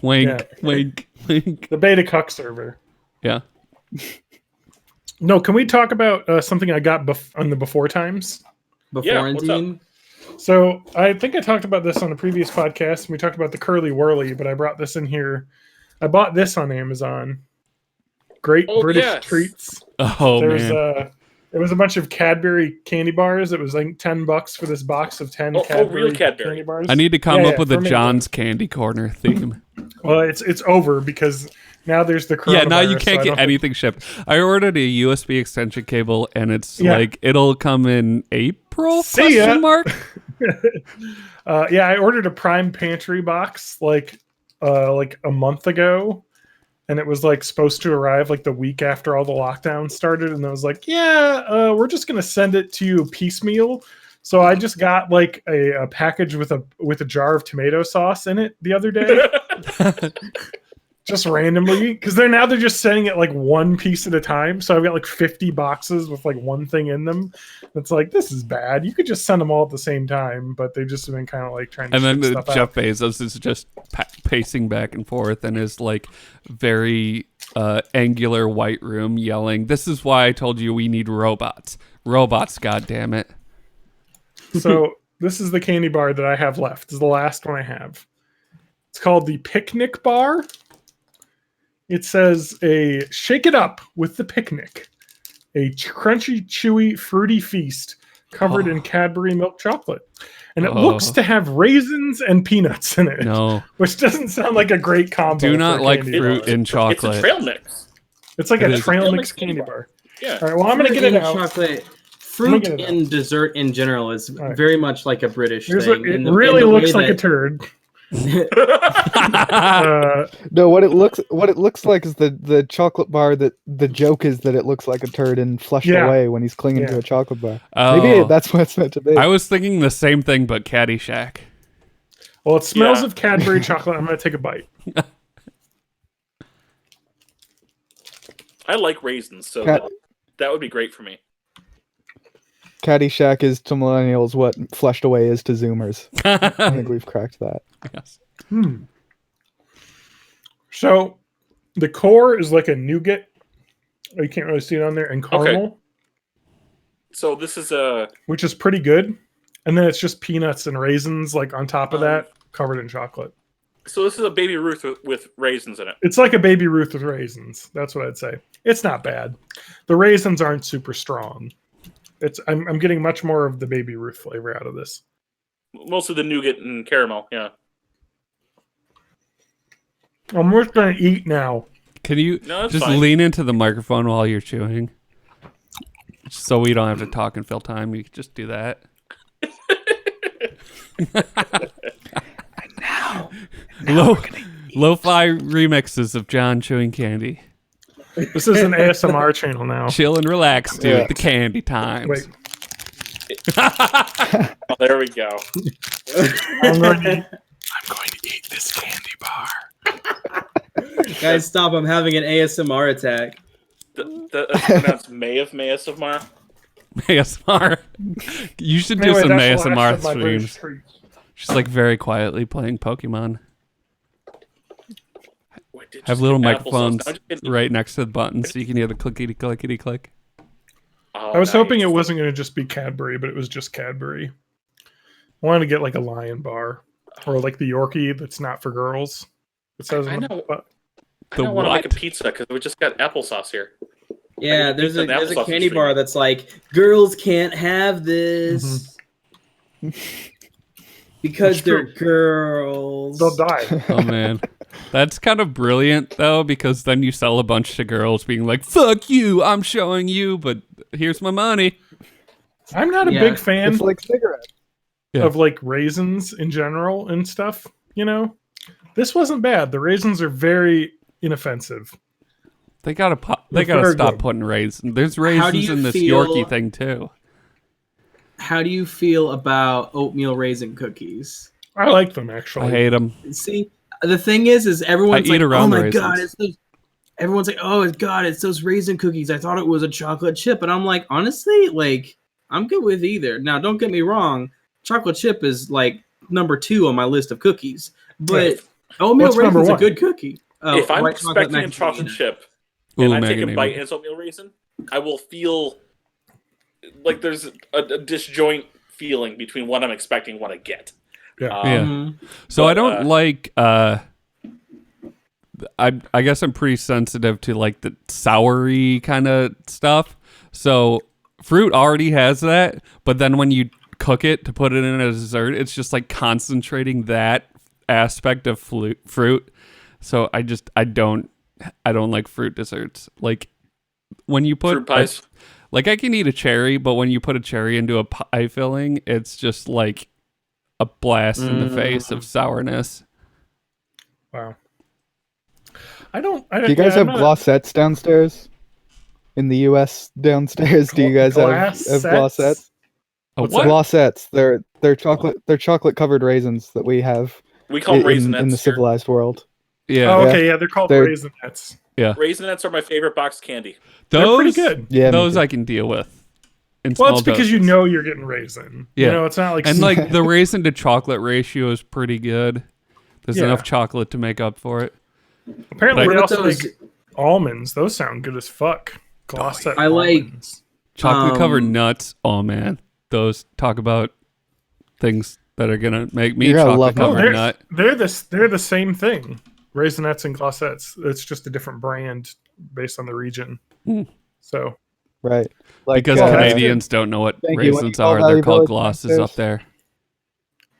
S2: Wink
S4: Yeah.
S2: wink wink.
S4: the beta cuck server.
S2: Yeah.
S4: No, can we talk about something I got on the before times?
S3: Yeah, what's up?
S5: Beforentine.
S4: So I think I talked about this on a previous podcast. We talked about the Curly Whirly, but I brought this in here. I bought this on Amazon. Great British
S3: yes.
S4: Treats.
S2: Oh
S4: There's
S2: man.
S4: it was a bunch of Cadbury candy bars. It was like $10 for this box of 10 Cadbury,
S3: real Cadbury.
S4: candy bars.
S2: I need to come
S4: Yeah,
S2: up with a
S4: for me.
S2: John's Candy Corner theme.
S4: Well, it's over because now there's the coronavirus.
S2: Yeah, now you
S4: so
S2: can't
S4: I
S2: get
S4: don't
S2: anything shipped. I ordered a USB extension cable, and it's
S4: Yeah.
S2: like it'll come in April?
S4: See ya.
S2: Question mark.
S4: Yeah, I ordered a Prime Pantry box like a month ago, and it was like supposed to arrive like the week after all the lockdowns started, and I was like, yeah, we're just gonna send it to you piecemeal. So I just got like a package with a jar of tomato sauce in it the other day, just randomly, because they're just sending it like one piece at a time. So I've got like 50 boxes with like one thing in them. It's like, this is bad. You could just send them all at the same time, but they've just been kind of like trying to.
S2: And then
S4: ship stuff
S2: Jeff
S4: out.
S2: Bezos is just pacing back and forth in his like very angular white room, yelling, "This is why I told you we need robots. Robots, God damn it!"
S4: So this is the candy bar that I have left. This is the last one I have. It's called the Picnic Bar. It says a shake it up with the picnic. A crunchy, chewy, fruity feast covered in Cadbury milk chocolate. And it looks to have raisins and peanuts in it.
S2: No,
S4: Which doesn't sound like a great combo.
S2: do
S4: for
S2: not
S4: a
S2: like
S4: candy
S2: fruit
S4: bar.
S2: in
S3: It's
S2: chocolate.
S3: a trail mix.
S4: It's like
S2: It
S4: a
S2: is.
S4: trail
S3: Trail
S4: mix
S3: mix
S4: candy
S3: candy
S4: bar.
S3: Yeah.
S4: All right, well, I'm going to get it
S5: in
S4: out.
S5: chocolate.
S4: I'm
S5: Fruit
S4: gonna get it
S5: in dessert in general is
S4: right.
S5: very much like a British
S4: Here's
S5: thing.
S4: what, it
S5: in the-
S4: really
S5: in the way
S4: looks like a
S5: that-
S4: turd.
S6: No, what it looks like is the chocolate bar. That the joke is that it looks like a turd and flushed
S4: Yeah.
S6: away when he's clinging to
S4: Yeah.
S6: a chocolate bar.
S2: Oh,
S6: Maybe that's what it's meant to be.
S2: I was thinking the same thing, but Caddyshack.
S4: Well, it smells
S3: Yeah.
S4: of Cadbury chocolate. I'm going to take a bite.
S3: I like raisins, so
S6: Cat-
S3: that would be great for me.
S6: Caddyshack is to millennials what flushed away is to Zoomers. I think we've cracked that.
S2: Yes.
S4: So the core is like a nougat. You can't really see it on there, and caramel,
S3: So this is a
S4: which is pretty good. And then it's just peanuts and raisins, like on top of that, covered in chocolate.
S3: a Baby Ruth with raisins in it.
S4: It's like a Baby Ruth with raisins. That's what I'd say. It's not bad. The raisins aren't super strong. I'm getting much more of the Baby Ruth flavor out of this.
S3: Mostly the nougat and caramel. Yeah.
S4: I'm just gonna eat now.
S2: Can you
S3: No, that's
S2: just
S3: fine.
S2: lean into the microphone while you're chewing? So we don't have to talk and fill time. You can just do that. Lo-fi remixes of John chewing candy.
S4: This is an ASMR channel now.
S2: Chill and relax, dude.
S6: Yeah.
S2: The candy times.
S4: Wait,
S3: Oh, there we go.
S4: I'm going to eat this candy bar.
S5: Guys, stop! I'm having an ASMR attack.
S3: That's pronounced May of Mar.
S2: ASMR. You should do
S4: Anyway,
S2: some
S4: that's the last
S2: ASMR
S4: of my British
S2: streams.
S4: treats.
S2: Just like very quietly playing Pokemon.
S3: Wait, did
S2: Have
S3: just
S2: little
S3: get applesauce.
S2: microphones
S3: Now just get-
S2: right next to the button so you can hear the clickety clickety click.
S3: Oh,
S4: I was hoping it
S3: nice.
S4: wasn't going to just be Cadbury, but it was just Cadbury. I wanted to get like a Lion bar or like the Yorkie that's not for girls. It says
S3: I
S4: on the
S3: know.
S4: bu-
S3: I
S2: The
S3: don't want to make
S2: what?
S3: a pizza because we just got applesauce here.
S5: Yeah,
S3: Like,
S5: there's a
S3: pizza and applesauce
S5: candy
S3: is
S5: bar
S3: free.
S5: that's like girls can't have this because
S4: It's
S5: they're
S4: true.
S5: girls.
S4: They'll die.
S2: Oh man. That's kind of brilliant, though, because then you sell a bunch to girls being like, fuck you, I'm showing you, but here's my money.
S4: I'm not a
S5: Yeah.
S4: big fan
S6: It's like cigarettes.
S2: Yeah.
S4: of like raisins in general and stuff, you know? This wasn't bad. The raisins are very inoffensive.
S2: They gotta
S4: They're
S2: stop
S4: very good.
S2: putting raisins. There's
S5: do
S2: raisins
S5: you
S2: in this
S5: feel-
S2: Yorkie thing, too.
S5: How do you feel about oatmeal raisin cookies?
S4: I like them actually.
S2: I hate them.
S5: See, the thing is everyone's
S2: I eat
S5: like,
S2: around
S5: "Oh
S2: the
S5: my
S2: raisins.
S5: god, it's those." Everyone's like, "Oh god, it's those raisin cookies." I thought it was a chocolate chip, and I'm like, honestly, like, I'm good with either. Now, don't get me wrong, chocolate chip is like number 2 on my list of cookies, but oatmeal
S4: What's number
S5: raisin's a
S4: one?
S5: good cookie.
S3: If I'm
S5: white chocolate
S3: expecting a chocolate
S5: macadamia.
S3: chip
S2: Ooh,
S3: and I take a
S2: macadamia.
S3: bite and it's oatmeal raisin, I will feel like there's a disjoint feeling between what I'm expecting and what I get.
S4: Yeah.
S2: Yeah.
S5: Mhm.
S2: So I
S3: But,
S2: don't like. I guess I'm pretty sensitive to like the soury kind of stuff. So fruit already has that, but then when you cook it to put it in a dessert, it's just like concentrating that aspect of fruit. So I don't like fruit desserts. Like when you put
S3: Fruit pies.
S2: like I can eat a cherry, but when you put a cherry into a pie filling, it's just like a blast in the face of sourness.
S4: Wow. I
S6: Do you guys have glossettes downstairs? In the U.S. downstairs, do you guys have glossettes?
S2: A
S4: What's
S2: what?
S4: that?
S6: Glossettes. They're chocolate covered raisins that we have
S3: We call them
S6: in
S3: raisinets.
S6: the civilized world.
S2: Yeah,
S4: Oh, okay, yeah, they're called
S6: They're-
S4: raisinets.
S3: Raisinets are my favorite boxed candy.
S4: They're
S2: those
S4: pretty good.
S6: Yeah, me
S2: those
S6: too.
S2: I can deal with. In
S4: Well,
S2: small
S4: it's because you
S2: doses.
S4: know you're getting raisin.
S2: Yeah.
S4: You know, it's not like
S2: And like the raisin to chocolate ratio is pretty good. There's
S4: Yeah.
S2: enough chocolate to make up for it.
S4: apparently
S2: What
S4: they
S5: about
S4: also
S5: those-
S4: make almonds. Those sound good as fuck. Glossette
S5: I like-
S4: almonds.
S2: Chocolate covered
S5: Um,
S2: nuts. Oh man, those talk about things that are gonna make me
S6: You're gonna love
S2: chocolate
S6: them.
S2: covered nut.
S4: They're the same thing. Raisinets and glossettes. It's just a different brand based on the region.
S2: Hmm.
S4: So
S6: Right. Like
S2: Because
S4: that's
S2: Canadians don't know what
S6: Thank you. What do you
S2: raisins
S6: call
S2: are. They're
S6: Valley
S2: called
S6: Village
S2: glosses
S6: downstairs?
S2: up there.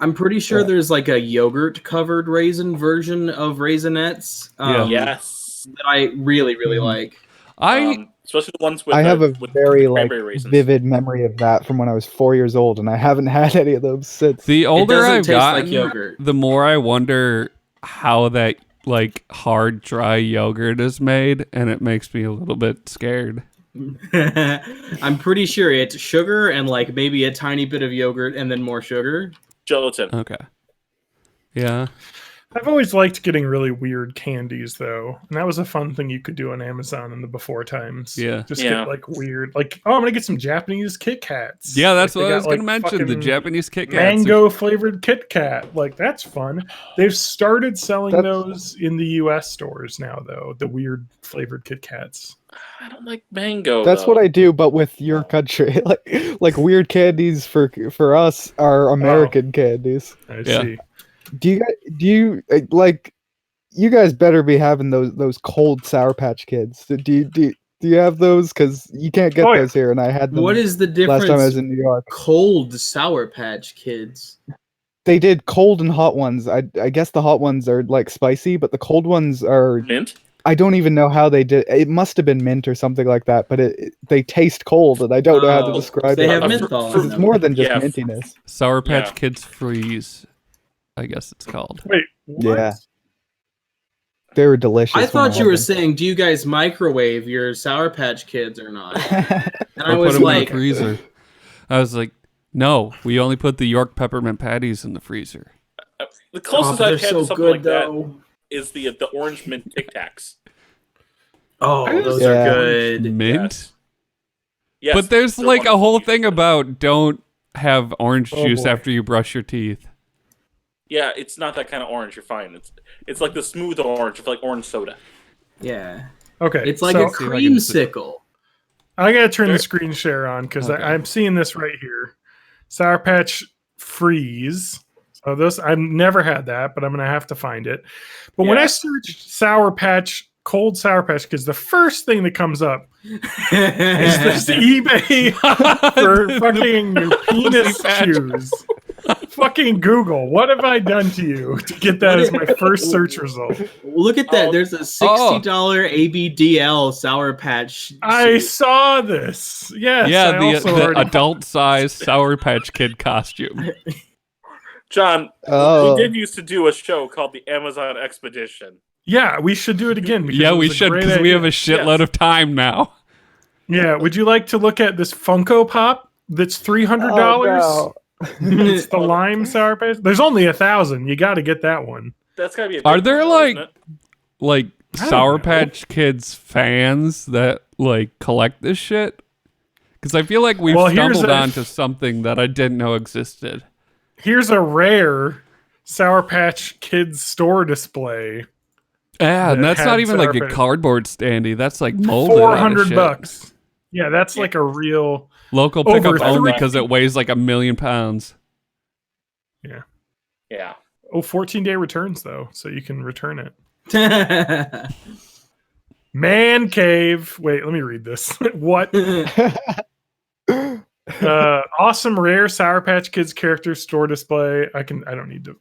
S5: I'm pretty sure
S6: Yeah.
S5: there's like a yogurt covered raisin version of raisinets.
S2: Yeah.
S3: Yes.
S5: That I really, really
S6: Mhm.
S5: like.
S3: Especially the ones with
S6: I have a
S3: with
S6: very
S3: the
S6: like
S3: cranberry raisins.
S6: vivid memory of that from when I was 4 years old, and I haven't had any of those since.
S2: the
S5: It
S2: older
S5: doesn't
S2: I've
S5: taste
S2: gotten,
S5: like yogurt.
S2: the more I wonder how that like hard dry yogurt is made, and it makes me a little bit scared.
S5: I'm pretty sure it's sugar and like maybe a tiny bit of yogurt and then more sugar.
S3: Gelatin.
S2: Okay. Yeah.
S4: I've always liked getting really weird candies though. And that was a fun thing you could do on Amazon in the before times.
S2: Yeah.
S4: Just
S3: Yeah.
S4: get like weird like, oh, I'm gonna get some Japanese Kit Kats.
S2: Yeah, that's
S4: Like,
S2: what
S4: they
S2: I was
S4: got,
S2: gonna
S4: like,
S2: mention. The
S4: fucking
S2: Japanese Kit Kats.
S4: mango flavored Kit Kat. Like that's fun. They've started selling
S6: That's-
S4: those in the US stores now though, the weird flavored Kit Kats.
S3: I don't like mango.
S6: That's
S3: though.
S6: what I do, but with your country. like weird candies for us are American candies.
S4: I
S2: Yeah.
S4: see.
S6: Do you like? You guys better be having those cold Sour Patch Kids. Do you have those? Because you can't get
S4: Oh, yeah.
S6: those here, and I had them
S5: What is the
S6: last time I was
S5: difference?
S6: in New York.
S5: Cold Sour Patch Kids.
S6: They did cold and hot ones. I guess the hot ones are like spicy, but the cold ones are.
S3: mint.
S6: I don't even know how they did. It must have been mint or something like that. But they taste cold, and I don't know how to
S5: Oh,
S6: describe
S5: they
S6: it.
S5: have
S3: Uh,
S5: menthol
S3: for-
S5: in
S6: It's
S5: them.
S6: more than just
S3: Yeah.
S6: mintiness.
S2: Sour Patch
S3: Yeah.
S2: Kids Freeze, I guess it's called.
S4: Wait, what?
S6: Yeah. They were delicious.
S5: I
S6: when
S5: thought you
S6: had
S5: were
S6: them.
S5: saying, do you guys microwave your Sour Patch Kids or not? And I
S2: Or
S5: was
S2: put them
S5: like,
S2: in the freezer. I was like, no, we only put the York peppermint patties in the freezer.
S3: The
S5: oh,
S3: closest
S5: they're
S3: I've had
S5: so
S3: to something
S5: good
S3: like that
S5: though.
S3: is the orange mint Tic Tacs.
S5: Oh, those
S6: Yeah.
S5: are good.
S2: Mint?
S3: Yes. Yes,
S2: But there's
S3: they're
S2: like a
S3: wonderful.
S2: whole thing about don't have orange
S4: Oh,
S2: juice
S4: boy.
S2: after you brush your teeth.
S3: Yeah, it's not that kind of orange. You're fine. It's like the smooth orange. It's like orange soda.
S5: Yeah.
S4: Okay.
S5: It's like
S4: so
S5: a
S2: See if I can see-
S5: creamsicle.
S4: I gotta turn the screen share on because
S2: Okay.
S4: I'm seeing this right here. Sour Patch Freeze. So those I've never had that, but I'm gonna have to find it. But when I
S3: Yeah.
S4: search Sour Patch, cold Sour Patch, because the first thing that comes up is this eBay for fucking your penis
S2: patch.
S4: shoes. Fucking Google. What have I done to you to get that as my first search result?
S5: Look at that. There's a $60 ABDL Sour Patch.
S4: I
S5: suit.
S4: saw this. Yes.
S2: Yeah,
S4: I also
S2: the
S4: already-
S2: adult-sized Sour Patch Kid costume.
S3: John,
S6: Oh.
S3: we did used to do a show called the Amazon Expedition.
S4: Yeah, we should do it again. because
S2: Yeah,
S4: it
S2: we
S4: was a
S2: should
S4: great
S2: because we
S4: idea.
S2: have a shitload of time now.
S4: Yeah, would you like to look at this Funko Pop that's $300?
S6: Oh,
S4: It's the lime Sour Patch. There's only 1,000. You got to get that one.
S3: That's gotta be. A
S2: Are
S3: big
S2: there,
S3: one, though,
S2: like-
S3: isn't it?
S2: Like
S4: I don't
S2: Sour
S4: know.
S2: Patch Kids fans that like collect this shit? Because I feel like we've
S4: Well, here's
S2: stumbled
S4: a-
S2: onto something that I didn't know existed.
S4: Here's a rare Sour Patch Kids store display.
S2: Yeah, and
S4: that
S2: that's
S4: had
S2: not even like
S4: Sour
S2: a
S4: Patch.
S2: cardboard standy. That's like molded out of shit.
S4: $400. Yeah, that's like a real.
S2: Local
S4: Over
S2: pickup only
S3: three-
S2: because it weighs like 1,000,000 pounds.
S3: Yeah.
S4: 14-day returns though, so you can return it.
S5: Yeah.
S4: Man cave. Wait, let me read this. What? Awesome rare Sour Patch Kids character store display. I don't need to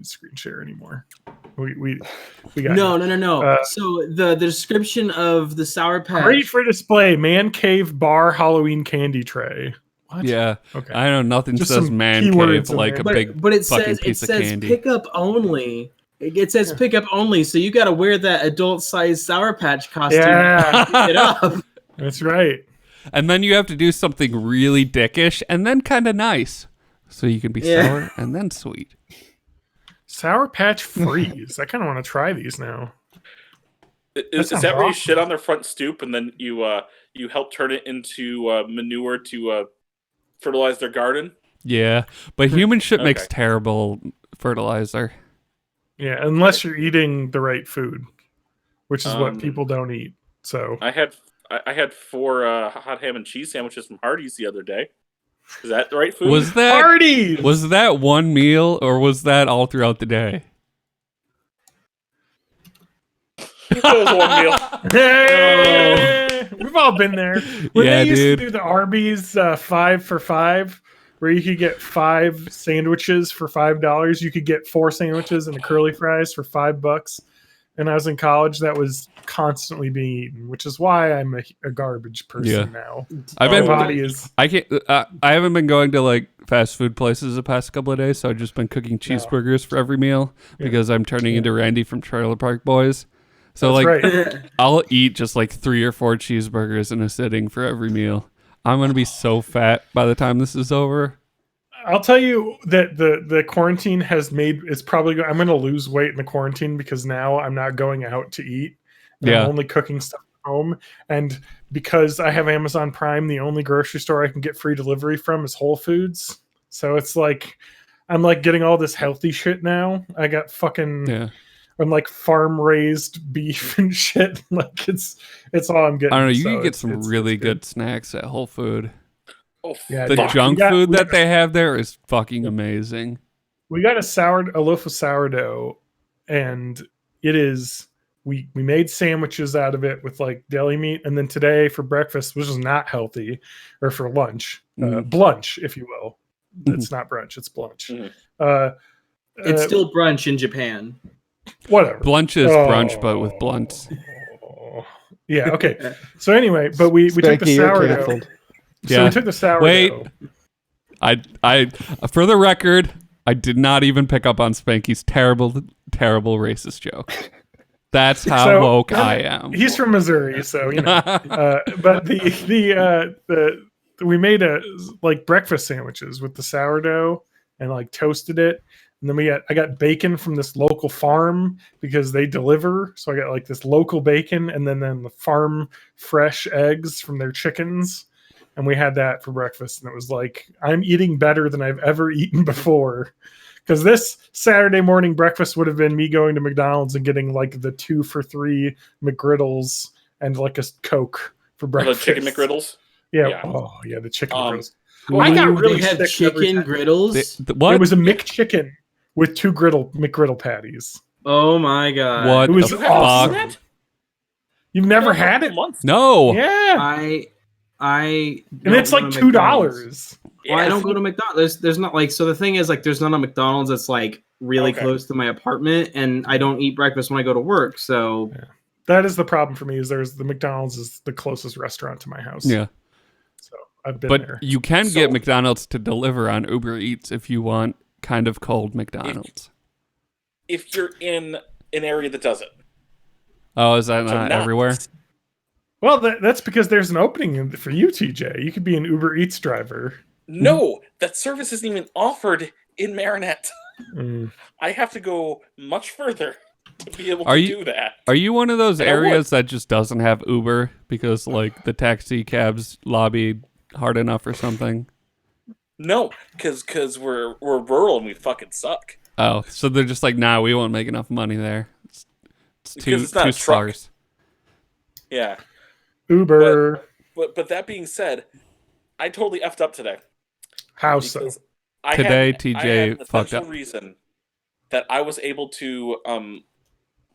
S4: screen share anymore. We got
S5: No. So the description of the Sour Patch.
S4: great for display. Man cave bar Halloween candy tray. What?
S2: Yeah,
S4: Okay.
S2: I know nothing
S4: Just
S2: says
S4: some
S2: man
S4: keywords
S2: cave
S4: in
S2: like
S4: there.
S2: a big
S5: but it
S2: fucking
S5: says
S2: piece of candy.
S5: pickup only. It says pickup only, so you got to wear that adult-sized Sour Patch costume.
S4: Yeah,
S5: to pick it up.
S4: that's right.
S2: And then you have to do something really dickish and then kind of nice, so you can be
S5: Yeah.
S2: sour and then sweet.
S4: Sour Patch Freeze. I kind of want to try these now.
S3: Is
S4: sounds
S3: that where you
S4: awesome.
S3: shit on their front stoop and then you help turn it into manure to fertilize their garden?
S2: Yeah, but human shit makes
S3: Okay.
S2: terrible fertilizer.
S4: Yeah, unless you're eating the right food, which is what
S3: Um,
S4: people don't eat. So
S3: I had 4 hot ham and cheese sandwiches from Hardee's the other day. Is that the right food?
S2: Was that
S4: parties.
S2: was that one meal or was that all throughout the day?
S3: That was one meal.
S4: Hey! We've all been there. When
S2: Yeah,
S4: they used
S2: dude.
S4: to do the Arby's 5 for $5, where you could get 5 sandwiches for $5, you could get 4 sandwiches and a curly fries for $5. And I was in college, that was constantly being eaten, which is why I'm a garbage person
S2: Yeah.
S4: now.
S2: I've
S4: My
S2: been
S4: body is.
S2: I can't. I haven't been going to like fast food places the past couple of days, so I've just been cooking cheeseburgers for every meal because I'm turning into Randy from Trailer Park Boys. So
S4: That's
S2: like,
S4: right.
S2: I'll eat just like 3 or 4 cheeseburgers in a sitting for every meal. I'm gonna be so fat by the time this is over.
S4: I'll tell you that the quarantine has made it's probably I'm going to lose weight in the quarantine because now I'm not going out to eat. And
S2: Yeah.
S4: I'm only cooking stuff at home, and because I have Amazon Prime, the only grocery store I can get free delivery from is Whole Foods. So it's like I'm like getting all this healthy shit now. I got fucking
S2: Yeah,
S4: I'm like farm raised beef and shit. Like it's all I'm getting.
S2: I don't know. You
S4: So
S2: can get
S4: it's-
S2: some
S4: it's
S2: really
S4: good.
S2: good snacks at Whole Food.
S3: Oh,
S4: Yeah,
S2: The
S4: dude.
S2: junk
S4: We got-
S2: food
S4: we
S2: that
S4: got-
S2: they have there is fucking amazing.
S4: We got a loaf of sourdough, and it is we made sandwiches out of it with like deli meat, and then today for breakfast, which is not healthy, or for lunch,
S2: Mhm.
S4: blunch, if you will.
S2: Mhm.
S4: It's not brunch; it's blunch.
S3: Mhm.
S5: It's still brunch in Japan.
S4: whatever.
S2: Blunch is brunch, but with blunts.
S4: Oh. Yeah. Okay. So anyway, but we took the
S6: Spanky, you're
S4: sourdough.
S6: canceled.
S4: So
S2: Yeah.
S4: we took the sourdough.
S2: Wait. I, for the record, I did not even pick up on Spanky's terrible racist joke. That's how
S4: So-
S2: woke I am.
S4: He's from Missouri, so you know. But we made like breakfast sandwiches with the sourdough and like toasted it, and then I got bacon from this local farm because they deliver, so I got like this local bacon, and then the farm fresh eggs from their chickens, and we had that for breakfast, and it was like I'm eating better than I've ever eaten before. Because this Saturday morning breakfast would have been me going to McDonald's and getting like the 2 for $3 McGriddles and like a Coke for
S3: the
S4: breakfast.
S3: chicken McGriddles.
S4: Yeah.
S3: Yeah.
S4: Oh, yeah, the chicken
S3: Um,
S4: McGriddles. I got really
S5: They have
S4: sick every
S5: chicken
S4: time.
S5: griddles.
S2: What?
S4: It was a McChicken with 2 McGriddle patties.
S5: Oh my god!
S2: What
S4: It was
S2: the
S4: awesome.
S2: fuck?
S4: You've never had it?
S3: Months.
S2: No.
S4: Yeah.
S5: I
S4: And it's like $2.
S5: Well, I don't go to McDonald's. There's not like, so the thing is, like, there's not a McDonald's that's like really close to my apartment, and I don't eat breakfast when I go to work. So
S4: that is the problem for me. Is there's the McDonald's is the closest restaurant to my house.
S2: Yeah.
S4: So I've been
S2: But
S4: there.
S2: you can get McDonald's to deliver on Uber Eats if you want kind of cold McDonald's.
S3: If you're in an area that does it.
S2: Oh, is that not everywhere?
S4: Well, that's because there's an opening for you, TJ. You could be an Uber Eats driver.
S3: No, that service isn't even offered in Marinette. I have to go much further to be able to do that.
S2: Are you one of those areas that just doesn't have Uber because like the taxi cabs lobbied hard enough or something?
S3: No, because we're rural and we fucking suck.
S2: Oh, so they're just like, nah, we won't make enough money there. It's too
S3: not a truck.
S2: sparse.
S3: Yeah.
S4: Uber.
S3: But that being said, I totally effed up today.
S4: How so?
S2: Today, TJ fucked up.
S3: Reason that I was able to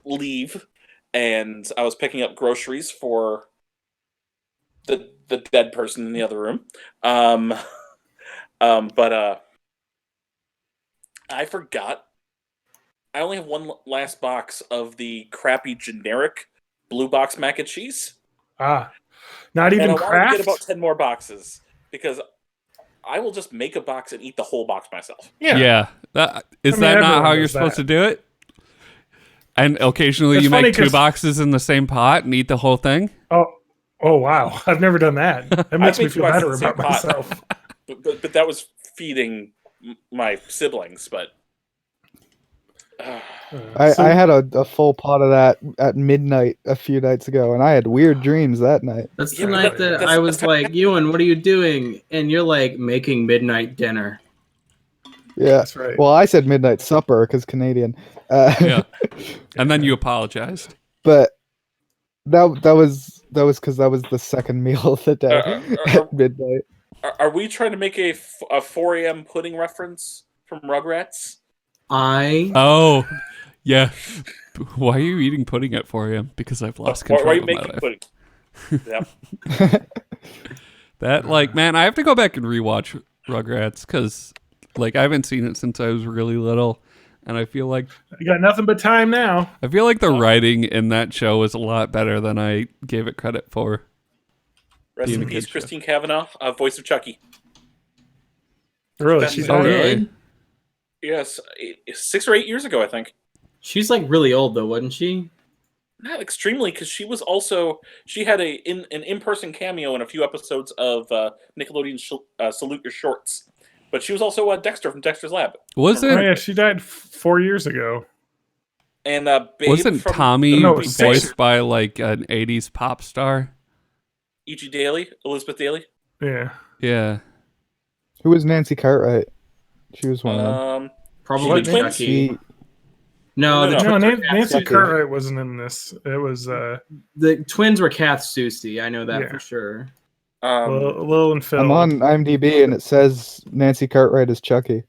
S3: leave, and I was picking up groceries for the dead person in the other room. But I forgot. I only have one last box of the crappy generic blue box mac and cheese.
S4: Not even Kraft?
S3: I want to get about 10 more boxes because I will just make a box and eat the whole box myself.
S2: Yeah. Is that not how you're supposed to do it? And occasionally you make 2 boxes in the same pot and eat the whole thing?
S4: Oh wow. I've never done that. That makes me feel better about myself.
S3: But that was feeding my siblings, but...
S6: I had a full pot of that at midnight a few nights ago, and I had weird dreams that night.
S5: That's the night that I was like, Ewan, what are you doing? And you're like, making midnight dinner.
S6: Yeah,
S4: that's right.
S6: Well, I said midnight supper because Canadian.
S2: Yeah, and then you apologized.
S6: But that was because that was the second meal of the day at midnight.
S3: Are we trying to make a 4 a.m. pudding reference from Rugrats?
S2: Oh, yeah. Why are you eating pudding at 4 a.m.? Because I've lost control
S3: why are you
S2: of my
S3: making
S2: life.
S3: Pudding?
S2: That, like, man, I have to go back and rewatch Rugrats because, like, I haven't seen it since I was really little, and I feel like
S4: you got nothing but time now.
S2: I feel like the writing in that show was a lot better than I gave it credit for.
S3: Rest in peace, Christine Cavanaugh, voice of Chucky.
S4: Really? She's
S2: really?
S3: Yes, 6 or 8 years ago, I think.
S5: She's like really old though, wasn't she?
S3: Not extremely, because she had an in-person cameo in a few episodes of Nickelodeon Salute Your Shorts, but she was also Dexter from Dexter's Lab.
S2: Was it?
S4: Oh yeah, she died 4 years ago.
S3: And
S2: wasn't Tommy voiced by like an 80s pop star?
S3: E.G. Daly, Elizabeth Daly.
S2: Yeah.
S6: Who was Nancy Cartwright? She was one of them.
S5: Probably Chucky. No,
S4: Nancy Cartwright wasn't in this. It was
S5: the twins were Kath Soucie. I know that for sure.
S4: Lil and Phil.
S6: I'm on IMDb and it says Nancy Cartwright is Chucky.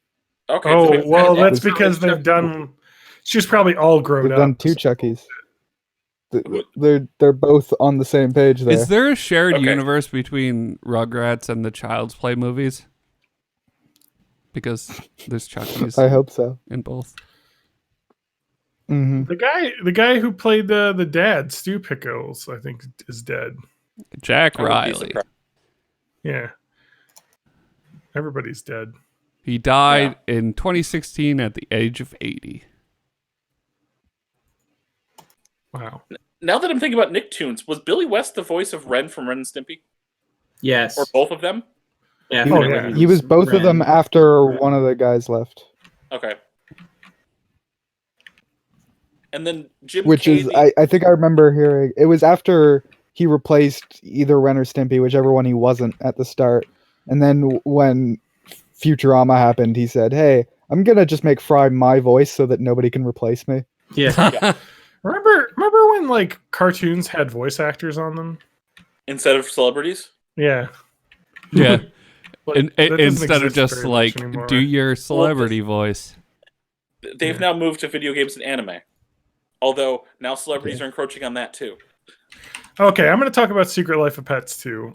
S3: Okay.
S4: Oh well, that's because they've done. She's probably all grown up.
S6: They've done 2 Chuckies. They're both on the same page there.
S2: Is there a shared universe between Rugrats and the Child's Play movies? Because there's Chucky's.
S6: I hope so.
S2: In both.
S6: Mm-hmm.
S4: The guy who played the dad, Stu Pickles, I think, is dead.
S2: Jack Riley.
S4: Yeah. Everybody's dead.
S2: He died in 2016 at the age of 80.
S4: Wow.
S3: Now that I'm thinking about Nicktoons, was Billy West the voice of Ren from Ren and Stimpy?
S5: Yes.
S3: Or both of them?
S5: Yeah.
S6: He was both of them after one of the guys left.
S3: Okay. And then Jim
S6: Which
S3: K.
S6: is, I think I remember hearing, it was after he replaced either Ren or Stimpy, whichever one he wasn't at the start. And then when Futurama happened, he said, hey, I'm going to just make Fry my voice so that nobody can replace me.
S5: Yeah.
S4: Remember when like cartoons had voice actors on them?
S3: Instead of celebrities?
S4: Yeah.
S2: Yeah.
S4: Like,
S2: instead of just like, do your celebrity voice.
S3: They've now moved to video games and anime. Although now celebrities are encroaching on that too.
S4: Okay, I'm going to talk about Secret Life of Pets too.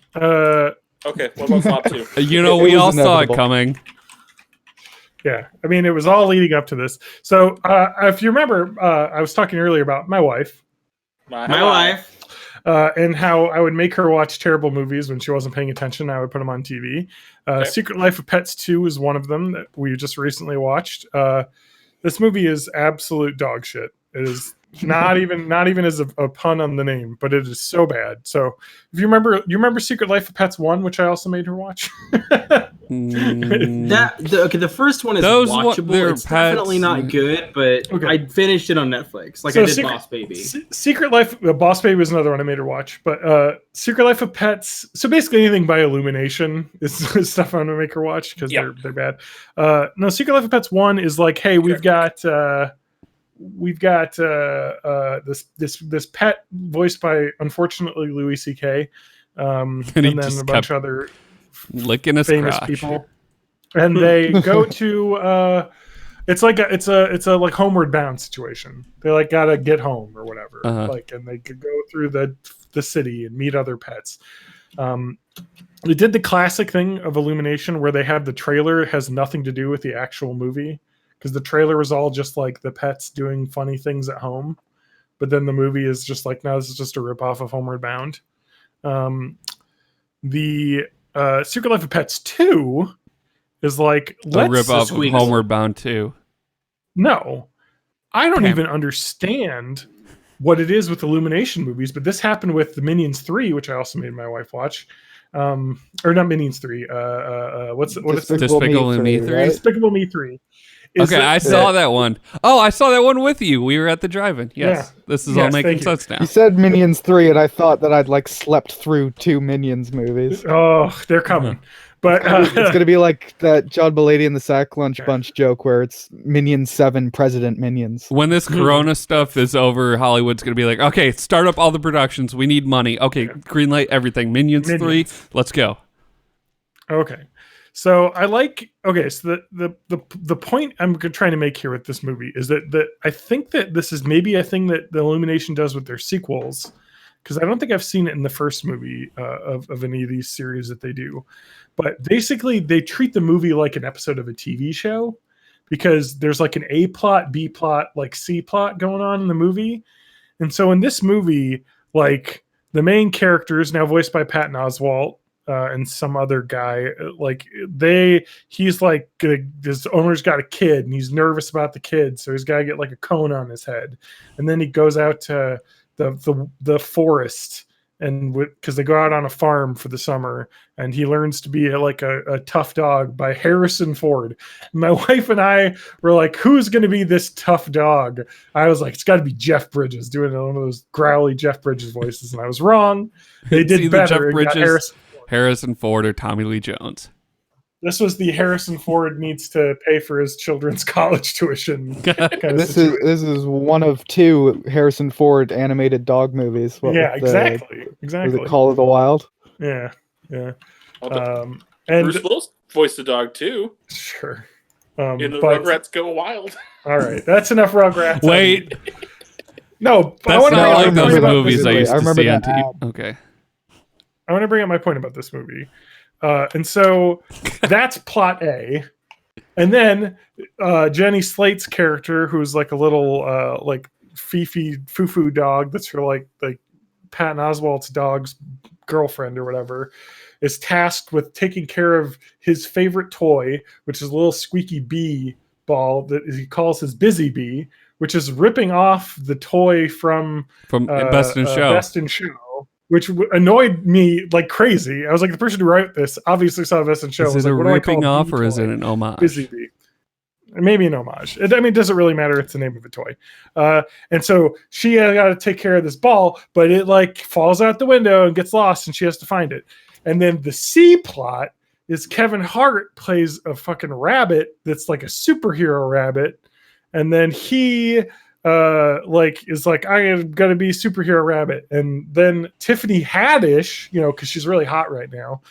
S3: Okay, what about flop 2?
S2: You know,
S6: It
S2: we
S6: was
S2: all saw it
S6: inevitable.
S2: coming.
S4: Yeah, I mean, it was all leading up to this. So, if you remember, I was talking earlier about my wife
S5: My wife.
S4: and how I would make her watch terrible movies when she wasn't paying attention. I would put them on TV.
S3: Okay.
S4: Secret Life of Pets 2 is one of them that we just recently watched. This movie is absolute dog shit. It is not even as a pun on the name, but it is so bad. So, if you remember Secret Life of Pets 1, which I also made her watch.
S2: Mm,
S5: The first one is
S2: Those
S5: watchable.
S2: they're
S5: It's definitely
S2: pets.
S5: not good, but
S4: Okay.
S5: I finished it on Netflix, like
S4: So
S5: I did
S4: Secret-
S5: Boss Baby.
S4: Secret Life, Boss Baby was another one I made her watch, but Secret Life of Pets. So basically, anything by Illumination is stuff I'm gonna make her watch because
S3: Yeah.
S4: they're bad. No, Secret Life of Pets 1 is like, hey, we've got this pet voiced by, unfortunately, Louis C.K.
S2: And
S4: And
S2: he
S4: then
S2: just
S4: a bunch
S2: kept
S4: of other
S2: licking his
S4: famous
S2: crotch.
S4: people, and they go to it's a like Homeward Bound situation. They like gotta get home or whatever,
S2: Uh-huh.
S4: like, and they could go through the city and meet other pets. They did the classic thing of Illumination where they have the trailer has nothing to do with the actual movie, because the trailer was all just like the pets doing funny things at home, but then the movie is just like, no, this is just a ripoff of Homeward Bound. The Secret Life of Pets 2 is like,
S2: The rip off of
S5: Squeaks.
S2: Homeward Bound 2.
S4: No, I don't
S2: Damn.
S4: even understand what it is with Illumination movies, but this happened with the Minions 3, which I also made my wife watch. Or not Minions 3. What is it?
S2: Despicable Me 3?
S6: right?
S4: Despicable Me 3. Is
S2: Okay,
S4: it-
S2: I saw that one. Oh, I saw that one with you. We were at the drive-in. Yes,
S4: Yeah.
S2: this is
S4: Yes,
S2: all making
S4: thank you.
S2: sense now.
S6: You said Minions 3, and I thought that I'd like slept through 2 Minions movies.
S4: Oh, they're coming. But
S6: It's gonna be like that John Mulaney and the Sack Lunch
S4: Yeah.
S6: Bunch joke where it's Minions 7 President Minions.
S2: When this Corona stuff is over, Hollywood's gonna be like, okay, start up all the productions. We need money. Okay, greenlight everything. Minions 3,
S4: Minions.
S2: let's go.
S4: Okay. So I like, okay, so the point I'm trying to make here with this movie is that I think that this is maybe a thing that the Illumination does with their sequels, because I don't think I've seen it in the first movie of any of these series that they do. But basically, they treat the movie like an episode of a TV show, because there's like an A plot, B plot, like C plot going on in the movie. And so in this movie, like, the main character is now voiced by Patton Oswalt, and some other guy, like he's like, this owner's got a kid and he's nervous about the kid, so he's got to get like a cone on his head, and then he goes out to the forest, and because they go out on a farm for the summer, and he learns to be a tough dog by Harrison Ford. And my wife and I were like, who's going to be this tough dog? I was like, it's got to be Jeff Bridges doing one of those growly Jeff Bridges voices, and I was wrong. They
S2: It's
S4: did
S2: either
S4: better.
S2: Jeff
S4: and got
S2: Bridges, Harrison Ford, or Tommy Lee Jones.
S4: This was the Harrison Ford needs to pay for his children's college tuition kind of
S6: This
S4: situation.
S6: is one of 2 Harrison Ford animated dog movies. What
S4: Yeah,
S6: with the-
S4: exactly.
S6: was
S4: Exactly.
S6: it Call of the Wild?
S4: Yeah. Yeah.
S3: Well,
S4: And
S3: Bruce Willis voiced the dog too
S4: sure.
S3: in the
S4: But-
S3: Rugrats Go Wild.
S4: All right. That's enough Rugrats.
S2: Wait,
S4: No, I
S2: that's
S4: want to
S2: not
S6: I
S2: like
S6: remember
S2: those
S6: that
S2: movies I
S6: vividly.
S2: used
S6: I
S2: to
S6: remember
S2: see on
S6: that
S2: TV.
S6: ad.
S2: Okay.
S4: I want to bring up my point about this movie. And so that's plot A. And then Jenny Slate's character, who's like a little like foo-foo dog that's her like Patton Oswalt's dog's girlfriend or whatever, is tasked with taking care of his favorite toy, which is a little squeaky bee ball that he calls his Busy Bee, which is ripping off the toy from
S2: Best in Show.
S4: Best in Show, which annoyed me like crazy. I was like, the person who wrote this obviously saw Best in Show.
S2: Is
S4: I was
S2: it
S4: like,
S2: a
S4: what do I
S2: ripping
S4: call
S2: off
S4: bee
S2: or is
S4: toy?
S2: it an homage?
S4: Busy Bee. Maybe an homage. It doesn't really matter. It's the name of a toy. And so she got to take care of this ball, but it like falls out the window and gets lost, and she has to find it. And then the C plot is Kevin Hart plays a fucking rabbit that's like a superhero rabbit, and then he is like, I am gonna be superhero rabbit, and then Tiffany Haddish, because she's really hot right now,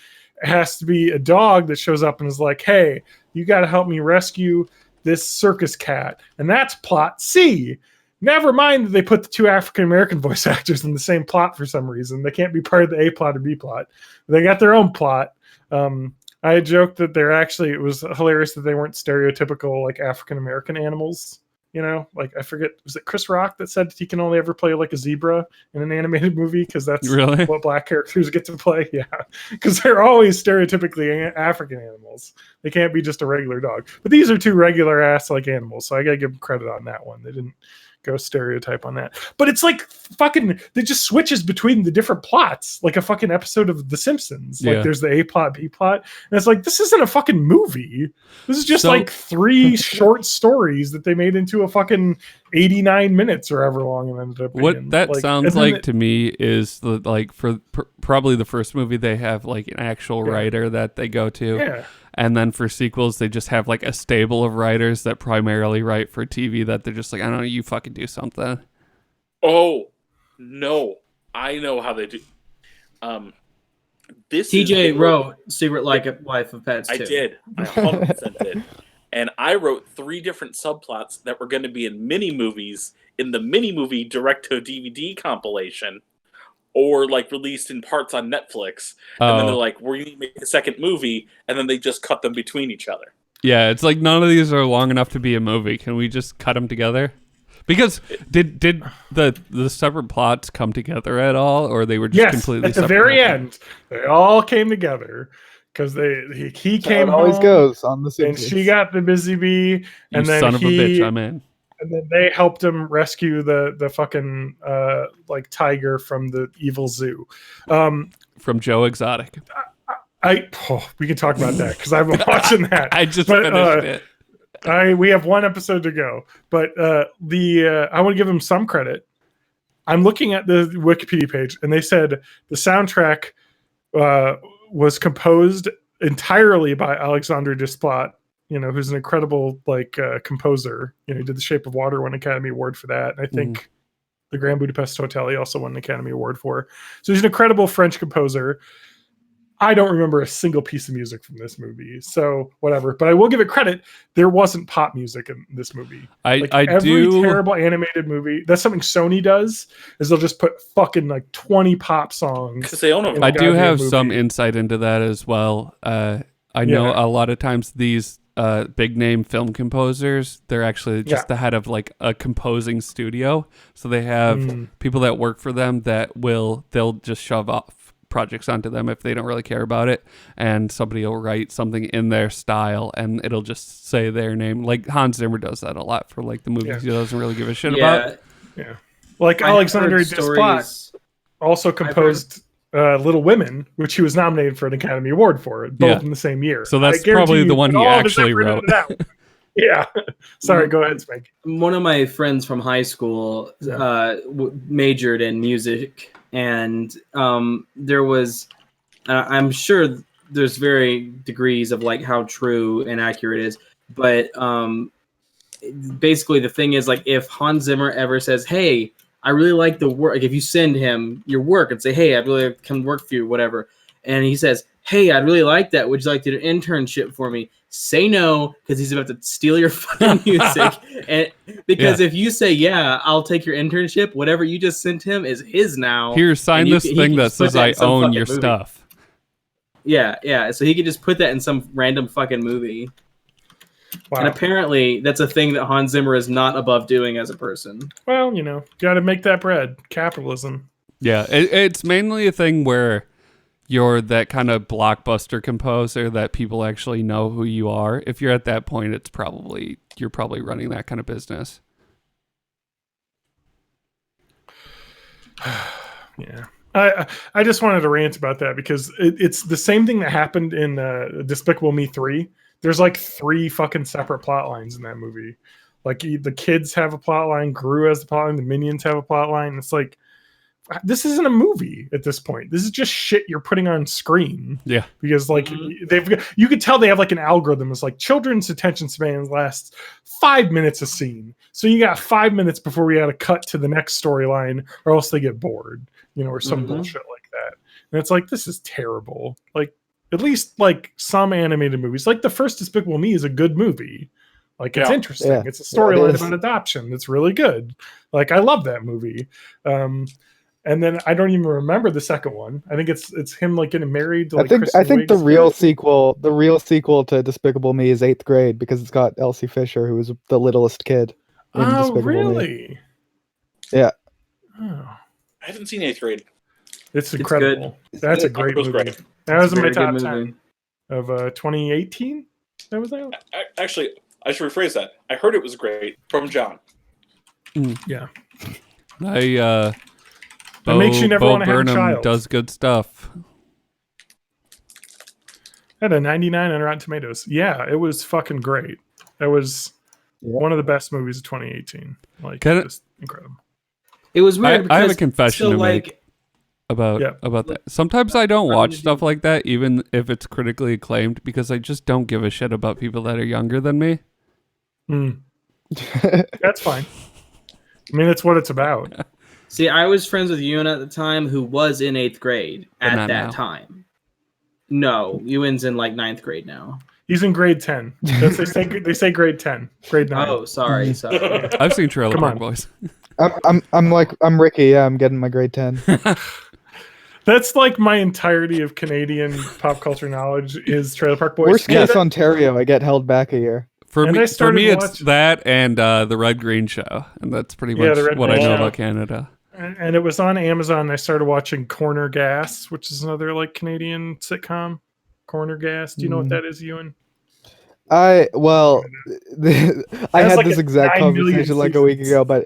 S4: has to be a dog that shows up and is like, hey, you got to help me rescue this circus cat, and that's plot C. Never mind that they put the two African American voice actors in the same plot for some reason. They can't be part of the A plot or B plot. They got their own plot. I had joked that it was hilarious that they weren't stereotypical like African American animals. You know, like I forget, was it Chris Rock that said he can only ever play like a zebra in an animated movie because that's
S2: Really?
S4: what black characters get to play? Yeah, because they're always stereotypically African animals. They can't be just a regular dog. But these are two regular ass like animals, so I gotta give them credit on that one. They didn't go stereotype on that. But it's like fucking, it just switches between the different plots, like a fucking episode of The Simpsons. Like there's the A plot, B plot, and it's like, this isn't a fucking movie. This is just like 3 short stories that they made into a fucking 89 minutes or however long it ended up being.
S2: What that sounds like to me is like for probably the first movie, they have like an actual writer that they go to.
S4: Yeah.
S2: And then for sequels, they just have like a stable of writers that primarily write for TV that they're just like, I don't know, you fucking do something.
S3: Oh, no. I know how they do. This
S5: TJ wrote Secret Life of Pets too.
S3: I did. I 100% did. And I wrote 3 different subplots that were going to be in mini-movies in the mini-movie direct-to-DVD compilation, or like released in parts on Netflix. And then they're like, we're going to make a second movie, and then they just cut them between each other.
S2: Yeah, it's like none of these are long enough to be a movie. Can we just cut them together? Because did the separate plots come together at all, or they were just completely separate?
S4: At the very end, they all came together because he came home.
S6: Always goes on the Simpsons.
S4: And she got the busy bee, and then
S2: son of a bitch, I'm in.
S4: And then they helped him rescue the fucking like tiger from the evil zoo.
S2: From Joe Exotic.
S4: We can talk about that because I've been watching that.
S2: I just finished it.
S4: We have one episode to go, but I want to give him some credit. I'm looking at the Wikipedia page, and they said the soundtrack was composed entirely by Alexandre Desplat, who's an incredible composer. He did The Shape of Water, won an Academy Award for that. And I think the Grand Budapest Hotel he also won an Academy Award for. So he's an incredible French composer. I don't remember a single piece of music from this movie, so whatever. But I will give it credit. There wasn't pop music in this movie. Every terrible animated movie, that's something Sony does, is they'll just put fucking 20 pop songs.
S3: Because they own them.
S2: I do have some insight into that as well. I know a lot of times these big name film composers, they're actually just the head of like a composing studio. So they have people that work for them that they'll just shove off projects onto them if they don't really care about it, and somebody will write something in their style and it'll just say their name. Like Hans Zimmer does that a lot for like the movies he doesn't really give a shit about.
S4: Like Alexandre Desplat also composed Little Women, which he was nominated for an Academy Award for, both in the same year.
S2: So that's probably the one he actually wrote.
S4: Yeah. Sorry, go ahead, Spank.
S5: One of my friends from high school majored in music, and there was, I'm sure there's very degrees of like how true and accurate it is, but basically the thing is, like, if Hans Zimmer ever says, hey, I really like the work, like if you send him your work and say, hey, I'd really like to come work for you, whatever, and he says, hey, I'd really like that, would you like to do an internship for me? Say no, because he's about to steal your fucking music. And because if you say, yeah, I'll take your internship, whatever you just sent him is his now.
S2: Here, sign this thing that says I own your stuff.
S5: Yeah. So he could just put that in some random fucking movie. Wow. And apparently that's a thing that Hans Zimmer is not above doing as a person.
S4: Well, got to make that bread. Capitalism.
S2: Yeah, it's mainly a thing where you're that kind of blockbuster composer that people actually know who you are. If you're at that point, you're probably running that kind of business.
S4: Yeah. I just wanted to rant about that because it's the same thing that happened in Despicable Me 3. There's like 3 fucking separate plot lines in that movie. Like the kids have a plot line, Gru has the plot line, the minions have a plot line. It's like, this isn't a movie at this point. This is just shit you're putting on screen. Yeah. Because like you could tell they have like an algorithm. It's like children's attention span lasts 5 minutes a scene. So you got 5 minutes before we had to cut to the next storyline or else they get bored, or some bullshit like that. And it's like, this is terrible. Like at least like some animated movies, like the first Despicable Me is a good movie. Like, it's
S3: Yeah.
S4: interesting.
S6: Yeah.
S4: It's a
S6: Yeah, it
S4: storyline
S6: is.
S4: about adoption. It's really good. Like, I love that movie. And then I don't even remember the second one. I think it's him like getting married to like
S6: I
S4: Kristen
S6: think the
S4: Wiig's
S6: real
S4: character.
S6: sequel to Despicable Me is 8th Grade because it's got Elsie Fisher, who was the littlest kid in
S4: Oh,
S6: Despicable Me.
S4: really?
S6: Yeah.
S4: Oh,
S3: I haven't seen 8th Grade.
S4: it's
S5: good.
S4: incredible. That's a great
S3: It was
S4: movie.
S3: great.
S4: That was in my
S5: Very good
S4: top
S5: movie.
S4: 10 of 2018. That was out.
S3: Actually, I should rephrase that. I heard it was great from John.
S4: Yeah.
S2: Bo,
S4: makes you never
S2: Bo
S4: wanna have a
S2: Burnham
S4: child.
S2: does good stuff.
S4: Had a 99 on Rotten Tomatoes. Yeah, it was fucking great. It was one of the best movies of 2018. Like, just incredible.
S5: It was weird.
S2: I have a
S5: because
S2: confession
S5: so,
S2: to
S5: like,
S2: make about
S4: Yeah.
S2: that. Sometimes I don't
S5: I'm
S2: watch
S5: gonna
S2: stuff
S5: do-
S2: like that, even if it's critically acclaimed, because I just don't give a shit about people that are younger than me.
S4: That's fine. I mean, that's what it's about.
S5: See, I was friends with Ewan at the time, who was in 8th grade
S2: But
S5: at
S2: not
S5: that
S2: now.
S5: time. No, Ewan's in like 9th grade now.
S4: He's in grade 10. They say grade 10, grade 9.
S5: Oh, sorry.
S2: I've seen Trailer
S4: Come
S2: Park
S4: on.
S2: Boys.
S6: I'm Ricky. Yeah, I'm getting my grade 10.
S4: That's like my entirety of Canadian pop culture knowledge is Trailer Park Boys.
S6: Worst case Ontario, I get held back a year.
S2: For
S4: And I
S2: me,
S4: started
S2: it's
S4: watching-
S2: that and the Red Green Show, and that's pretty
S4: Yeah,
S2: much
S4: the Red
S2: what I
S4: Green
S2: know
S4: Show.
S2: about Canada.
S4: And it was on Amazon. I started watching Corner Gas, which is another like Canadian sitcom. Corner Gas. Do you know what that is, Ewan?
S6: I
S4: Has
S6: had
S4: like
S6: this
S4: a
S6: exact
S4: 9 million
S6: conversation like a week
S4: seasons.
S6: ago, but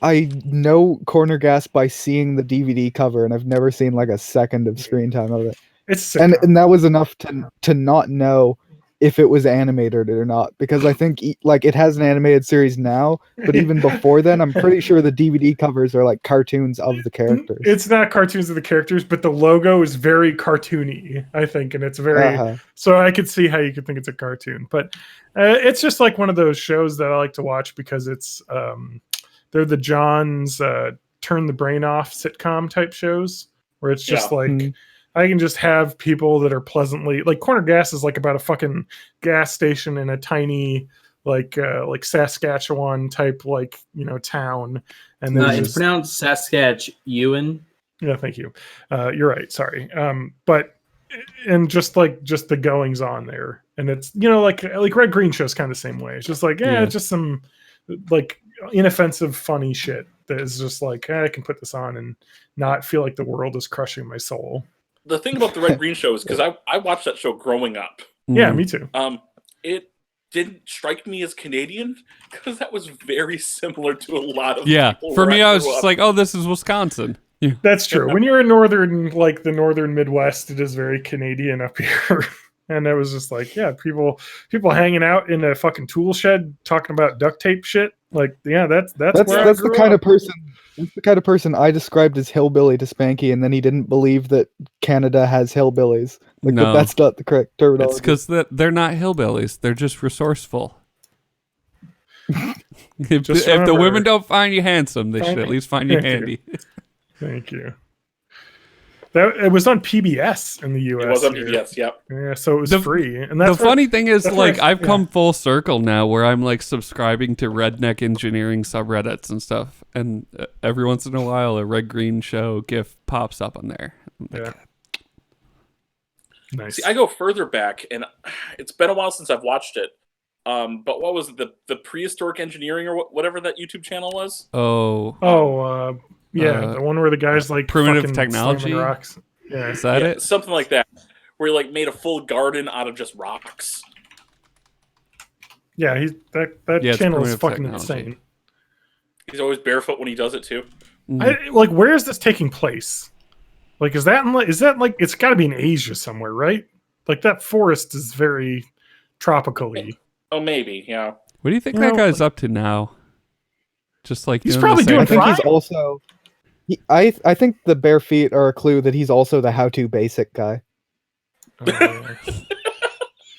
S6: I know Corner Gas by seeing the DVD cover, and I've never seen like a second of screen time of it.
S4: It's a
S6: And
S4: sitcom.
S6: that was enough to not know if it was animated or not, because I think like it has an animated series now, but even before then, I'm pretty sure the DVD covers are like cartoons of the characters.
S4: It's not cartoons of the characters, but the logo is very cartoony, I think, and it's very.
S6: Uh-huh.
S4: So I could see how you could think it's a cartoon, but it's just like one of those shows that I like to watch because it's they're the John's turn the brain off sitcom type shows where it's just
S3: Yeah.
S4: like
S6: Mhm.
S4: I can just have people that are pleasantly like Corner Gas is like about a fucking gas station in a tiny like Saskatchewan type like town, and then
S5: It's pronounced Saskatchewan.
S4: yeah, thank you. You're right. Sorry. But and just the goings on there, and it's like Red Green Show's kind of the same way. It's just like
S2: Yeah.
S4: just some like inoffensive, funny shit that is just like I can put this on and not feel like the world is crushing my soul.
S3: The thing about the Red Green Show is because I watched that show growing up.
S4: Yeah, me too.
S3: It didn't strike me as Canadian because that was very similar to a lot of
S2: Yeah,
S3: people
S2: for
S3: where
S2: me, I was
S3: grew
S2: just
S3: up.
S2: like, oh, this is Wisconsin. Yeah.
S4: That's true. When you're in the northern Midwest, it is very Canadian up here. And I was just like, yeah, people hanging out in a fucking tool shed talking about duct tape shit. Like, yeah, that's where I
S6: That's the
S4: grew
S6: kind
S4: up.
S6: of person. That's the kind of person I described as hillbilly to Spanky, and then he didn't believe that Canada has hillbillies. Like,
S2: No.
S6: but that's not the correct terminology.
S2: It's because they're not hillbillies. They're just resourceful. If
S4: Just
S2: the
S4: remember-
S2: women don't find you handsome, they should at least find you
S4: Thank you.
S2: handy.
S4: Thank you. It was on PBS in the U.S.
S3: It was on
S4: here.
S3: PBS, yep.
S4: Yeah, so it was
S2: The-
S4: free. And
S2: The
S4: that's where-
S2: funny thing is,
S4: that's where
S2: like, I've
S4: yeah.
S2: come full circle now where I'm, like, subscribing to redneck engineering subreddits and stuff. And every once in a while, a Red Green Show GIF pops up on there. I'm like,
S4: Yeah. Nice.
S3: See, I go further back, and it's been a while since I've watched it. But what was it, the prehistoric engineering or whatever that YouTube channel was?
S2: oh,
S4: Yeah, the one where the guys like
S2: Primitive
S4: fucking
S2: Technology?
S4: slamming rocks. Yeah.
S2: is that
S3: Yeah,
S2: it?
S3: something like that, where he like made a full garden out of just rocks.
S4: Yeah, that
S2: Yeah, it's
S4: channel is
S2: Primitive
S4: fucking
S2: Technology.
S4: insane.
S3: He's always barefoot when he does it too.
S4: Like, where is this taking place? Like, is that like it's got to be in Asia somewhere, right? Like that forest is very tropically.
S3: Oh, maybe, yeah.
S2: What do you think
S4: You
S2: that
S4: know,
S2: guy's up to now? Just like
S4: He's
S2: doing
S4: probably
S2: the same
S6: I
S4: doing
S6: think
S2: thing?
S6: he's also. I think the bare feet are a clue that he's also the how-to basic guy.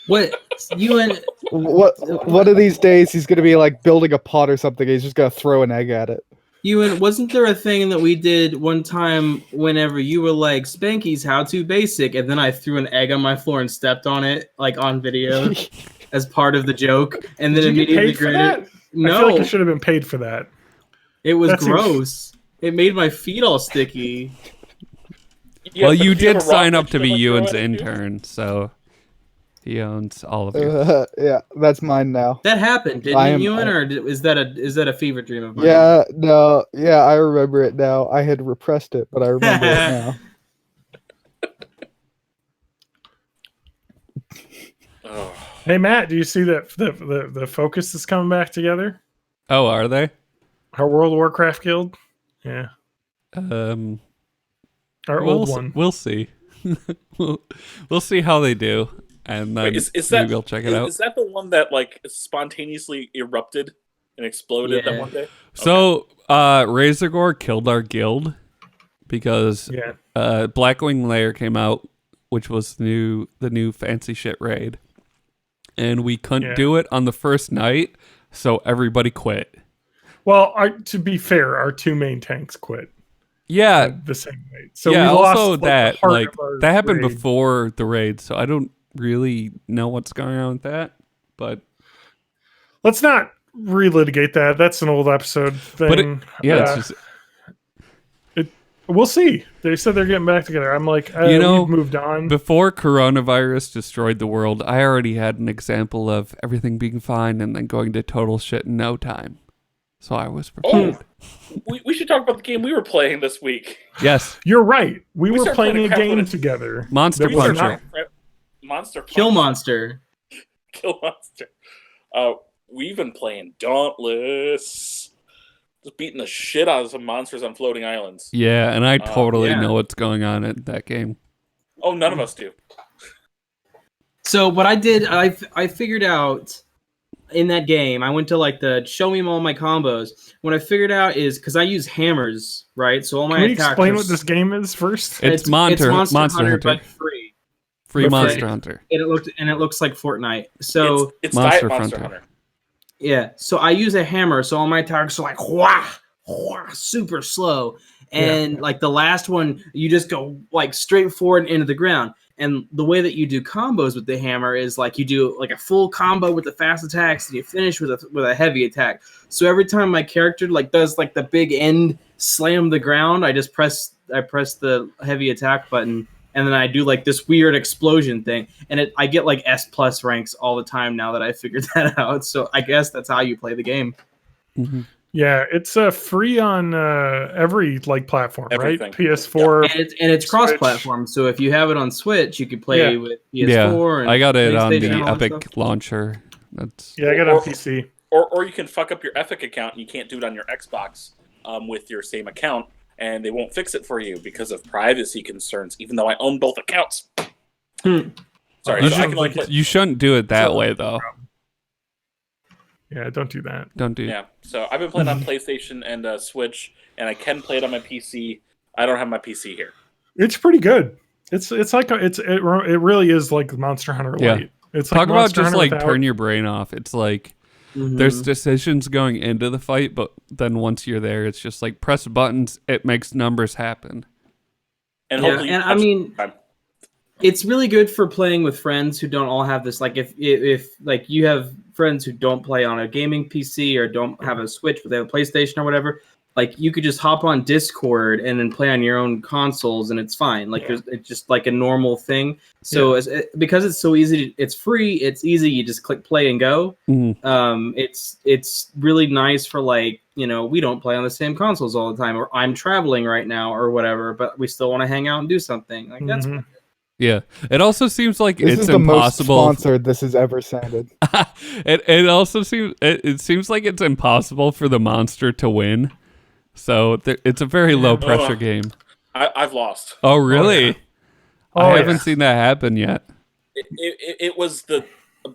S5: What you and
S6: One of these days he's gonna be like building a pot or something. And he's just gonna throw an egg at it.
S5: wasn't there a thing that we did one time whenever you were like Spanky's how to basic, and then I threw an egg on my floor and stepped on it like on video? as part of the joke, and then
S4: Did you get
S5: immediately
S4: paid for
S5: regretted.
S4: that?
S5: No,
S4: I feel like you should have been paid for that.
S5: it was
S4: that seems-
S5: gross. It made my feet all sticky.
S3: Yeah,
S2: Well,
S3: but
S2: you
S3: do have
S2: did
S3: a rock
S2: sign up
S3: that
S2: to
S3: you
S2: be
S3: can, like,
S2: Ewan's
S3: throw at it, too?
S2: intern, so he owns all of you.
S6: Yeah, that's mine now.
S5: That happened,
S6: I
S5: didn't
S6: am-
S5: it, Ewan,
S6: I-
S5: or is that a fever dream of mine?
S6: Yeah, no, yeah, I remember it now. I had repressed it, but I remember it now.
S3: Oh.
S4: Hey Matt, do you see that the Focus is coming back together?
S2: Oh, are they?
S4: Our World of Warcraft guild? Yeah. Our old one.
S2: We'll see. we'll see how they do, and then
S3: Wait, is
S2: maybe
S3: that
S2: we'll check it out.
S3: Is that the one that like spontaneously erupted and exploded that
S5: Yeah.
S3: one day?
S2: So, Razorgore killed our guild because
S4: Yeah.
S2: Blackwing Lair came out, which was the new fancy shit raid, and we couldn't
S4: Yeah.
S2: do it on the first night, so everybody quit.
S4: Well, to be fair, our two main tanks quit
S2: Yeah,
S4: the same night. So
S2: yeah.
S4: we lost
S2: Also,
S4: like, the
S2: that
S4: heart
S2: like
S4: of our
S2: that happened
S4: raid.
S2: before the raid, so I don't really know what's going on with that. But
S4: Let's not relitigate that. That's an old episode thing.
S2: But it's just
S4: we'll see. They said they're getting back together. I'm like,
S2: You know,
S4: we've moved on.
S2: before coronavirus destroyed the world, I already had an example of everything being fine and then going to total shit in no time. So I was prepared.
S3: We should talk about the game we were playing this week.
S2: Yes,
S4: You're right. We were
S3: started
S4: playing
S3: playing
S4: a
S3: a crap
S4: game
S3: load of-
S4: together.
S2: Monster
S4: that was
S2: Puncher.
S4: not-
S3: Monster
S5: Kill
S3: Punch.
S5: Monster.
S3: Kill Monster. We've been playing Dauntless. Just beating the shit out of some monsters on floating islands.
S2: Yeah, and I totally
S5: yeah.
S2: know what's going on in that game.
S3: Oh, none of us do.
S5: So what I did, I figured out in that game, I went to like the show me all my combos. What I figured out is because I use hammers, right? So all my
S4: Can we
S5: attacks
S4: explain
S5: are-
S4: what this game is first?
S2: It's Monster Hunter.
S5: but free.
S2: Free
S4: But
S2: Monster
S4: free.
S2: Hunter.
S5: And it looks like Fortnite. So
S3: It's
S2: Monster
S3: Diet Monster
S2: Hunter.
S3: Hunter.
S5: yeah, so I use a hammer, so all my attacks are like whah, whah, super slow. And like the last one, you just go like straight forward into the ground. And the way that you do combos with the hammer is like you do like a full combo with the fast attacks, and you finish with a heavy attack. So every time my character like does like the big end slam the ground, I press the heavy attack button, and then I do like this weird explosion thing, and I get like S+ ranks all the time now that I figured that out. So I guess that's how you play the game.
S2: Mm-hmm.
S4: Yeah, it's free on every like platform,
S3: Everything.
S4: right? PS4.
S5: And it's
S4: Switch.
S5: cross-platform, so if you have it on Switch, you could play
S4: Yeah.
S5: with
S2: Yeah,
S5: PS4. And
S2: I got it on
S5: PlayStation
S2: the
S5: and all that
S2: Epic
S5: stuff.
S2: launcher. That's
S4: Yeah, I got it on PC.
S3: Or you can fuck up your Epic account and you can't do it on your Xbox with your same account, and they won't fix it for you because of privacy concerns, even though I own both accounts.
S5: Hmm.
S3: Sorry,
S4: You
S3: so I
S4: shouldn't
S3: can only
S4: like
S3: play.
S2: you shouldn't do it that
S4: So-
S2: way though.
S4: Yeah, don't do that.
S2: Don't do.
S3: Yeah, so I've been playing on PlayStation and Switch, and I can play it on my PC. I don't have my PC here.
S4: It's pretty good. It really is like Monster Hunter
S2: Yeah.
S4: Lite. It's
S2: Talk
S4: like
S2: about
S4: Monster
S2: just
S4: Hunter
S2: like
S4: without-
S2: turn your brain off. It's like
S5: Mhm.
S2: there's decisions going into the fight, but then once you're there, it's just like press buttons. It makes numbers happen.
S3: And
S5: Yeah,
S3: hopefully,
S5: and I mean, it's really good for playing with friends who don't all have this. Like if like you have friends who don't play on a gaming PC or don't have a Switch, but they have a PlayStation or whatever, like you could just hop on Discord and then play on your own consoles, and it's fine. Like it's just like a normal thing. So because it's so easy, it's free. It's easy. You just click play and go.
S2: Mhm.
S5: It's really nice for like, you know, we don't play on the same consoles all the time, or I'm traveling right now or whatever, but we still want to hang out and do something. Like that's
S4: Mhm.
S2: Yeah. It also seems like
S6: This
S2: it's
S6: is the most
S2: impossible.
S6: sponsored this has ever sounded.
S2: it also seems it seems like it's impossible for the monster to win. So it's a very low pressure game.
S3: I've lost.
S2: Oh really?
S4: yeah.
S2: I
S4: Oh,
S2: haven't
S4: yeah.
S2: seen that happen yet.
S3: It was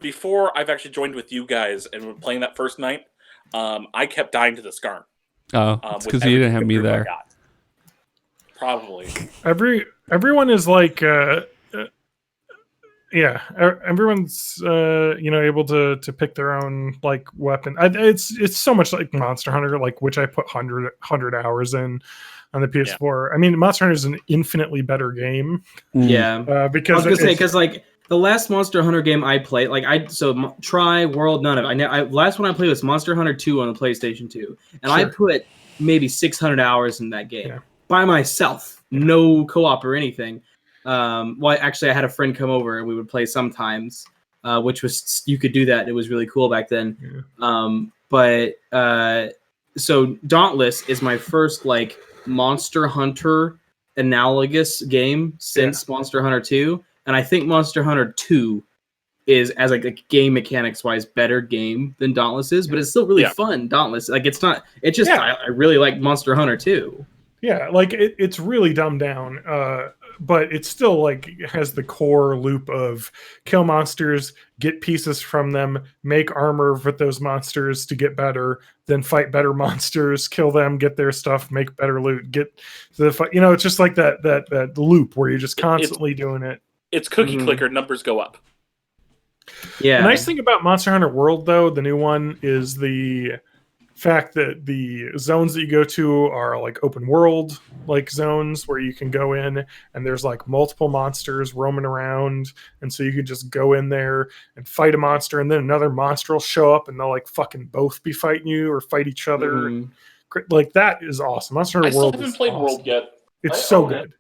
S3: before I've actually joined with you guys and were playing that first night. I kept dying to the Scarn.
S2: Oh, it's
S3: with
S2: because you didn't have
S3: every
S2: me
S3: group I
S2: there.
S3: got. Probably.
S4: Everyone is like everyone's able to pick their own like weapon. It's so much like Monster Hunter, like which I put 100 hours in on the PS4. I mean, Monster Hunter is an infinitely better game
S2: Mm.
S5: yeah. I
S4: because
S5: was gonna say because like The last Monster Hunter game I played, Try, World, none of it. Last one I played was Monster Hunter 2 on the PlayStation 2, and I
S4: Sure.
S5: put maybe 600 hours in that game
S4: Yeah.
S5: by myself, no co-op or anything. Actually, I had a friend come over and we would play sometimes, which was you could do that. It was really cool back then.
S4: Yeah.
S5: So Dauntless is my first like Monster Hunter analogous game since Monster Hunter 2. And I think Monster Hunter 2 is, as like a game mechanics wise, better game than Dauntless is, but it's still really fun. Dauntless, like it's not. It's just I really like Monster Hunter 2.
S4: Yeah, like it's really dumbed down, but it still like has the core loop of kill monsters, get pieces from them, make armor with those monsters to get better, then fight better monsters, kill them, get their stuff, make better loot, get the fight. You know, it's just like that loop where you're just constantly doing it.
S3: It's cookie clicker, numbers go up.
S5: Yeah.
S4: The nice thing about Monster Hunter World, though, the new one, is the fact that the zones that you go to are like open world like zones where you can go in and there's like multiple monsters roaming around, and so you can just go in there and fight a monster, and then another monster will show up and they'll like fucking both be fighting you or fight each other. Like that is awesome. Monster Hunter World.
S3: I still haven't played
S4: awesome.
S3: World yet.
S4: It's so good.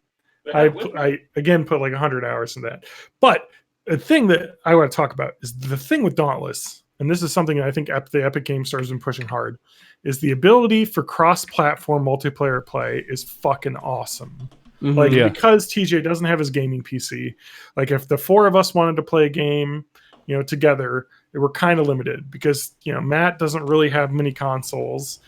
S4: I again put like 100 hours in that. But the thing that I want to talk about is the thing with Dauntless, and this is something I think the Epic Game Store has been pushing hard, is the ability for cross-platform multiplayer play is fucking awesome. Because TJ doesn't have his gaming PC, like if the four of us wanted to play a game, you know, together, we're kind of limited because, you know, Matt doesn't really have many consoles.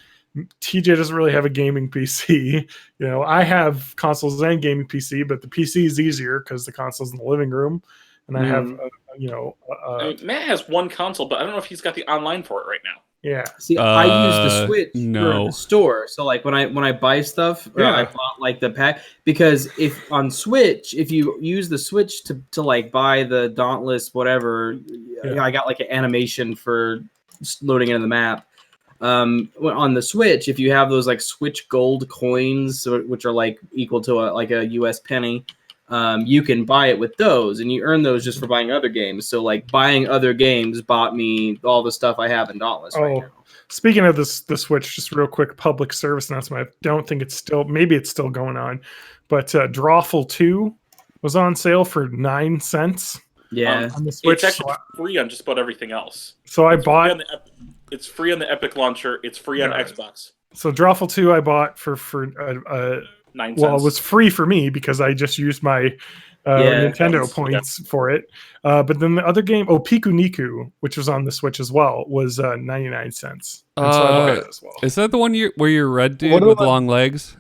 S4: TJ doesn't really have a gaming PC. You know, I have consoles and gaming PC, but the PC is easier because the console's in the living room, and I have,
S3: I mean, Matt has one console, but I don't know if he's got the online for it right now.
S4: Yeah.
S5: See, I use the Switch
S2: no.
S5: for the store. So like when I buy stuff, I bought like the pack, because if on Switch, if you use the Switch to like buy the Dauntless whatever, I got like an animation for loading into the map. On the Switch, if you have those like Switch Gold coins, which are like equal to a US penny, you can buy it with those, and you earn those just for buying other games. So like buying other games bought me all the stuff I have in Dauntless right now.
S4: Speaking of the Switch, just real quick public service announcement. I don't think maybe it's still going on, but Drawful 2 was on sale for 9 cents.
S5: Yeah,
S4: on the Switch.
S3: It's actually free on just about everything else.
S4: So I bought.
S3: It's free on the Epic launcher. It's free on Xbox.
S4: So Drawful 2 I bought for
S3: 9 cents.
S4: Well, it was free for me because I just used my Nintendo points for it. But then the other game, Piku Niku, which was on the Switch as well, was 99 cents. And so I bought it as well.
S2: Is that the one where you're red dude with long legs?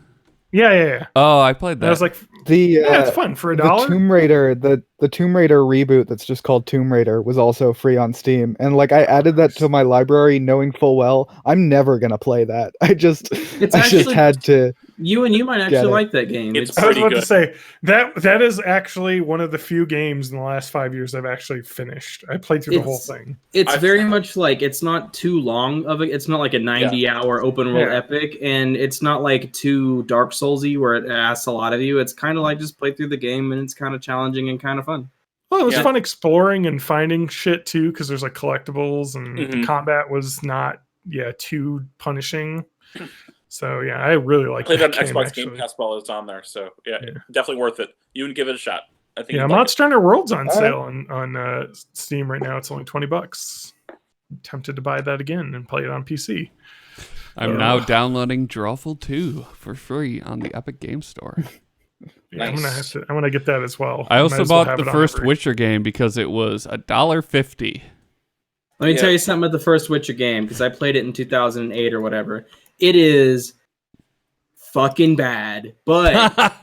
S4: Yeah.
S2: Oh, I played that.
S4: I was like, it's fun for $1.
S6: The Tomb Raider, the Tomb Raider reboot that's just called Tomb Raider was also free on Steam, and like I added that to my library, knowing full well I'm never gonna play that. I just had to.
S5: You might actually like that game.
S3: It's
S4: I was about
S3: good.
S4: to say that is actually one of the few games in the last 5 years I've actually finished. I played through the whole thing.
S5: It's very much like, it's not too long of it's not like a 90-hour open world epic, and it's not like too Dark Soulsy where it asks a lot of you. It's kind of like just play through the game, and it's kind of challenging and kind of fun.
S4: Well, it was fun exploring and finding shit too, because there's like collectibles, and the combat was not too punishing. So I really like
S3: played
S4: that
S3: on
S4: game,
S3: Xbox
S4: actually.
S3: Game Pass while it's on there, so definitely worth it. You would give it a shot. I think.
S4: Monster Hunter World's on sale on Steam right now. It's only $20. I'm tempted to buy that again and play it on PC.
S2: I'm now downloading Drawful 2 for free on the Epic Game Store.
S3: Nice.
S4: I'm gonna get that as well.
S2: I also bought the first Witcher game because it was $1.50.
S5: Let me tell you something about the first Witcher game, because I played it in 2008 or whatever. It is fucking bad, but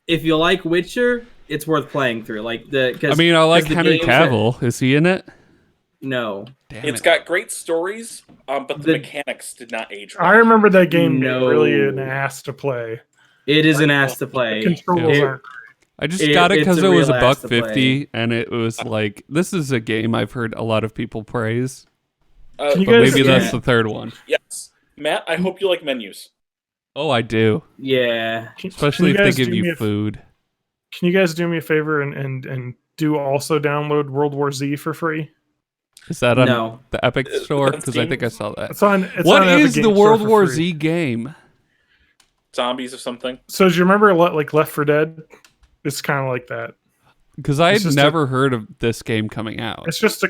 S5: if you like Witcher, it's worth playing through. I like
S2: Henry Cavill. Is he in it?
S5: No.
S2: Damn
S3: It's got great stories, but the mechanics did not age well.
S4: I remember that game being really an ass to play.
S5: It is an ass to play.
S4: The controls aren't.
S2: I just got it because it was $1.50,
S5: $1.50,
S2: and it was like, this is a game I've heard a lot of people praise.
S4: Can you
S2: But
S4: guys,
S2: maybe that's the third one.
S3: Yes. Matt, I hope you like menus.
S2: Oh, I do.
S5: Yeah.
S2: Especially if they
S4: guys
S2: give
S4: do
S2: you
S4: me
S2: food.
S4: Can you guys do me a favor and do also download World War Z for free?
S2: Is that on
S5: No.
S2: the Epic store?
S3: on
S2: Because I
S3: Steam?
S2: think I saw that.
S4: It's on. It's
S2: What
S4: on Epic
S2: is the
S4: Games Store
S2: World
S4: for
S2: War
S4: free.
S2: Z game?
S3: Zombies or something.
S4: So do you remember like Left 4 Dead? It's kind of like that.
S2: Because I
S4: It's
S2: had
S4: just
S2: never heard of this game coming out.
S4: It's just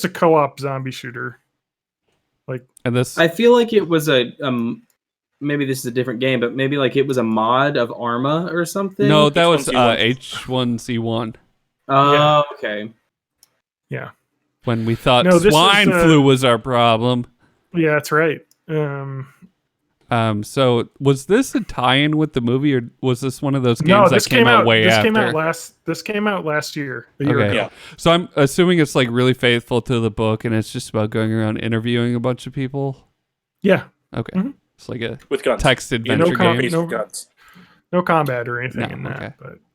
S4: a co-op zombie shooter.
S2: And this,
S5: I feel like it was a maybe this is a different game, but maybe like it was a mod of Arma or something.
S2: no, that was
S3: H1Z1.
S2: H1Z1.
S5: Oh,
S4: Yeah.
S5: okay.
S4: Yeah.
S2: When we thought
S4: No, this
S2: swine
S4: is,
S2: flu was our problem.
S4: Yeah, that's right.
S2: So was this a tie-in with the movie, or was this one of those games
S4: No,
S2: that
S4: this
S2: came out way
S4: this
S2: after?
S4: came out last year. A year
S2: Okay.
S4: ago.
S3: Yeah.
S2: So I'm assuming it's like really faithful to the book, and it's just about going around interviewing a bunch of people.
S4: Yeah.
S2: Okay,
S4: Mhm.
S2: it's like a
S3: With guns.
S2: text
S3: Yeah,
S2: adventure
S4: com-
S2: game.
S4: no-
S3: with guns.
S4: No combat or anything
S2: No,
S4: in that.
S2: okay.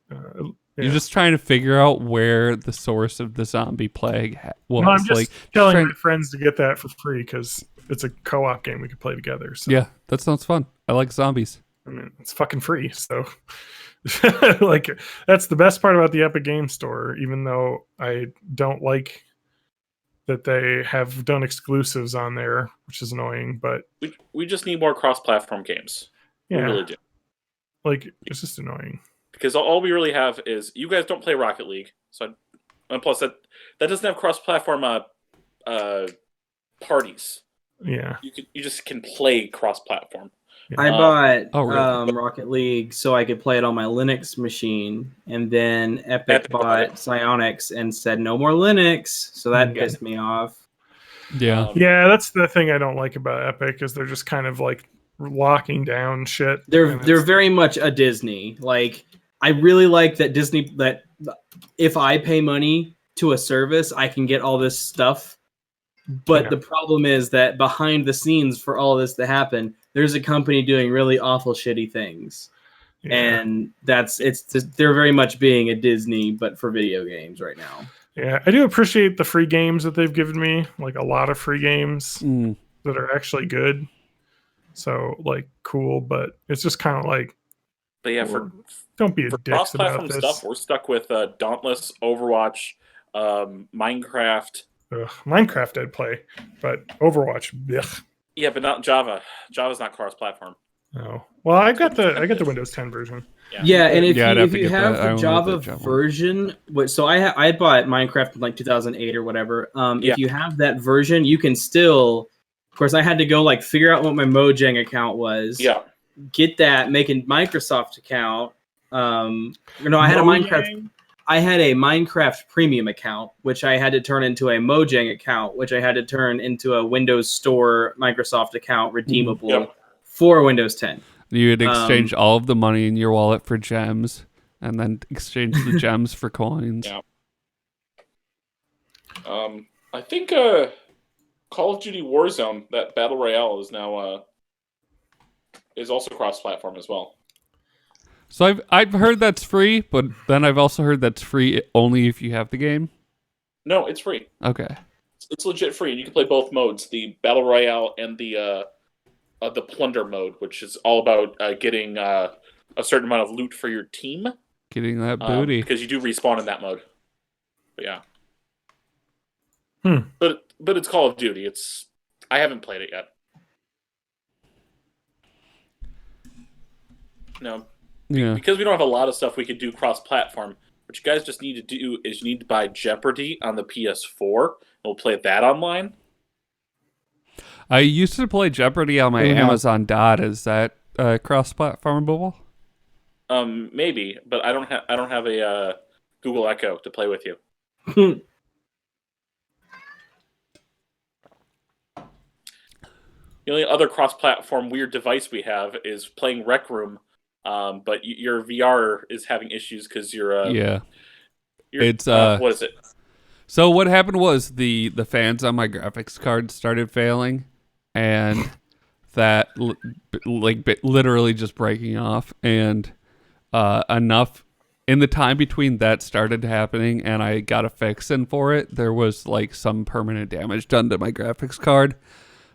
S4: But
S2: You're
S4: yeah.
S2: just trying to figure out where the source of the zombie plague was.
S4: No, I'm just
S2: like
S4: telling
S2: trying-
S4: my friends to get that for free because it's a co-op game we could play together. So
S2: Yeah, that sounds fun. I like zombies.
S4: I mean, it's fucking free. So like that's the best part about the Epic Game Store, even though I don't like that they have done exclusives on there, which is annoying, but
S3: We just need more cross-platform games. We
S4: yeah,
S3: really do.
S4: like it's just annoying.
S3: Because all we really have is you guys don't play Rocket League, so and plus that doesn't have cross-platform parties.
S4: Yeah.
S3: You just can play cross-platform.
S5: I bought
S2: Oh, really?
S5: Rocket League so I could play it on my Linux machine, and then Epic
S3: Epic bought
S5: bought
S3: it.
S5: Psionics and said no more Linux, so that
S3: Yeah.
S5: pissed me off.
S2: Yeah.
S4: Yeah, that's the thing I don't like about Epic is they're just kind of like locking down shit.
S5: They're
S4: and
S5: they're
S4: it's-
S5: very much a Disney. Like I really like that Disney that if I pay money to a service, I can get all this stuff. But
S4: Yeah.
S5: the problem is that behind the scenes for all this to happen, there's a company doing really awful shitty things.
S4: yeah.
S5: And they're very much being a Disney but for video games right now.
S4: Yeah, I do appreciate the free games that they've given me, like a lot of free games
S2: Mm.
S4: that are actually good. So like cool, but it's just kind of like
S3: But yeah, for
S4: don't be a dicks about
S3: cross-platform
S4: this.
S3: stuff, we're stuck with Dauntless, Overwatch, Minecraft.
S4: Ugh, Minecraft I'd play, but Overwatch, ugh.
S3: Yeah, but not Java. Java's not cross-platform.
S4: No. Well, I got the Windows 10 version.
S5: Yeah, and if
S2: Yeah, I'd
S5: you,
S2: have
S5: if
S2: to
S5: you
S2: get
S5: have
S2: that. I
S5: the
S2: don't
S5: Java
S2: know the Java one.
S5: version, so I bought Minecraft in like 2008 or whatever.
S3: Yeah.
S5: If you have that version, you can still. Of course, I had to go like figure out what my Mojang account was.
S3: Yeah.
S5: Get that, make a Microsoft account. No, I had a Minecraft. I had a Minecraft premium account, which I had to turn into a Mojang account, which I had to turn into a Windows Store Microsoft account redeemable
S3: Yep.
S5: for Windows 10.
S2: You would exchange all of the money in your wallet for gems, and then exchange the gems for coins.
S3: Yeah. I think Call of Duty Warzone, that battle royale, is now is also cross-platform as well.
S2: So I've heard that's free, but then I've also heard that's free only if you have the game.
S3: No, it's free.
S2: Okay.
S3: It's legit free, and you can play both modes: the battle royale and the plunder mode, which is all about getting a certain amount of loot for your team.
S2: Getting that booty.
S3: Because you do respawn in that mode. But yeah.
S4: Hmm.
S3: But it's Call of Duty. I haven't played it yet. No,
S2: Yeah.
S3: because we don't have a lot of stuff we could do cross-platform. What you guys just need to do is you need to buy Jeopardy on the PS4. And we'll play that online.
S2: I used to play Jeopardy on my
S6: Yeah.
S2: Amazon Dot. Is that cross-platformable?
S3: Maybe, but I don't have a Google Echo to play with you. The only other cross-platform weird device we have is playing Rec Room, but your VR is having issues because you're
S2: Yeah.
S3: you're,
S2: It's,
S3: what is it?
S2: So what happened was the fans on my graphics card started failing, and that literally just breaking off, and enough in the time between that started happening and I got a fix in for it, there was like some permanent damage done to my graphics card,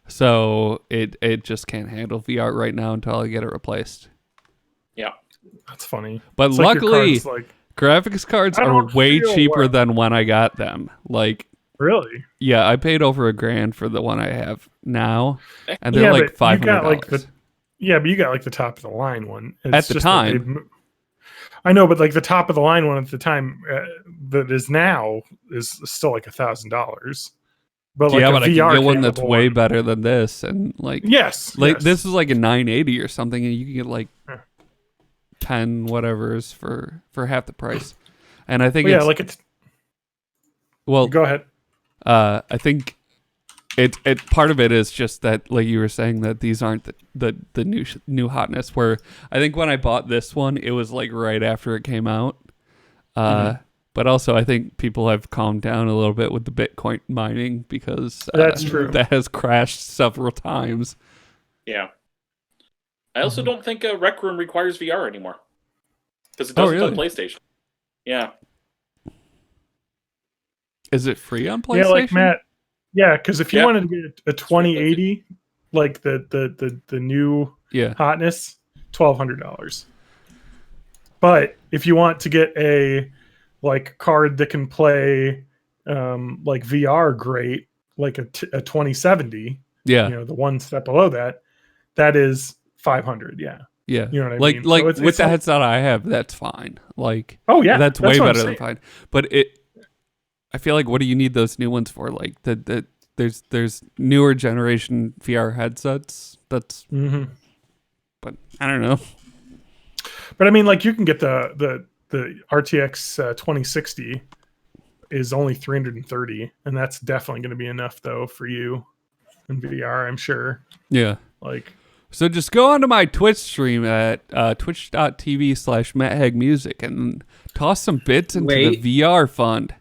S2: so it just can't handle VR right now until I get it replaced.
S3: Yeah.
S4: That's funny.
S2: But
S4: It's like your
S2: luckily,
S4: card's like
S2: Graphics cards
S4: I
S2: are
S4: don't
S2: way
S4: feel
S2: cheaper
S4: well.
S2: than when I got them. Like,
S4: Really?
S2: yeah, I paid over $1,000 for the one I have now, and they're
S4: Yeah,
S2: like
S4: but you got
S2: $500.
S4: Yeah, but you got like the top of the line one. It's
S2: At the
S4: just that
S2: time.
S4: I know, but like the top of the line one at the time that is now is still like $1,000. But like
S2: Yeah,
S4: a
S2: but I
S4: VR
S2: can get one that's
S4: capable
S2: way
S4: one.
S2: better than this, and like
S4: Yes.
S2: this is like a 980 or something, and you can get like
S4: Yeah.
S2: 10 whatever's for half the price. And I think
S4: Well, yeah,
S2: it's
S4: like it's.
S2: well,
S4: Go ahead.
S2: I think it part of it is just that, like you were saying, that these aren't the new hotness. Where I think when I bought this one, it was like right after it came out. But also, I think people have calmed down a little bit with the Bitcoin mining because
S4: That's true.
S2: that has crashed several times.
S3: Yeah. I also don't think Rec Room requires VR anymore. Because it
S2: Oh,
S3: doesn't on
S2: really?
S3: PlayStation. Yeah.
S2: Is it free on PlayStation?
S4: Yeah, like Matt. Yeah, because if you
S3: Yeah.
S4: wanted to get a 2080, like the new
S2: Yeah.
S4: hotness, $1,200. But if you want to get a like card that can play like VR great, like a 2070,
S2: Yeah.
S4: you know, the one step below that, that is 500. Yeah.
S2: Yeah.
S4: You know what I
S2: like
S4: mean?
S2: like
S4: So
S2: with
S4: it's
S2: the
S4: like-
S2: headset I have, that's fine. Like
S4: Oh yeah,
S2: that's way
S4: what I'm
S2: better than
S4: saying.
S2: fine. But I feel like, what do you need those new ones for? Like there's newer generation VR headsets. That's
S4: Mhm.
S2: but I don't know.
S4: But I mean, like you can get the RTX 2060 is only 330, and that's definitely going to be enough though for you in VR, I'm sure.
S2: Yeah.
S4: Like,
S2: So just go onto my Twitch stream at twitch.tv/MattHaggMusic and toss some bits into
S5: Wait.
S2: the VR fund.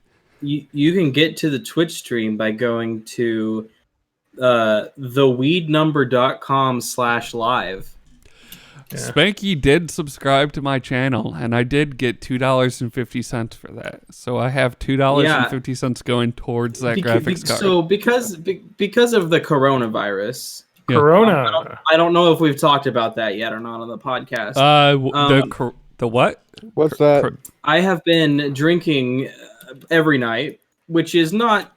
S5: You can get to the Twitch stream by going to theweednumber.com/live.
S4: Yeah.
S2: Spanky did subscribe to my channel, and I did get $2.50 for that. So I have $2.50 going towards that graphics card.
S5: So because of the coronavirus,
S2: Yeah.
S4: Corona.
S5: I don't know if we've talked about that yet or not on the podcast.
S2: The what?
S6: What's that?
S5: I have been drinking every night, which is not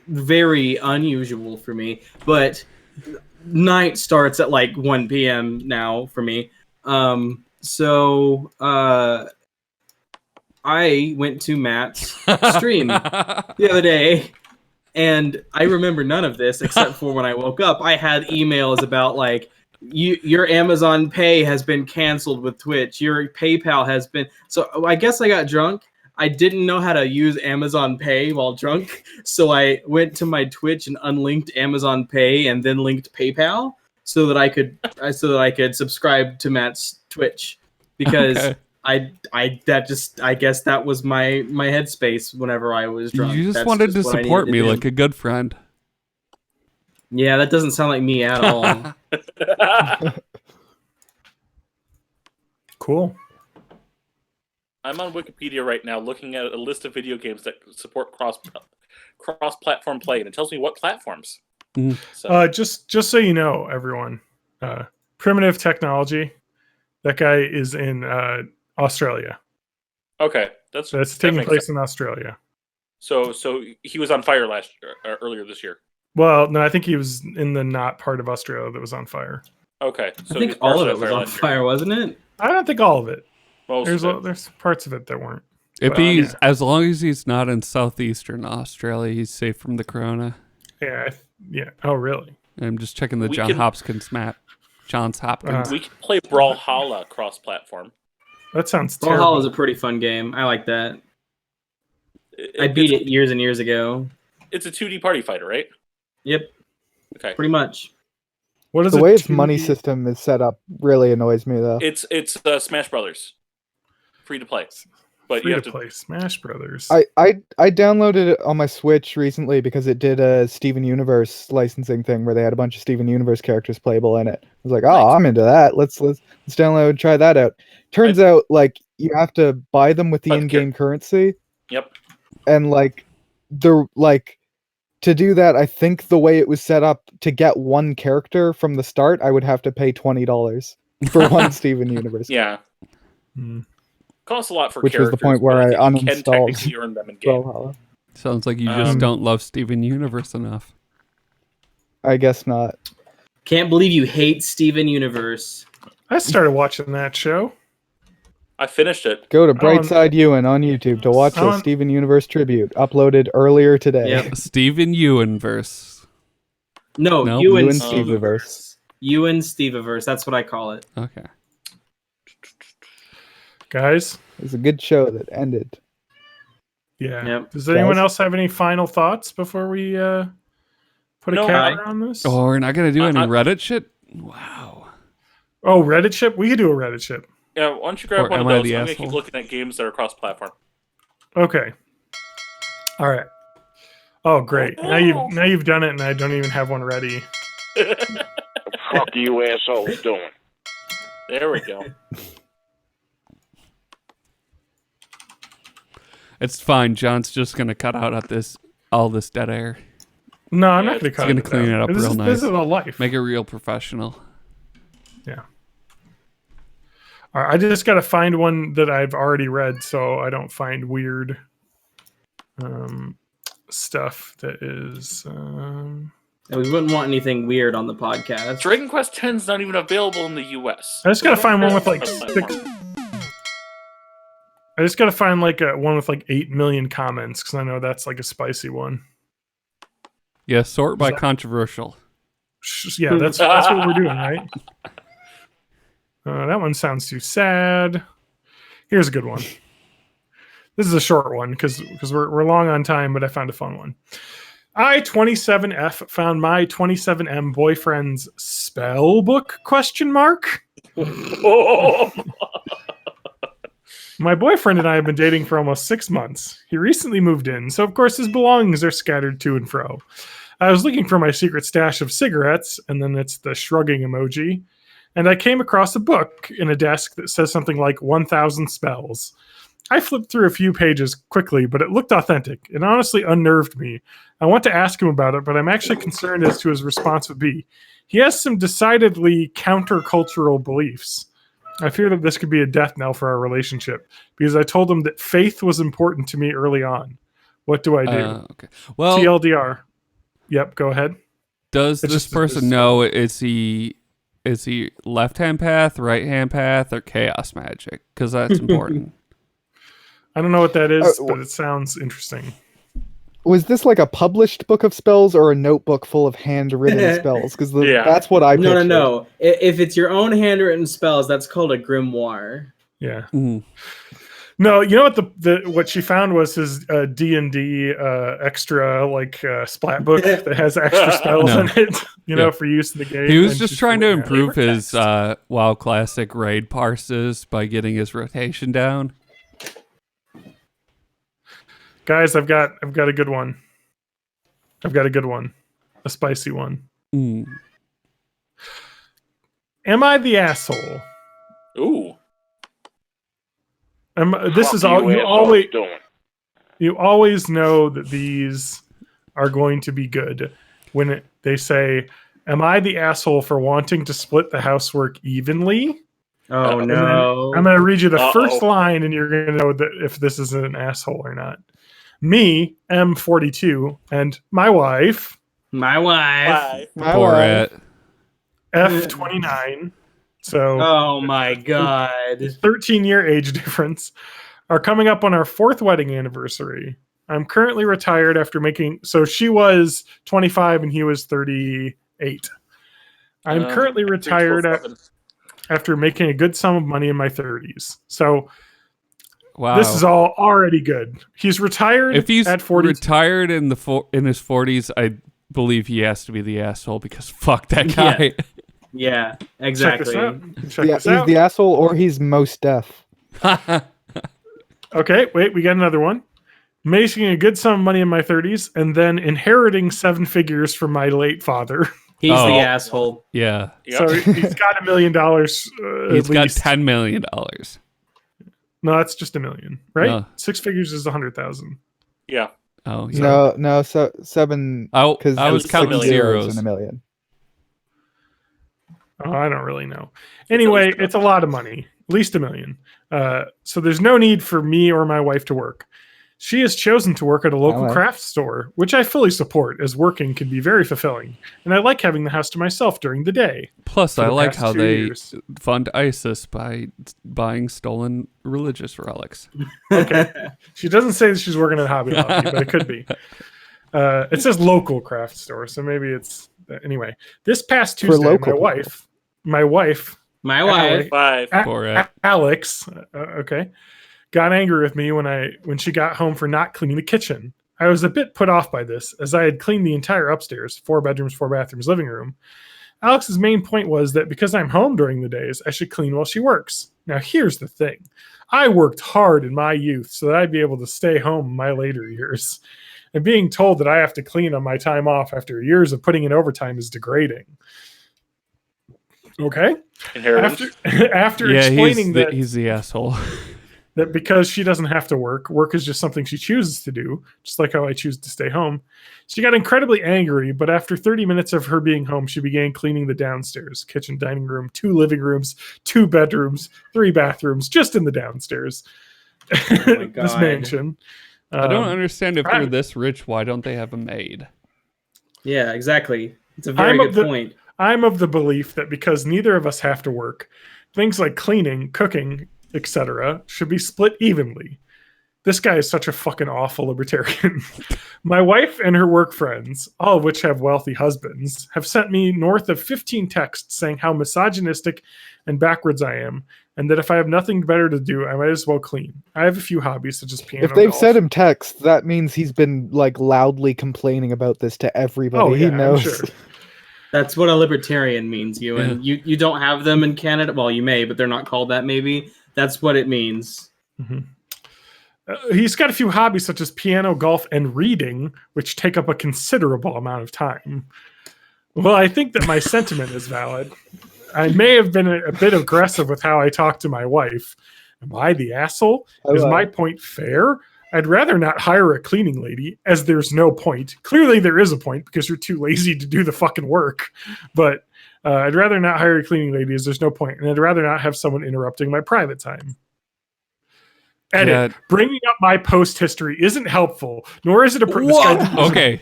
S5: very unusual for me, but night starts at like 1 p.m. now for me. So I went to Matt's stream the other day, and I remember none of this except for when I woke up. I had emails about like, your Amazon Pay has been canceled with Twitch. Your PayPal has been. So I guess I got drunk. I didn't know how to use Amazon Pay while drunk, so I went to my Twitch and unlinked Amazon Pay and then linked PayPal so that I could subscribe to Matt's Twitch, because
S2: Okay.
S5: I guess that was my headspace whenever I was drunk.
S2: You just
S5: That's
S2: wanted to
S5: what I
S2: support
S5: needed
S2: me
S5: to do.
S2: like a good friend.
S5: Yeah, that doesn't sound like me at all.
S4: Cool.
S3: I'm on Wikipedia right now looking at a list of video games that support cross-platform play, and it tells me what platforms.
S2: Mm.
S3: So,
S4: Just so you know, everyone, Primitive Technology, that guy is in Australia.
S3: okay, that's
S4: taking
S3: makes
S4: place
S3: sense.
S4: in Australia.
S3: So he was on fire earlier this year.
S4: Well, no, I think he was in the not part of Australia that was on fire.
S3: Okay, so
S5: I
S3: he
S5: think all of
S3: partially
S5: it was on
S3: last year.
S5: fire, wasn't it?
S4: I don't think all of it.
S3: Most
S4: There's
S3: of it.
S4: there's parts of it that weren't.
S2: If
S4: Well,
S2: he's
S4: yeah.
S2: as long as he's not in southeastern Australia, he's safe from the corona.
S4: Yeah, yeah. Oh, really?
S2: I'm just checking the
S3: We
S2: Johns
S3: can-
S2: map. Johns Hopkins.
S3: We can play Brawlhalla cross-platform.
S4: That sounds
S5: Brawlhalla
S4: terrible.
S5: is a pretty fun game. I like that.
S3: It-
S5: I beat
S3: it's-
S5: it years and years ago.
S3: It's a 2D party fighter, right?
S5: Yep,
S3: Okay.
S5: pretty much.
S4: What is
S6: The
S4: it?
S6: way its money
S4: 2D?
S6: system is set up really annoys me, though.
S3: It's Smash Brothers, free to play, but
S4: Free
S3: you
S4: to
S3: have to.
S4: play Smash Brothers.
S6: I downloaded it on my Switch recently because it did a Steven Universe licensing thing where they had a bunch of Steven Universe characters playable in it. I was like, oh,
S3: Nice.
S6: I'm into that. Let's download, try that out. Turns out like you have to buy them with the
S3: Buy the
S6: in-game currency,
S3: Yep.
S6: and like to do that, I think the way it was set up to get one character from the start, I would have to pay $20 for one Steven Universe.
S3: Yeah.
S4: Hmm.
S3: costs a lot for
S6: Which was
S3: characters.
S6: the point where
S3: but
S6: I
S3: you can
S6: uninstalled
S3: technically earn them in game.
S6: Brawlhalla.
S2: Sounds like you just don't love Steven Universe enough.
S6: I guess not.
S5: Can't believe you hate Steven Universe.
S4: I started watching that show.
S3: I finished it.
S6: Go to Brightside Ewan on YouTube to watch the Steven Universe tribute uploaded earlier today.
S5: Yep.
S2: Steven Universe.
S5: No,
S2: Nope.
S5: you and
S6: Ewan
S5: Steveverse. You and Steveverse. That's what I call it.
S2: Okay.
S4: Guys,
S6: It was a good show that ended.
S4: yeah.
S5: Yep.
S4: Does anyone
S6: Guys?
S4: else have any final thoughts before we put a
S3: No,
S4: cap on this?
S2: Oh, we're not gonna do any Reddit shit. Wow.
S4: Oh, Reddit ship? We could do a Reddit ship.
S3: Yeah, why don't you grab
S2: Or
S3: one of
S2: am I
S3: those?
S2: the
S3: I'm going to keep
S2: asshole?
S3: looking at games that are cross-platform.
S4: Okay. All right. Oh, great. Now you've done it, and I don't even have one ready.
S7: Fuck you assholes doing?
S3: There we go.
S2: It's fine. John's just gonna cut out at all this dead air.
S4: No, I'm
S3: Yeah,
S4: not going to
S3: it's
S4: cut
S2: gonna
S4: it
S2: clean
S4: down.
S2: it up
S4: This
S2: real
S4: is,
S2: nice.
S4: This is a life.
S2: Make it real professional.
S4: Yeah. All right, I just got to find one that I've already read, so I don't find weird stuff that is.
S5: And we wouldn't want anything weird on the podcast.
S3: Dragon Quest X is not even available in the US.
S4: I just got to find one with like six. I just got to find like one with like 8 million comments because I know that's like a spicy one.
S2: Yeah, sort by
S4: that-
S2: controversial.
S4: Yeah, that's what we're doing, right? That one sounds too sad. Here's a good one. This is a short one because we're long on time, but I found a fun one. I-27F found my 27M boyfriend's spell book ? My boyfriend and I have been dating for almost 6 months. He recently moved in, so of course his belongings are scattered to and fro. I was looking for my secret stash of cigarettes, and then it's the shrugging emoji, and I came across a book in a desk that says something like 1,000 spells. I flipped through a few pages quickly, but it looked authentic. It honestly unnerved me. I want to ask him about it, but I'm actually concerned as to his response would be. He has some decidedly countercultural beliefs. I fear that this could be a death knell for our relationship because I told him that faith was important to me early on. What do I do?
S2: Okay. Well,
S4: TLDR. Yep, go ahead.
S2: does
S4: It's
S2: this
S4: just-
S2: person know is he left-hand path, right-hand path, or chaos magic? Because that's important.
S4: I don't know what that is,
S6: Uh,
S4: but it sounds interesting.
S6: Was this like a published book of spells or a notebook full of handwritten spells? Because
S3: Yeah.
S6: that's what I
S5: No.
S6: pictured.
S5: If it's your own handwritten spells, that's called a grimoire.
S4: Yeah.
S2: Mm.
S4: No, you know what what she found was his D&D extra splat book that has extra spells
S2: No.
S4: in it,
S2: Yeah.
S4: for use in the game.
S2: He was
S4: and
S2: just
S4: she's
S2: trying to
S4: like, yeah.
S2: improve
S3: Favorite
S2: his WoW Classic raid parses by getting his rotation down.
S4: Guys, I've got a good one. I've got a good one. A spicy one.
S2: Mm.
S4: Am I the asshole?
S3: Ooh.
S4: This
S7: Fuck
S4: is all you
S7: assholes doing?
S4: You always know that these are going to be good when they say, "Am I the asshole for wanting to split the housework evenly?"
S5: Oh
S4: And then
S5: no!
S4: I'm going to read you the first
S3: Uh-oh.
S4: line, and you're going to know that if this is an asshole or not. Me, M42, and my wife,
S5: My wife.
S3: Bye.
S6: My
S2: Poor
S6: wife.
S4: F29, so
S5: Oh my god!
S4: 13-year age difference, are coming up on our 4th wedding anniversary. I'm currently retired after making. So she was 25 and he was 38. I'm currently retired
S3: 327.
S4: after making a good sum of money in my 30s. So
S2: Wow.
S4: this is all already good. He's retired
S2: if he's
S4: at 40.
S2: retired in his 40s, I believe he has to be the asshole because fuck that guy.
S5: Yeah,
S4: Check
S5: exactly.
S4: this out. Check
S6: Yeah,
S4: this
S6: he's
S4: out.
S6: the asshole or he's most deaf.
S4: Okay, wait, we got another one. Making a good sum of money in my 30s and then inheriting 7 figures from my late father.
S5: He's
S2: Oh.
S5: the asshole.
S2: Yeah.
S3: Yep.
S4: So he's got $1 million.
S2: He's
S4: at
S2: got
S4: least.
S2: $10 million.
S4: No, that's just $1 million, right?
S2: No.
S4: 6 figures is 100,000.
S3: Yeah.
S2: Oh, yeah.
S6: No, so 7.
S2: I
S6: Because
S2: was
S3: least
S2: counting
S3: $1 million.
S2: zeros.
S6: in $1 million.
S4: Oh, I don't really know. Anyway, it's a lot of money, at least $1 million. So there's no need for me or my wife to work. She has chosen to work at a local craft store, which I fully support, as working can be very fulfilling. And I like having the house to myself during the day.
S2: Plus, I like how they fund ISIS by buying stolen religious relics.
S4: Okay. She doesn't say that she's working at Hobby Lobby, but it could be. It says local craft store, so maybe it's... Anyway, this past Tuesday, my wife, Alex, got angry with me when she got home for not cleaning the kitchen. I was a bit put off by this, as I had cleaned the entire upstairs, 4 bedrooms, 4 bathrooms, living room. Alex's main point was that because I'm home during the days, I should clean while she works. Now, here's the thing. I worked hard in my youth so that I'd be able to stay home in my later years. And being told that I have to clean on my time off after years of putting in overtime is degrading. Okay? After explaining that
S2: he's the asshole.
S4: That because she doesn't have to work is just something she chooses to do, just like how I choose to stay home. She got incredibly angry, but after 30 minutes of her being home, she began cleaning the downstairs, kitchen, dining room, 2 living rooms, 2 bedrooms, 3 bathrooms, just in the downstairs.
S5: Oh my God.
S4: This mansion.
S2: I don't understand if they're this rich, why don't they have a maid?
S5: Yeah, exactly. It's a very good point.
S4: I'm of the belief that because neither of us have to work, things like cleaning, cooking, etc. should be split evenly. This guy is such a fucking awful libertarian. My wife and her work friends, all of which have wealthy husbands, have sent me north of 15 texts saying how misogynistic and backwards I am, and that if I have nothing better to do, I might as well clean. I have a few hobbies such as piano.
S6: If they've sent him texts, that means he's been like loudly complaining about this to everybody.
S4: Oh, yeah,
S6: he knows.
S4: I'm sure.
S5: That's what a libertarian means, Ewan. Yeah. You don't have them in Canada. Well, you may, but they're not called that maybe. That's what it means.
S4: Mm-hmm. He's got a few hobbies such as piano, golf, and reading, which take up a considerable amount of time. Well, I think that my sentiment is valid. I may have been a bit aggressive with how I talk to my wife. Am I the asshole? Is my point fair? I'd rather not hire a cleaning lady, as there's no point. Clearly there is a point, because you're too lazy to do the fucking work. But I'd rather not hire a cleaning lady, as there's no point. And I'd rather not have someone interrupting my private time. Edit. Bringing up my post history isn't helpful, nor is it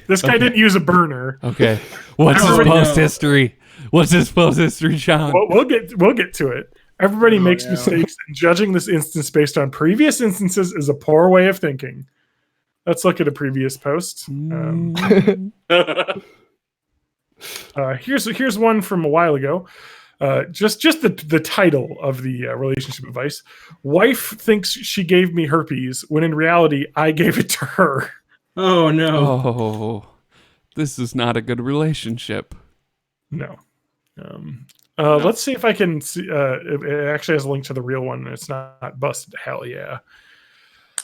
S4: this guy didn't use a burner.
S2: Okay. What's his post history? What's his post history, Sean?
S4: Well, we'll get to it. Everybody makes mistakes, and judging this instance based on previous instances is a poor way of thinking. Let's look at a previous post. Here's one from a while ago. Just the title of the relationship advice. Wife thinks she gave me herpes when in reality I gave it to her.
S5: Oh no.
S2: Oh, this is not a good relationship.
S4: No. Let's see if I can see. It actually has a link to the real one, and it's not busted. Hell yeah.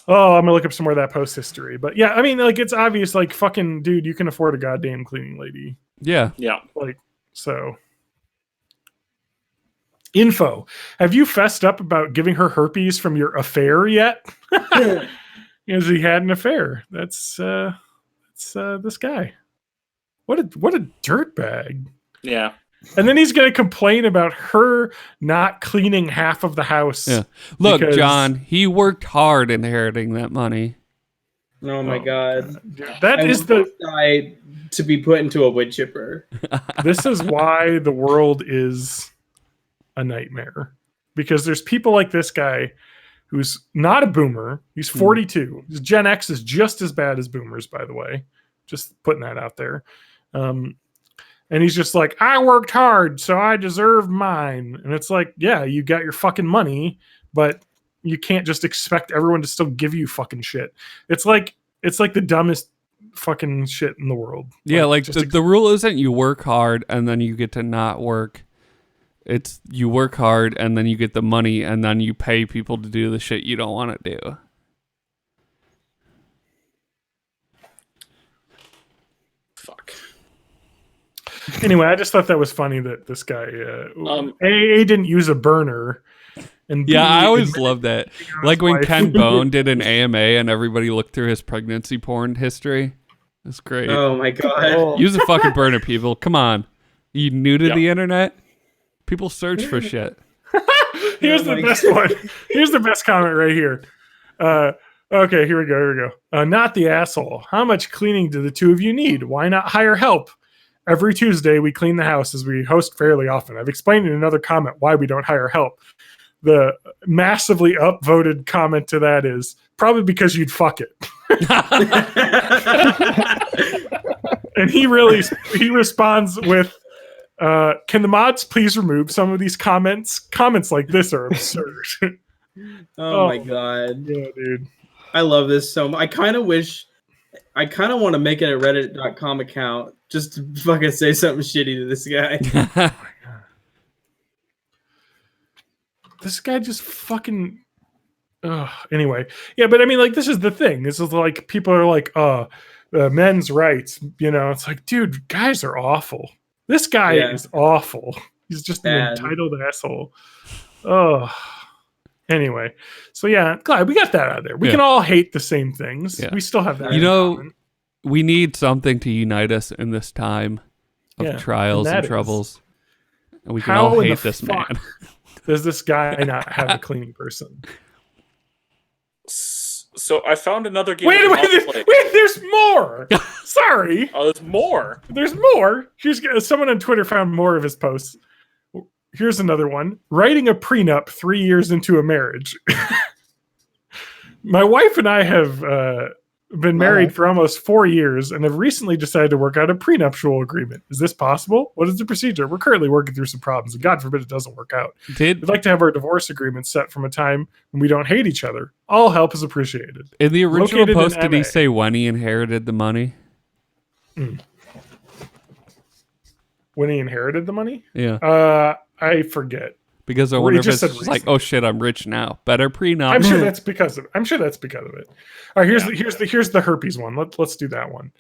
S4: Oh, I'm gonna look up some more of that post history. But yeah, I mean, like, it's obvious. Like, fucking dude, you can afford a goddamn cleaning lady.
S2: Yeah.
S4: Like, so. Info. Have you fessed up about giving her herpes from your affair yet? Because he had an affair. That's this guy. What a dirtbag.
S3: Yeah.
S4: And then he's going to complain about her not cleaning half of the house.
S2: Yeah. Look, John, he worked hard inheriting that money.
S5: Oh my God.
S4: That is the
S5: guy to be put into a wood chipper.
S4: This is why the world is a nightmare, because there's people like this guy who's not a boomer. He's 42. Gen X is just as bad as boomers, by the way. Just putting that out there. And he's just like, I worked hard, so I deserve mine. And it's like, yeah, you got your fucking money, but you can't just expect everyone to still give you fucking shit. It's like the dumbest fucking shit in the world.
S2: Yeah, like the rule isn't you work hard and then you get to not work. It's you work hard and then you get the money and then you pay people to do the shit you don't want to do.
S3: Fuck.
S4: Anyway, I just thought that was funny that this guy A didn't use a burner. And B,
S2: I always love that. Like when Ken Bone did an AMA and everybody looked through his pregnancy porn history. That's great.
S5: Oh my God.
S2: Use a fucking burner, people. Come on. You new to the internet? People search for shit.
S4: Here's the best one. Here's the best comment right here. Okay, here we go. Not the asshole. How much cleaning do the two of you need? Why not hire help? Every Tuesday, we clean the house as we host fairly often. I've explained in another comment why we don't hire help. The massively upvoted comment to that is probably because you'd fuck it. And he responds with, can the mods please remove some of these comments? Comments like this are absurd.
S5: Oh my god.
S4: Yeah, dude.
S5: I love this so much. I kind of want to make it a reddit.com account just to fucking say something shitty to this guy.
S4: This guy just fucking. Anyway, yeah, but I mean, like, this is the thing. This is like people are like, men's rights. You know, it's like, dude, guys are awful. This guy is awful. He's just an entitled asshole. Oh. Anyway, so yeah, glad we got that out of there. We can all hate the same things. Yeah. We still have that.
S2: You know, we need something to unite us in this time of trials and troubles. And we can all hate this man.
S4: Does this guy not have a cleaning person?
S3: So I found another game.
S4: Wait, there's more. Sorry.
S3: Oh, there's more.
S4: There's more. Someone on Twitter found more of his posts. Here's another one. Writing a prenup 3 years into a marriage. My wife and I have been married for almost 4 years and have recently decided to work out a prenuptial agreement. Is this possible? What is the procedure? We're currently working through some problems, and God forbid it doesn't work out. We'd like to have our divorce agreement set from a time when we don't hate each other. All help is appreciated.
S2: In the original post, did he say when he inherited the money?
S4: When he inherited the money?
S2: Yeah.
S4: I forget.
S2: Because I wonder if it's just like, oh shit, I'm rich now. Better prenup.
S4: I'm sure that's because of it. All right, here's the herpes one. Let's do that one.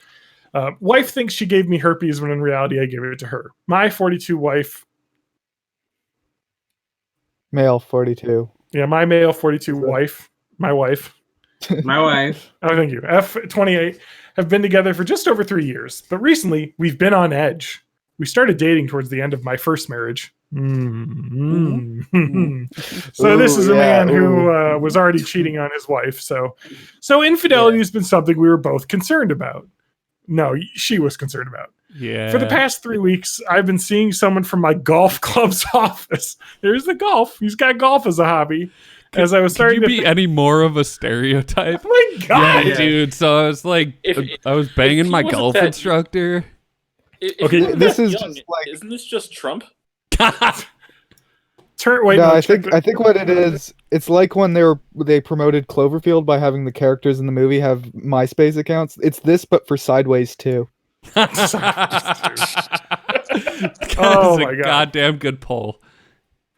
S4: Wife thinks she gave me herpes when in reality I gave it to her. My 42 wife.
S6: Male 42.
S4: Yeah, my male 42 wife. My wife.
S5: My wife.
S4: Oh, thank you. F28 have been together for just over 3 years, but recently we've been on edge. We started dating towards the end of my first marriage. So this is a man who was already cheating on his wife. So infidelity has been something we were both concerned about. No, she was concerned about.
S2: Yeah.
S4: For the past 3 weeks, I've been seeing someone from my golf club's office. There's the golf. He's got golf as a hobby. As I was starting
S2: to be any more of a stereotype?
S4: Oh my God,
S2: yeah, dude. So I was like, I was banging my golf instructor.
S6: Okay, this is
S3: young,
S6: just like.
S3: Isn't this just Trump?
S6: I think what it is, it's like when they promoted Cloverfield by having the characters in the movie have MySpace accounts. It's this, but for Sideways too.
S2: Oh my God! Goddamn good poll.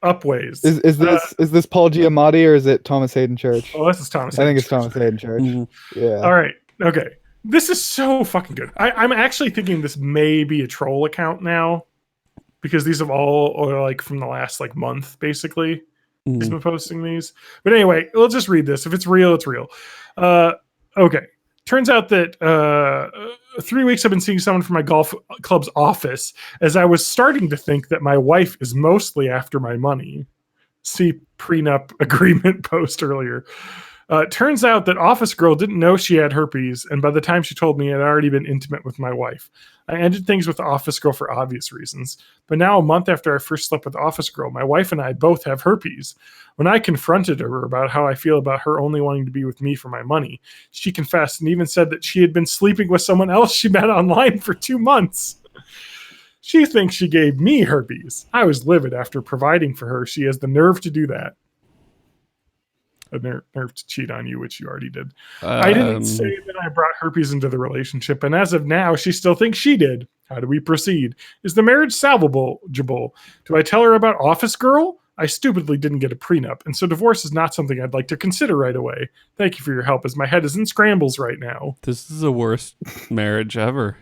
S4: Upways.
S6: Is this Paul Giamatti or is it Thomas Hayden Church?
S4: Oh, this is Thomas.
S6: I think it's Thomas Hayden Church. Mm-hmm. Yeah.
S4: All right. Okay. This is so fucking good. I'm actually thinking this may be a troll account now, because these have all are like from the last like month basically. He's been posting these. But anyway, let's just read this. If it's real, it's real. Okay. Turns out that 3 weeks I've been seeing someone from my golf club's office, as I was starting to think that my wife is mostly after my money. See prenup agreement post earlier. Turns out that office girl didn't know she had herpes, and by the time she told me, I'd already been intimate with my wife. I ended things with the office girl for obvious reasons, but now a month after I first slept with the office girl, my wife and I both have herpes. When I confronted her about how I feel about her only wanting to be with me for my money, she confessed and even said that she had been sleeping with someone else she met online for 2 months. She thinks she gave me herpes. I was livid after providing for her. She has the nerve to do that. A nerve to cheat on you, which you already did. I didn't say that I brought herpes into the relationship, and as of now, she still thinks she did. How do we proceed? Is the marriage salvageable? Do I tell her about office girl? I stupidly didn't get a prenup, and so divorce is not something I'd like to consider right away. Thank you for your help, as my head is in scrambles right now.
S2: This is the worst marriage ever.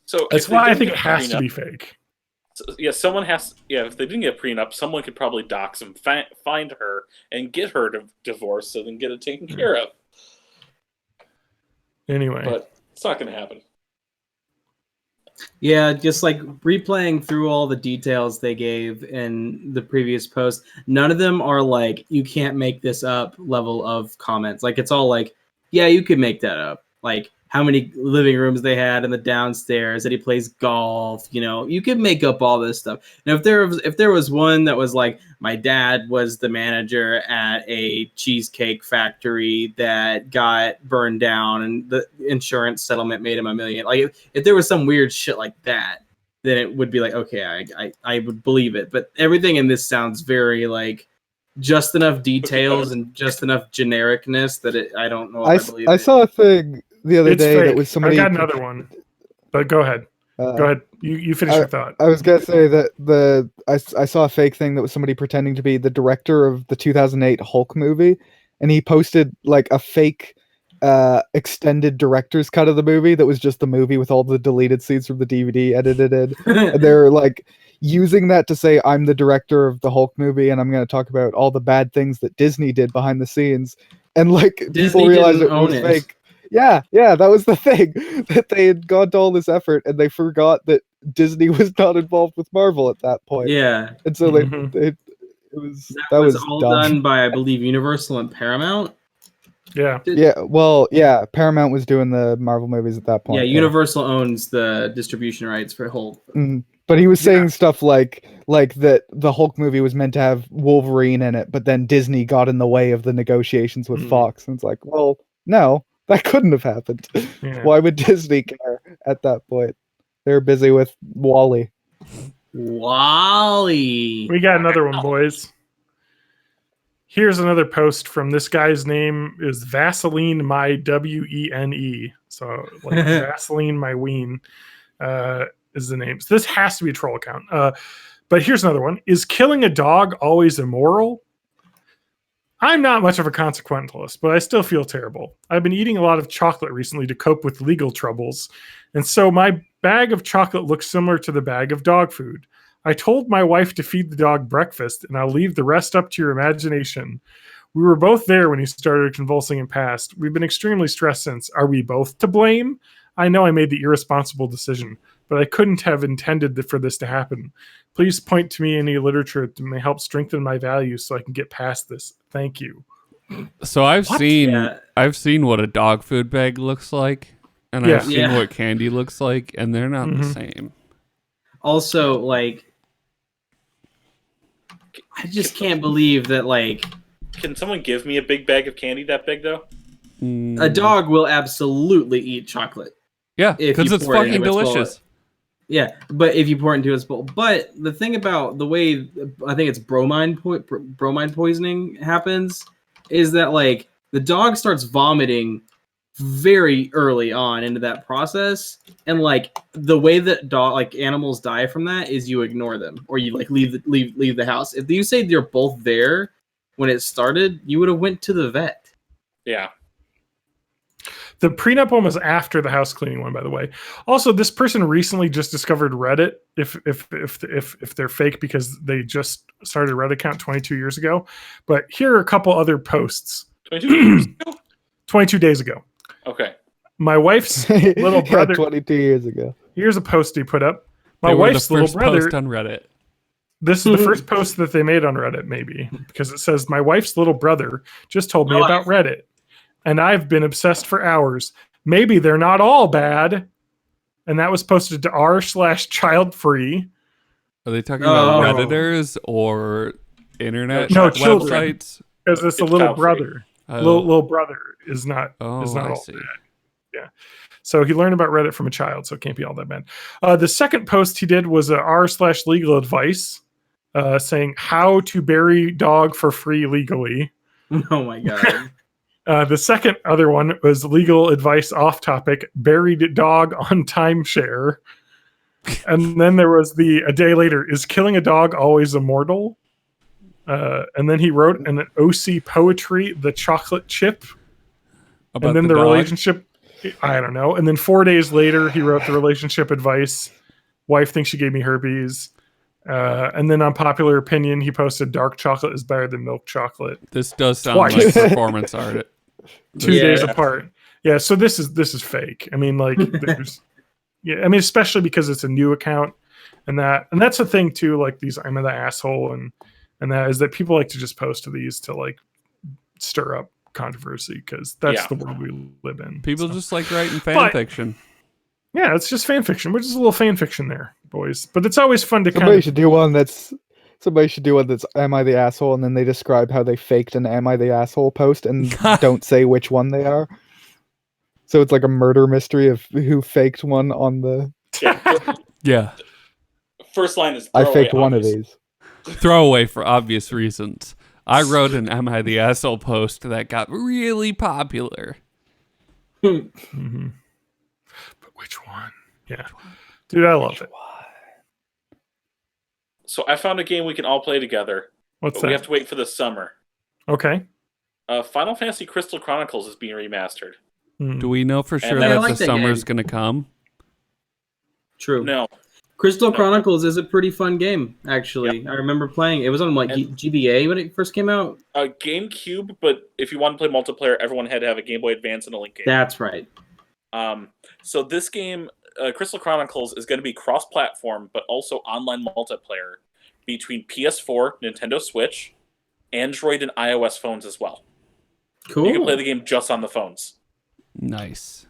S3: So
S4: that's why I think it has to be fake.
S3: Yeah, someone has. Yeah, if they didn't get a prenup, someone could probably dox him, find her, and get her divorced, so then get it taken care of.
S4: Anyway,
S3: but it's not going to happen.
S5: Yeah, just like replaying through all the details they gave in the previous post, none of them are like, you can't make this up level of comments. Like, it's all like, yeah, you could make that up. Like, how many living rooms they had in the downstairs, that he plays golf, you could make up all this stuff. Now, if there was one that was like, my dad was the manager at a cheesecake factory that got burned down and the insurance settlement made him $1 million. Like, if there was some weird shit like that, then it would be like, okay, I would believe it. But everything in this sounds very like just enough details and just enough genericness that I don't know if I believe it.
S6: I saw a thing the other day
S4: fake.
S6: that was somebody.
S4: I got another one, but go ahead. Go ahead. You finish your thought.
S6: I was gonna say that I saw a fake thing that was somebody pretending to be the director of the 2008 Hulk movie, and he posted like a fake extended director's cut of the movie that was just the movie with all the deleted scenes from the DVD edited in. And they're like using that to say I'm the director of the Hulk movie and I'm going to talk about all the bad things that Disney did behind the scenes. And like
S5: Disney
S6: people realized it
S5: didn't
S6: was
S5: own it.
S6: fake. Yeah, that was the thing, that they had gone to all this effort and they forgot that Disney was not involved with Marvel at that point.
S5: Yeah.
S6: And so
S4: Mhm.
S6: that was
S5: all
S6: dumb.
S5: done by, I believe, Universal and Paramount.
S4: Yeah.
S6: Yeah, Paramount was doing the Marvel movies at that point.
S5: Yeah, Universal owns the distribution rights for Hulk.
S6: But he was saying stuff like that the Hulk movie was meant to have Wolverine in it, but then Disney got in the way of the negotiations with Fox. And it's like, well, no, that couldn't have happened.
S4: Yeah.
S6: Why would Disney care at that point? They're busy with Wally.
S5: Wally.
S4: We got another one, boys. Here's another post from this guy's name is Vaseline My WENE. So like Vaseline My Ween is the name. So this has to be a troll account. But here's another one. Is killing a dog always immoral? I'm not much of a consequentialist, but I still feel terrible. I've been eating a lot of chocolate recently to cope with legal troubles, and so my bag of chocolate looks similar to the bag of dog food. I told my wife to feed the dog breakfast, and I'll leave the rest up to your imagination. We were both there when he started convulsing and passed. We've been extremely stressed since. Are we both to blame? I know I made the irresponsible decision, but I couldn't have intended for this to happen. Please point to me any literature that may help strengthen my values so I can get past this. Thank you.
S2: So I've seen
S5: Yeah.
S2: I've seen what a dog food bag looks like, and
S4: Yeah.
S2: I've seen
S5: Yeah.
S2: what candy looks like, and they're not the
S4: Mhm.
S2: same.
S5: Also, like, I just can't believe that, like,
S3: Can someone give me a big bag of candy that big though?
S5: a dog will absolutely eat chocolate.
S2: Yeah,
S5: if
S2: because
S5: you
S2: it's
S5: pour it
S2: fucking
S5: into its bowl.
S2: delicious.
S5: Yeah, but if you pour it into its bowl. But the thing about the way I think it's bromine poisoning happens is that, like, the dog starts vomiting very early on into that process, and like the way that animals die from that is you ignore them or you like leave the house. If you say they're both there when it started, you would have went to the vet.
S3: Yeah.
S4: The prenup one was after the house cleaning one, by the way. Also, this person recently just discovered Reddit. If they're fake because they just started a Reddit account 22 years ago. But here are a couple other posts.
S3: 22 years ago?
S4: 22 days ago.
S3: Okay.
S4: My wife's little brother.
S6: 22 years ago.
S4: Here's a post he put up. My
S2: They were
S4: wife's
S2: the
S4: little
S2: first
S4: brother.
S2: post on Reddit.
S4: This is the first post that they made on Reddit, maybe, because it says, my wife's little brother just told me about Reddit, and I've been obsessed for hours. Maybe they're not all bad. And that was posted to r/childfree.
S2: Are they talking about
S5: Oh.
S2: Redditors or internet
S4: No, children.
S2: websites?
S4: Because it's a
S3: It's
S4: little
S3: child-free.
S4: brother.
S2: Oh,
S4: Little brother is not
S2: I
S4: all
S2: see.
S4: bad. Yeah. So he learned about Reddit from a child, so it can't be all that bad. The second post he did was r/legal advice, saying how to bury dog for free legally.
S5: Oh my god.
S4: The second other one was legal advice off topic, buried dog on timeshare. And then there was a day later, is killing a dog always immortal? And then he wrote an OC poetry, the chocolate chip.
S2: About
S4: And then the
S2: dog?
S4: relationship, I don't know. And then 4 days later, he wrote the relationship advice. Wife thinks she gave me herpes. And then unpopular opinion, he posted dark chocolate is better than milk chocolate.
S2: This does sound
S4: Twice.
S2: like performance art.
S4: 2
S5: Yeah.
S4: days apart. Yeah, so this is fake. I mean, like, there's, Yeah, I mean, especially because it's a new account, and that's the thing too. Like these, I'm the asshole, and that is that people like to just post to these to like stir up controversy because that's
S3: Yeah.
S4: the world we live in.
S2: People
S4: So,
S2: just like writing fan
S4: But-
S2: fiction.
S4: yeah, it's just fan fiction. We're just a little fan fiction there, boys. But it's always fun to
S6: Somebody
S4: kind
S6: should do one that's Am I the Asshole? And then they describe how they faked an Am I the Asshole post and don't say which one they are. So it's like a murder mystery of who faked one on the.
S3: Yeah.
S2: Yeah.
S3: First line is
S6: I
S3: throwaway
S6: faked one of
S3: obvious.
S6: these.
S2: Throwaway for obvious reasons. I wrote an Am I the Asshole post that got really popular.
S4: Mhm. But which one? Yeah, dude, I love it.
S3: So I found a game we can all play together,
S4: What's
S3: but
S4: that?
S3: we have to wait for the summer.
S4: Okay.
S3: Final Fantasy Crystal Chronicles is being remastered.
S4: Hmm.
S2: Do we know for sure
S3: I
S2: that
S5: like
S2: the
S5: that
S2: summer's
S5: game.
S2: going to come?
S5: True.
S3: No,
S5: Crystal
S3: No.
S5: Chronicles is a pretty fun game, actually. I remember playing. It was on like
S3: And-
S5: GBA when it first came out.
S3: GameCube, but if you want to play multiplayer, everyone had to have a Game Boy Advance and a Link game.
S5: That's right.
S3: So this game, Crystal Chronicles, is going to be cross-platform, but also online multiplayer between PS4, Nintendo Switch, Android, and iOS phones as well.
S5: Cool.
S3: You can play the game just on the phones.
S2: Nice.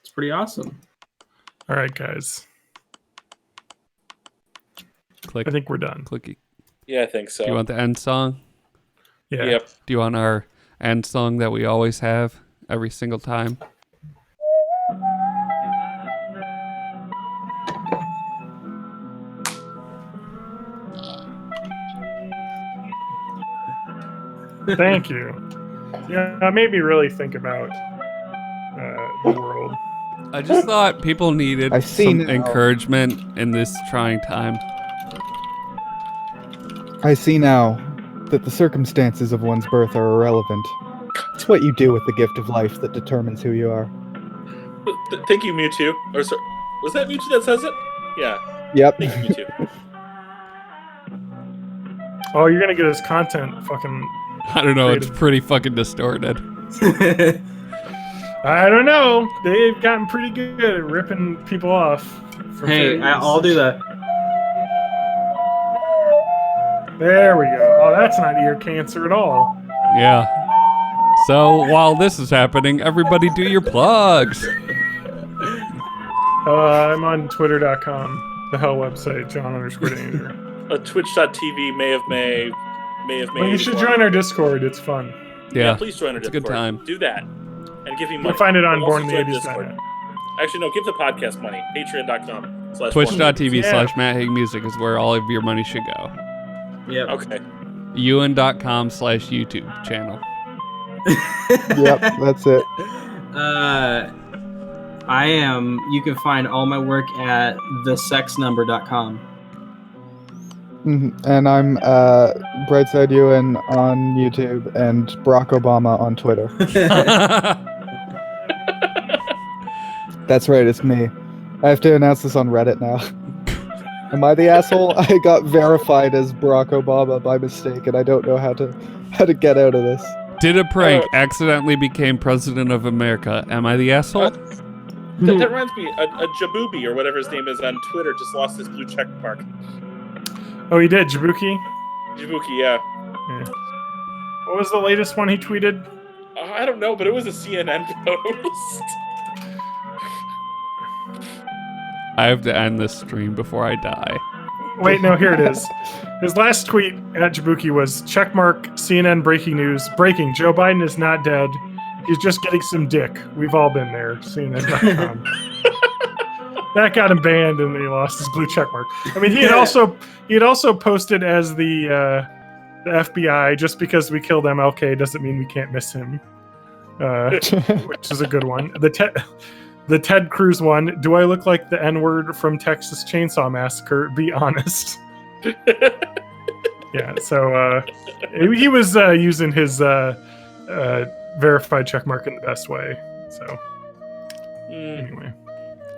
S5: It's pretty awesome.
S4: All right, guys.
S2: Click,
S4: I think we're done.
S2: clicky.
S3: Yeah, I think so.
S2: Do you want the end song?
S4: Yeah.
S3: Yep.
S2: Do you want our end song that we always have every single time?
S4: Thank you. Yeah, that made me really think about the world.
S2: I just thought people needed
S6: I see
S2: some
S6: now.
S2: encouragement in this trying time.
S6: I see now that the circumstances of one's birth are irrelevant. It's what you do with the gift of life that determines who you are.
S3: Thank you, Mewtwo. Or sorry, was that Mewtwo that says it? Yeah.
S6: Yep.
S3: Thank you, Mewtwo.
S4: Oh, you're gonna get his content fucking.
S2: I don't know, it's
S4: Creative.
S2: pretty fucking distorted.
S4: I don't know. They've gotten pretty good at ripping people off. for
S5: Hey,
S4: fair
S5: I'll do
S4: use.
S5: that.
S4: There we go. Oh, that's not ear cancer at all.
S2: Yeah. So while this is happening, everybody do your plugs.
S4: I'm on Twitter.com, the hell website, John_Danger.
S3: Twitch.tv may have made.
S4: Well, you should join our Discord. It's fun.
S2: Yeah.
S3: Please join our
S2: it's a
S3: Discord.
S2: good time.
S3: Do that. And give me money.
S4: You'll find it on
S3: But also join Discord.
S4: BornInThe80s.net.
S3: Actually, no, give the podcast money. Patreon.com/.
S2: Twitch.tv
S4: Yeah.
S2: / Matt Haig Music is where all of your money should go.
S5: Yep.
S3: Okay.
S2: UN.com / YouTube channel.
S6: Yep, that's it.
S5: You can find all my work at thesexnumber.com.
S6: And I'm Brightside Ewan on YouTube and Barack Obama on Twitter. That's right, it's me. I have to announce this on Reddit now. Am I the asshole? I got verified as Barack Obama by mistake, and I don't know how to get out of this.
S2: Did a prank, accidentally became president of America. Am I the asshole?
S3: That reminds me, a Jabooby or whatever his name is on Twitter just lost his blue check mark.
S4: Oh, he did? Jabuki?
S3: Jabuki, yeah.
S4: What was the latest one he tweeted?
S3: I don't know, but it was a CNN post.
S2: I have to end this stream before I die.
S4: Wait, no, here it is. His last tweet at Jabuki was checkmark CNN breaking news. Breaking, Joe Biden is not dead. He's just getting some dick. We've all been there. CNN.com. That got him banned and he lost his blue checkmark. I mean, he had also posted as the FBI, just because we killed MLK doesn't mean we can't miss him. Which is a good one. The Ted Cruz one. Do I look like the N-word from Texas Chainsaw Massacre? Be honest. Yeah. So he was using his verified checkmark in the best way. So anyway,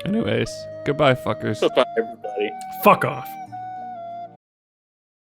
S2: Anyways, goodbye, fuckers.
S3: Bye, everybody.
S4: fuck off.